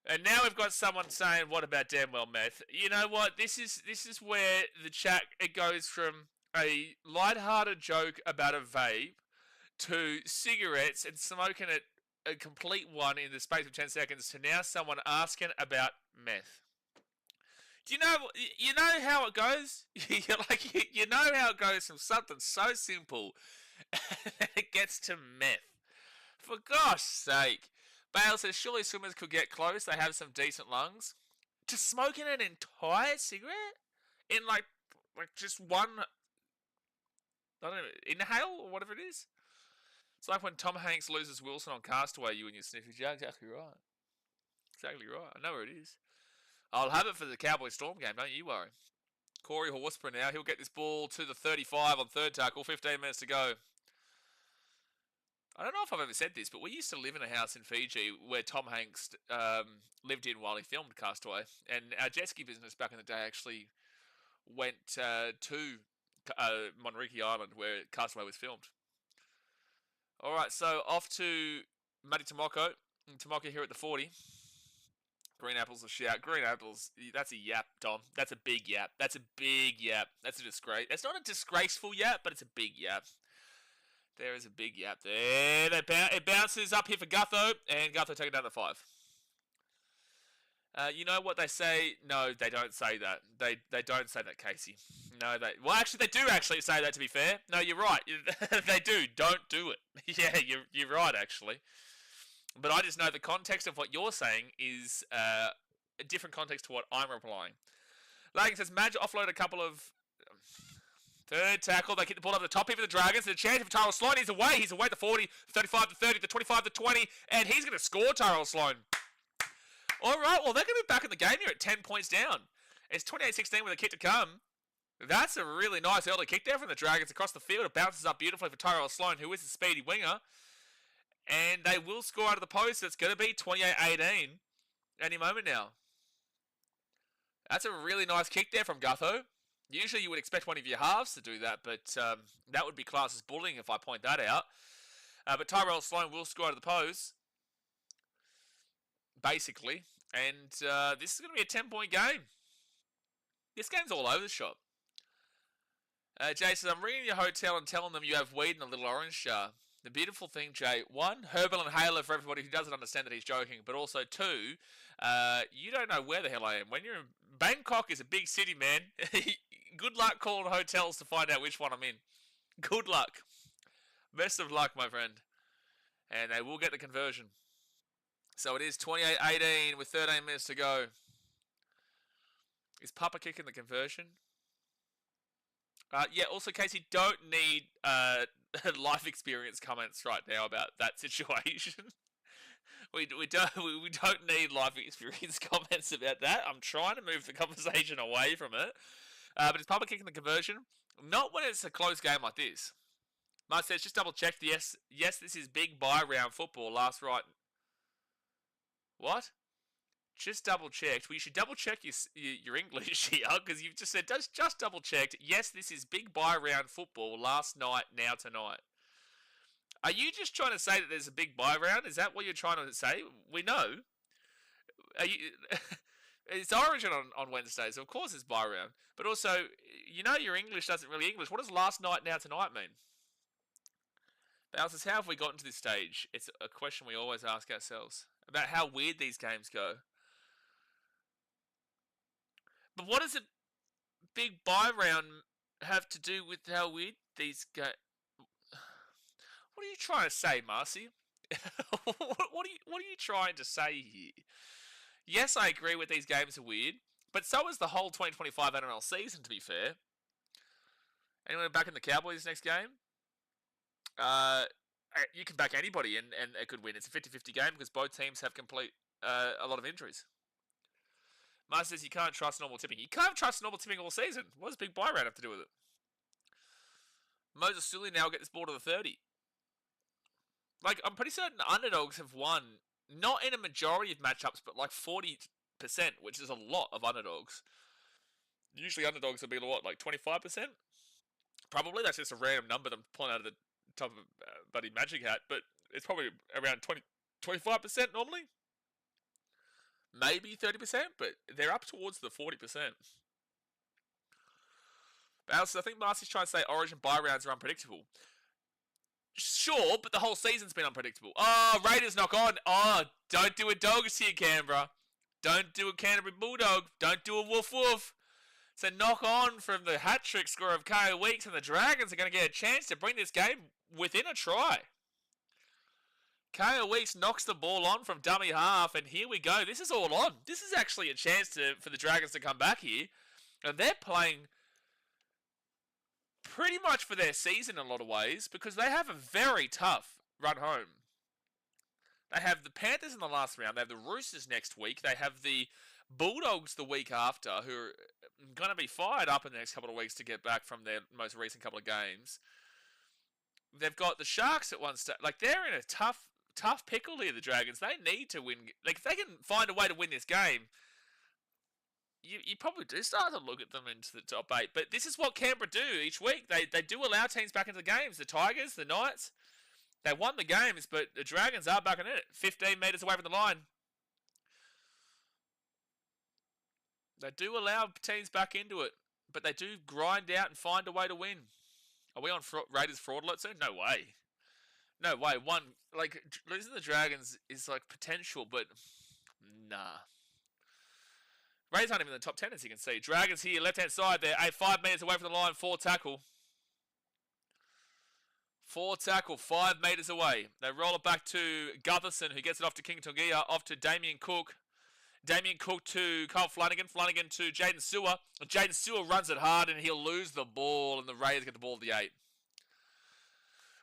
And now we've got someone saying, what about damn well meth? You know what? This is where the chat, it goes from a lighthearted joke about a vape to cigarettes and smoking a complete one in the space of 10 seconds to now someone asking about meth. Do you know how it goes? you know how it goes from something so simple and it gets to meth. For gosh sake. Bale says, surely swimmers could get close. They have some decent lungs. To smoking an entire cigarette? In like just one, I don't know, inhale or whatever it is? It's like when Tom Hanks loses Wilson on Castaway, you and your sniffy jar. Exactly right. Exactly right. I know where it is. I'll have it for the Cowboy Storm game, don't you worry. Corey Horsburgh now. He'll get this ball to the 35 on third tackle. 15 minutes to go. I don't know if I've ever said this, but we used to live in a house in Fiji where Tom Hanks lived in while he filmed Castaway. And our jet ski business back in the day actually went to Monriki Island where Castaway was filmed. All right, so off to Matty Tomoko. Tomoko here at the 40. Green apples a shout. Green apples, that's a yap, Dom. That's a big yap. That's a big yap. That's a disgrace. It's not a disgraceful yap, but it's a big yap. There is a big yap there. It bounces up here for Gutho, and Gutho taking down the 5. You know what they say? No, they don't say that. They don't say that, Casey. No, well, actually, they do actually say that, to be fair. No, you're right. They do. Don't do it. Yeah, you're right, actually. But I just know the context of what you're saying is a different context to what I'm replying. Lagan says, Madge offload a couple of... Third tackle, they kick the ball over the top here for the Dragons. There's a chance for Tyrell Sloan. He's away at the 40, 35 to 30, the 25 to 20, and he's going to score, Tyrell Sloan. All right, well, they're going to be back in the game here at 10 points down. It's 28-16 with a kick to come. That's a really nice early kick there from the Dragons across the field. It bounces up beautifully for Tyrell Sloan, who is a speedy winger. And they will score out of the post. It's going to be 28-18 any moment now. That's a really nice kick there from Gutho. Usually you would expect one of your halves to do that, but that would be classed as bullying if I point that out. But Tyrell Sloan will score out of the post, basically. And this is going to be a 10-point game. This game's all over the shop. Jay says, I'm ringing your hotel and telling them you have weed in a little orange jar. The beautiful thing, Jay, 1, herbal inhaler for everybody who doesn't understand that he's joking, but also 2, you don't know where the hell I am. When you're in Bangkok is a big city, man. Good luck calling hotels to find out which one I'm in. Good luck. Best of luck, my friend. And they will get the conversion. So it is 28-18 with 13 minutes to go. Is Papa kicking the conversion? Yeah, also, Casey, don't need life experience comments right now about that situation. We don't need life experience comments about that. I'm trying to move the conversation away from it. But is Papa kicking the conversion? Not when it's a close game like this. Mark says, just double checked. Yes, this is big buy round football. Last right. What? Just double checked. Well, you should double check your English here, because you've just said just double checked. Yes, this is big buy round football. Last night, now tonight. Are you just trying to say that there's a big buy round? Is that what you're trying to say? We know. Are you? It's Origin on Wednesday, so of course it's buy round. But also, your English doesn't really English. What does last night, now tonight mean? Bounce says, how have we gotten to this stage? It's a question we always ask ourselves about how weird these games go. But what does a big buy round have to do with how weird these go? What are you trying to say, Marcy? what are you trying to say here? Yes, I agree with these games are weird, but so is the whole 2025 NRL season, to be fair. Anyone back in the Cowboys next game? You can back anybody and it could win. It's a 50-50 game because both teams have a lot of injuries. Mars says you can't trust normal tipping. You can't trust normal tipping all season. What does big buy round have to do with it? Moses Sully now get this ball to the 30. Like, I'm pretty certain underdogs have won, not in a majority of matchups, but like 40%, which is a lot of underdogs. Usually underdogs would be what, like 25%? Probably. That's just a random number that I'm pulling out of the top of Buddy Magic Hat, but it's probably around 25% normally. Maybe 30%, but they're up towards the 40%. But I think Marcy's trying to say Origin buy rounds are unpredictable. Sure, but the whole season's been unpredictable. Oh, Raiders knock on. Oh, don't do a Dogs here, Canberra. Don't do a Canterbury Bulldog. Don't do a Woof Woof. So knock on from the hat-trick score of KO Weeks, and the Dragons are going to get a chance to bring this game within a try. KO Weeks knocks the ball on from dummy half, and here we go. This is all on. This is actually a chance for the Dragons to come back here. And they're playing pretty much for their season in a lot of ways, because they have a very tough run home. They have the Panthers in the last round. They have the Roosters next week. They have the Bulldogs the week after, who are going to be fired up in the next couple of weeks to get back from their most recent couple of games. They've got the Sharks at one stage. Like, they're in a tough pickle here, the Dragons. They need to win. Like, if they can find a way to win this game, you probably do start to look at them into the top 8. But this is what Canberra do each week. They do allow teams back into the games. The Tigers, the Knights, they won the games, but the Dragons are back in it. 15 metres away from the line. They do allow teams back into it, but they do grind out and find a way to win. Are we on Raiders fraud alert soon? No way. No way. Losing the Dragons is like potential, but nah. Raiders aren't even in the top 10, as you can see. Dragons here, left-hand side there. 5 metres away from the line, 4 tackle. 4 tackle, 5 metres away. They roll it back to Gutherson, who gets it off to King Tongia, off to Damien Cook. Damien Cook to Kyle Flanagan. Flanagan to Jaden Sewer. Jaden Sewer runs it hard, and he'll lose the ball, and the Raiders get the ball at the 8.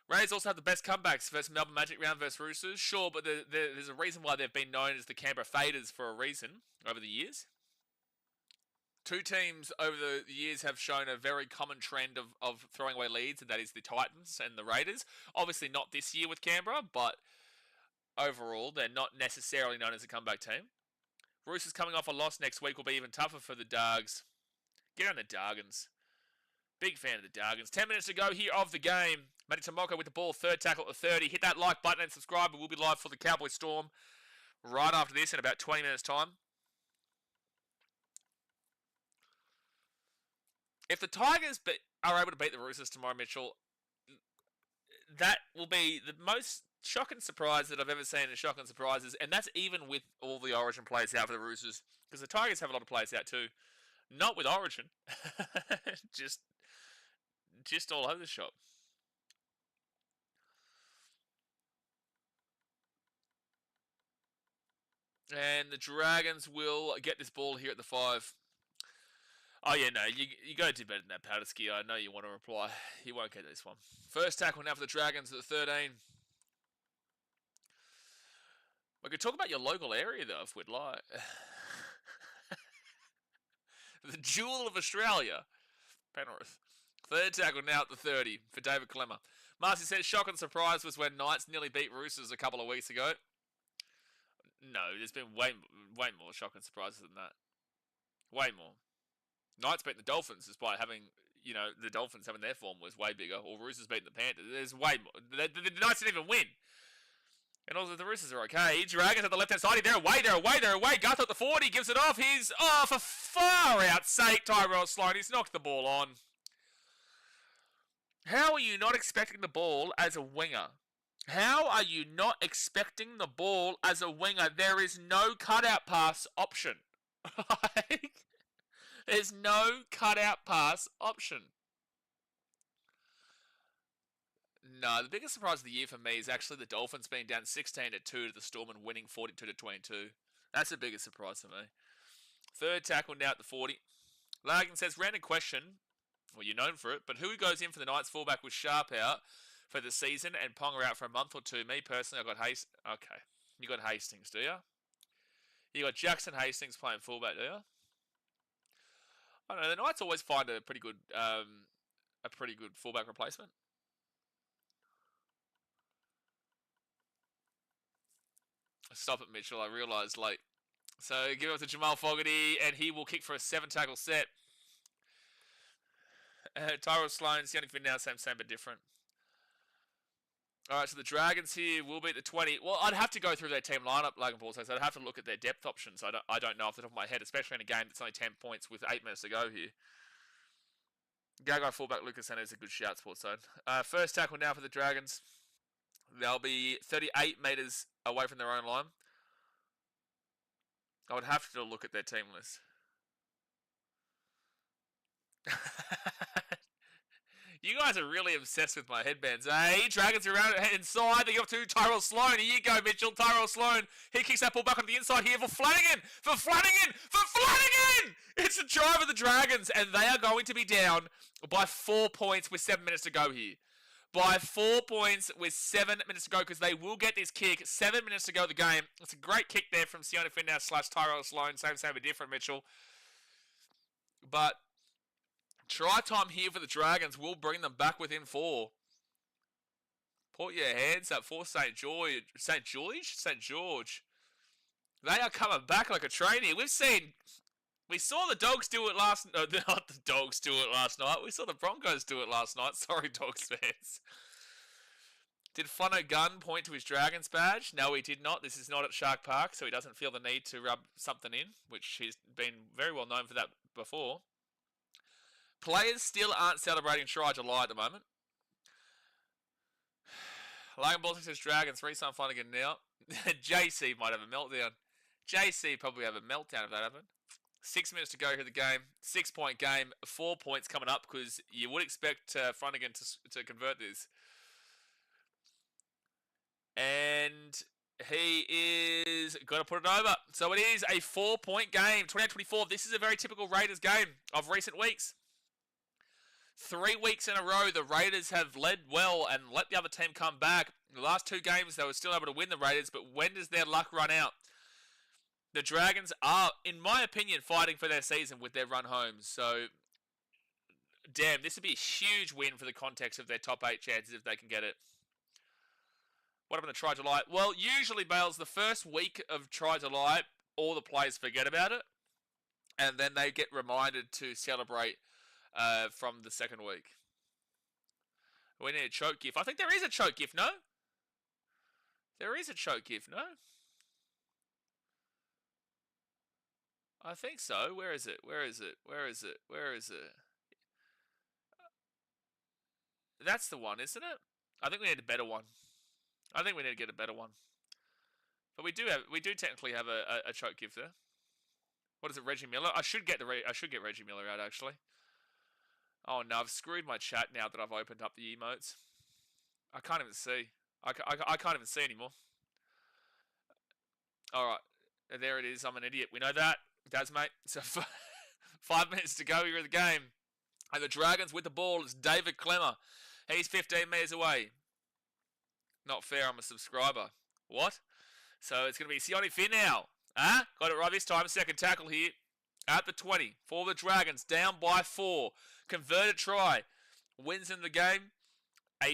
Raiders also have the best comebacks versus Melbourne Magic round versus Roosters. Sure, but there's a reason why they've been known as the Canberra Faders for a reason over the years. Two teams over the years have shown a very common trend of throwing away leads, and that is the Titans and the Raiders. Obviously not this year with Canberra, but overall they're not necessarily known as a comeback team. Roosters coming off a loss next week will be even tougher for the Dargs. Get on the Dargans. Big fan of the Dargans. 10 minutes to go here of the game. Matty Tomoko with the ball, 3rd tackle at 30. Hit that like button and subscribe. We'll be live for the Cowboy Storm right after this in about 20 minutes' time. If the Tigers are able to beat the Roosters tomorrow, Mitchell, that will be the most shocking surprise that I've ever seen in shocking surprises, and that's even with all the Origin players out for the Roosters, because the Tigers have a lot of players out too. Not with Origin. just all over the shop. And the Dragons will get this ball here at the 5. Oh, yeah, no, you got to do better than that, Powderski. I know you want to reply. You won't get this one. First tackle now for the Dragons at the 13. We could talk about your local area, though, if we'd like. The Jewel of Australia. Penrith. Third tackle now at the 30 for David Clemmer. Marcy says shock and surprise was when Knights nearly beat Roosters a couple of weeks ago. No, there's been way more shocking surprises than that. Way more. Knights beat the Dolphins despite having, the Dolphins having their form was way bigger. Or Roosters beating the Panthers. There's way more. The Knights didn't even win. And also the Roosters are okay. Dragons at the left-hand side. They're away. Garth at the 40. Gives it off. He's for far out sake. Tyrell Sloan. He's knocked the ball on. How are you not expecting the ball as a winger? How are you not expecting the ball as a winger? There is no cutout pass option. There's no cutout pass option. No, the biggest surprise of the year for me is actually the Dolphins being down 16-2 to the Storm and winning 42-22. That's the biggest surprise for me. Third tackle now at the 40. Larkin says, random question. Well, you're known for it, but who goes in for the Knights fullback with Sharp out for the season and Ponga out for a month or two? Me personally, I got Hastings. Okay, you got Hastings, do you? You got Jackson Hastings playing fullback, do you? I don't know. The Knights always find a pretty good fullback replacement. Stop it, Mitchell. I realised late. So give it up to Jamal Fogarty, and he will kick for a 7-tackle set. Tyrell Sloan's the only thing now, same but different. All right, so the Dragons here will beat the 20. Well, I'd have to go through their team lineup, Logan Paul says. I'd have to look at their depth options. I don't know off the top of my head, especially in a game that's only 10 points with 8 minutes to go here. Gagai fullback Lucas Sanders is a good shout, Sports Zone. First tackle now for the Dragons. They'll be 38 metres away from their own line. I would have to look at their team list. You guys are really obsessed with my headbands. Hey, Dragons are around inside. They go up to Tyrell Sloan. Here you go, Mitchell. Tyrell Sloan. He kicks that ball back on the inside here for Flanagan. It's a drive of the Dragons, and they are going to be down by 4 points with 7 minutes to go here. By 4 points with 7 minutes to go, because they will get this kick. 7 minutes to go the game. It's a great kick there from Sione Finau / Tyrell Sloan. Same but different, Mitchell. But try time here for the Dragons will bring them back within 4. Put your hands up for St. George. They are coming back like a train here. We saw the Dogs do it last... No, not the Dogs do it last night. We saw the Broncos do it last night. Sorry, Dogs fans. Did Flanagan point to his Dragons badge? No, he did not. This is not at Shark Park, so he doesn't feel the need to rub something in, which he's been very well known for that before. Players still aren't celebrating Try July at the moment. Logan Baltic says Dragons, re-sign Flanagan now. JC might have a meltdown. JC probably have a meltdown if that happened. 6 minutes to go here in the game. 6-point game. 4 points coming up because you would expect Flanagan to convert this. And he is going to put it over. So it is a 4-point game. 28-24. This is a very typical Raiders game of recent weeks. 3 weeks in a row, the Raiders have led well and let the other team come back. In the last 2 games, they were still able to win the Raiders, but when does their luck run out? The Dragons are, in my opinion, fighting for their season with their run home. So, damn, this would be a huge win for the context of their top 8 chances if they can get it. What happened to Try July? Well, usually, Bales, the first week of Try July, all the players forget about it. And then they get reminded to celebrate from the second week. We need a choke gift. I think there is a choke gift, no? There is a choke gift, no? I think so. Where is it? That's the one, isn't it? I think we need a better one. I think we need to get a better one. But we do technically have a choke gift there. What is it, Reggie Miller? I should get Reggie Miller out actually. Oh no, I've screwed my chat now that I've opened up the emotes. I can't even see. I can't even see anymore. All right, there it is. I'm an idiot. We know that. Daz, mate. So 5 minutes to go here in the game. And the Dragons with the ball is David Clemmer. He's 15 metres away. Not fair, I'm a subscriber. What? So it's going to be Sione Finau. Got it right this time. Second tackle here at the 20 for the Dragons. Down by 4. Converted try. Wins in the game.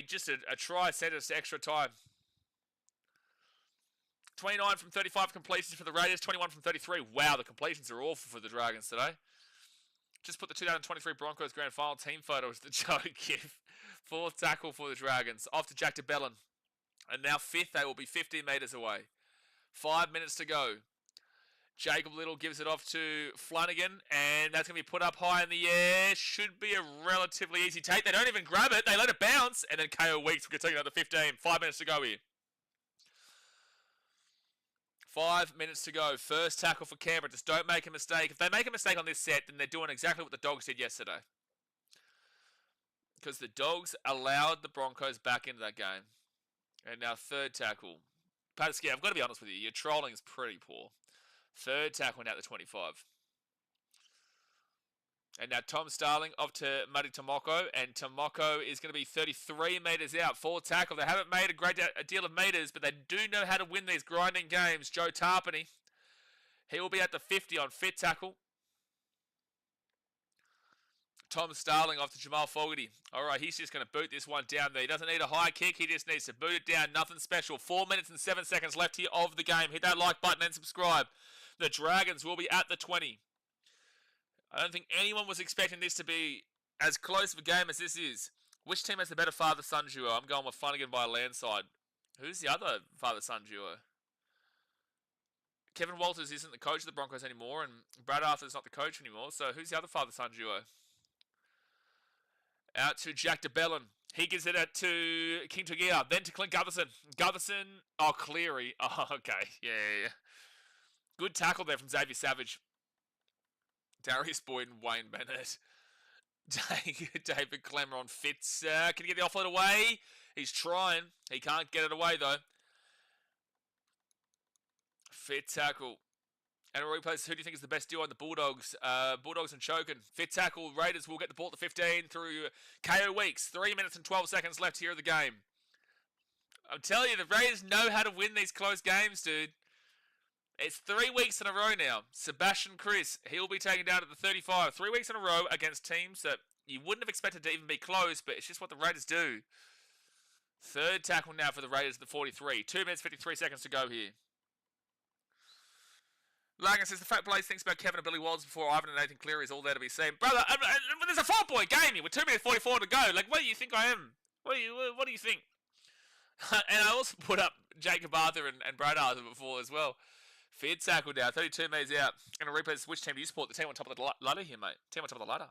Just a try sent us extra time. 29 from 35 completions for the Raiders, 21 from 33. Wow, the completions are awful for the Dragons today. Just put the 2023 Broncos Grand Final team photo as the Joe Giff. 4th tackle for the Dragons. Off to Jack DeBellin. And now 5th, they will be 15 metres away. 5 minutes to go. Jacob Little gives it off to Flanagan, and that's going to be put up high in the air. Should be a relatively easy take. They don't even grab it. They let it bounce, and then KO Weeks will take it out to 15. 5 minutes to go here. 5 minutes to go. First tackle for Canberra. Just don't make a mistake. If they make a mistake on this set, then they're doing exactly what the Dogs did yesterday. Because the Dogs allowed the Broncos back into that game. And now 3rd tackle. Patsky, I've got to be honest with you. Your trolling is pretty poor. 3rd tackle now to 25. And now Tom Starling off to Muddy Tomoko. And Tomoko is going to be 33 metres out. 4th tackle. They haven't made a deal of metres, but they do know how to win these grinding games. Joe Tarpany. He will be at the 50 on 5th tackle. Tom Starling off to Jamal Fogarty. All right, he's just going to boot this one down there. He doesn't need a high kick. He just needs to boot it down. Nothing special. 4 minutes and 7 seconds left here of the game. Hit that like button and subscribe. The Dragons will be at the 20. I don't think anyone was expecting this to be as close of a game as this is. Which team has the better father-son duo? I'm going with Flanagan by a landslide. Who's the other father-son duo? Kevin Walters isn't the coach of the Broncos anymore, and Brad Arthur's not the coach anymore. So who's the other father-son duo? Out to Jack DeBellin. He gives it out to King Tugia. Then to Clint Gutherson. Gutherson. Oh, Cleary. Oh, okay. Yeah. Good tackle there from Xavier Savage. Darius Boyd and Wayne Bennett. David Clemmer on Fitz. Can he get the offload away? He's trying. He can't get it away, though. Fit tackle. And a replays, who do you think is the best duo on the Bulldogs? Bulldogs and Chokin. Fit tackle, Raiders will get the ball to 15 through KO Weeks. 3 minutes and 12 seconds left here of the game. I'm telling you, the Raiders know how to win these close games, dude. It's 3 weeks in a row now. Sebastian Chris, he'll be taken down to the 35. 3 weeks in a row against teams that you wouldn't have expected to even be close, but it's just what the Raiders do. 3rd tackle now for the Raiders at the 43. 2 minutes, 53 seconds to go here. Lagan says, the fact Blaze thinks about Kevin and Billy Walds before Ivan and Nathan Cleary is all there to be seen. Brother, there's a 4-point game here with 2 minutes 44 to go. Like, what do you think I am? What do you think? And I also put up Jacob Arthur and Brad Arthur before as well. Fed tackle down, 32 metres out. And a replay says, which team do you support? The team on top of the ladder here, mate. Team on top of the ladder.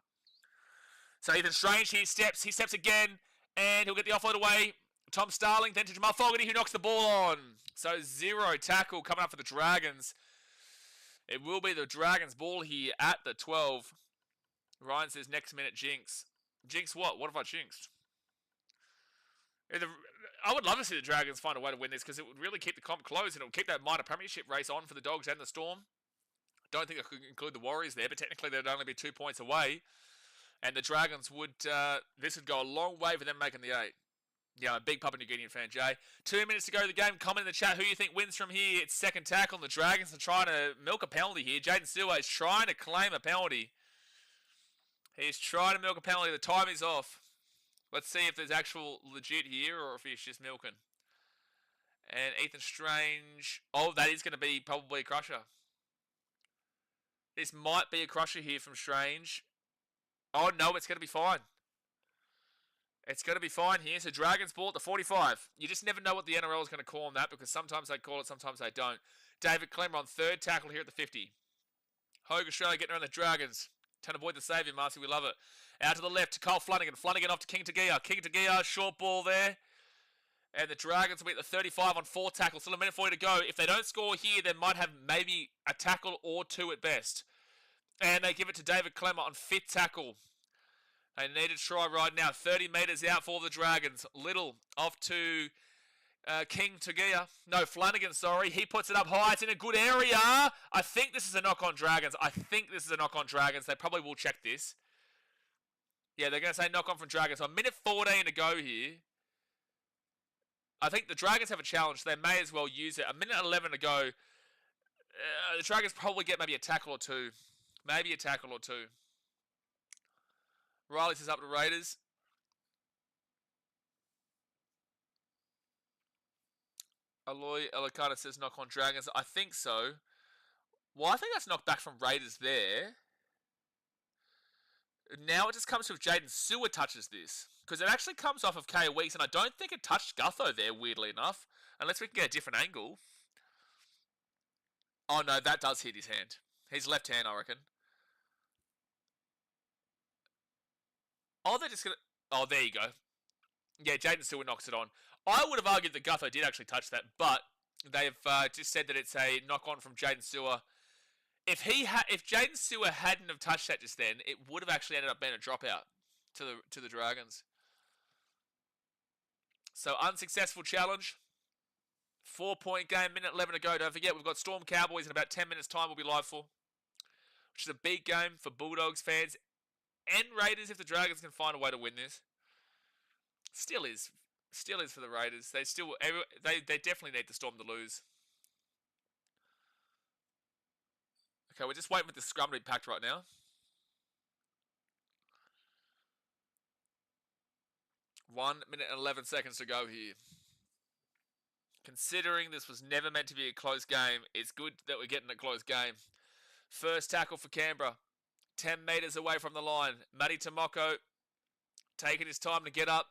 So Ethan Strange, he steps again, and he'll get the offload away. Tom Starling, then to Jamal Fogarty, who knocks the ball on. So 0 tackle coming up for the Dragons. It will be the Dragons' ball here at the 12. Ryan says, next minute, jinx. Jinx what? What have I jinxed? I would love to see the Dragons find a way to win this because it would really keep the comp close and it would keep that minor premiership race on for the Dogs and the Storm. Don't think I could include the Warriors there, but technically they'd only be 2 points away. And the Dragons would, this would go a long way for them making the 8. Yeah, I'm a big Papua New Guinean fan, Jay. 2 minutes to go to the game. Comment in the chat who you think wins from here. It's second tackle. The Dragons are trying to milk a penalty here. Jaden Stewart is trying to claim a penalty. He's trying to milk a penalty. The time is off. Let's see if there's actual legit here or if he's just milking. And Ethan Strange. Oh, that is going to be probably a crusher. This might be a crusher here from Strange. Oh, no, it's going to be fine. It's going to be fine here. So Dragons ball at the 45. You just never know what the NRL is going to call on that because sometimes they call it, sometimes they don't. David Clemmer on 3rd tackle here at the 50. Hogue Australia getting around the Dragons. Tanner Boyd the saviour, Marcy, we love it. Out to the left to Cole Flanagan. Flanagan off to King Tagia. King Tagia, short ball there. And the Dragons will be at the 35 on 4 tackles. Still a minute 40 to go. If they don't score here, they might have maybe a tackle or 2 at best. And they give it to David Clemmer on 5th tackle. They need a try right now. 30 metres out for the Dragons. Little off to King Tagia. No, Flanagan, sorry. He puts it up high. It's in a good area. I think this is a knock on Dragons. They probably will check this. Yeah, they're going to say knock on from Dragons. So a minute 14 to go here. I think the Dragons have a challenge. So they may as well use it. A minute 11 to go. The Dragons probably get maybe a tackle or 2. Maybe a tackle or 2. Riley says up to Raiders. Aloy Elicata says knock on Dragons. I think so. Well, I think that's knocked back from Raiders there. Now it just comes to if Jaden Sewer touches this. Because it actually comes off of K Weeks, and I don't think it touched Gutho there, weirdly enough. Unless we can get a different angle. Oh no, that does hit his hand. His left hand, I reckon. Oh, they're just gonna... Oh, there you go. Yeah, Jaden Sewer knocks it on. I would have argued that Gutho did actually touch that, but they've just said that it's a knock-on from Jaden Sewer. If Jaden Sewer hadn't have touched that just then, it would have actually ended up being a dropout to the Dragons. So, unsuccessful challenge. 4-point game, minute 11 to go. Don't forget, we've got Storm Cowboys in about 10 minutes' time we'll be live for. Which is a big game for Bulldogs fans and Raiders if the Dragons can find a way to win this. Still is for the Raiders. They definitely need the Storm to lose. Okay, we're just waiting for the scrum to be packed right now. 1 minute and 11 seconds to go here. Considering this was never meant to be a close game, it's good that we're getting a close game. First tackle for Canberra. 10 metres away from the line. Matty Tomoko taking his time to get up.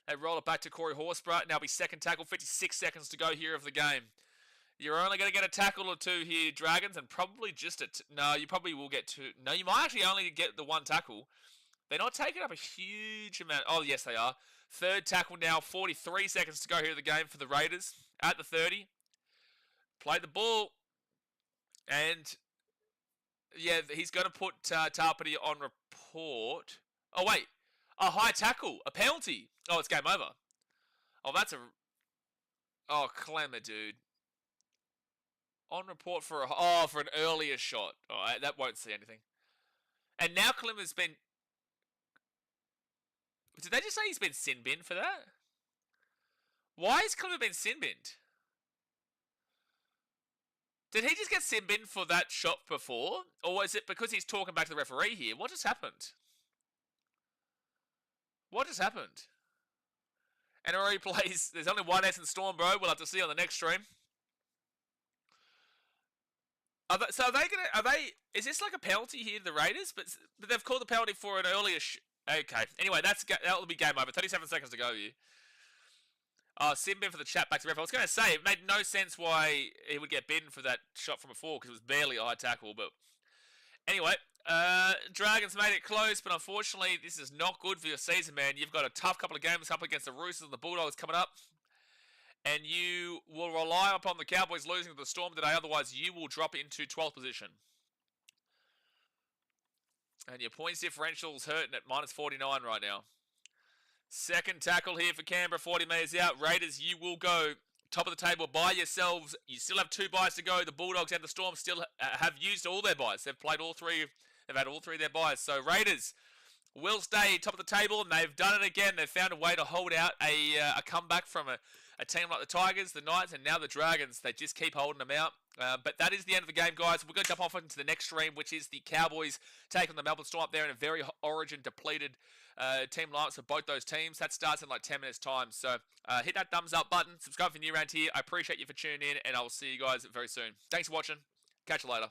They roll it back to Corey Horsburgh. Now be second tackle, 56 seconds to go here of the game. You're only going to get a tackle or two here, Dragons, and probably just no, you probably will get two. No, you might actually only get the one tackle. They're not taking up a huge amount. Oh, yes, they are. Third tackle now, 43 seconds to go here of the game for the Raiders at the 30. Play the ball. And, yeah, he's going to put Tarpany on report. Oh, wait. A high tackle. A penalty. Oh, it's game over. Oh, that's a... Oh, Clemmer, dude. On report for for an earlier shot. Oh, that won't see anything. And now Clemmer's been... Did they just say he's been sin binned for that? Why has Clemmer been sin binned? Did he just get sin binned for that shot before? Or is it because he's talking back to the referee here? What just happened? What just happened? NRL plays... There's only one Essence Storm, bro. We'll have to see on the next stream. So are they... Is this like a penalty here to the Raiders? But they've called the penalty for an earlier... Okay. Anyway, that will be game over. 37 seconds to go here. Sin bin for the chat back to ref. I was going to say, it made no sense why he would get binned for that shot from before, because it was barely a high tackle. But anyway, Dragons made it close, but unfortunately, this is not good for your season, man. You've got a tough couple of games up against the Roosters and the Bulldogs coming up. And you will rely upon the Cowboys losing to the Storm today, otherwise you will drop into 12th position. And your points differential's hurting at minus 49 right now. Second tackle here for Canberra, 40 metres out. Raiders, you will go top of the table by yourselves. You still have 2 byes to go. The Bulldogs and the Storm still have used all their byes. They've played all 3. They've had all 3 of their byes. So Raiders will stay top of the table, and they've done it again. They've found a way to hold out a comeback from a team like the Tigers, the Knights, and now the Dragons. They just keep holding them out. But that is the end of the game, guys. We're going to jump off into the next stream, which is the Cowboys taking the Melbourne Storm up there in a very origin-depleted team lineups for both those teams. That starts in like 10 minutes' time. So hit that thumbs up button. Subscribe if you're new around here. I appreciate you for tuning in, and I will see you guys very soon. Thanks for watching. Catch you later.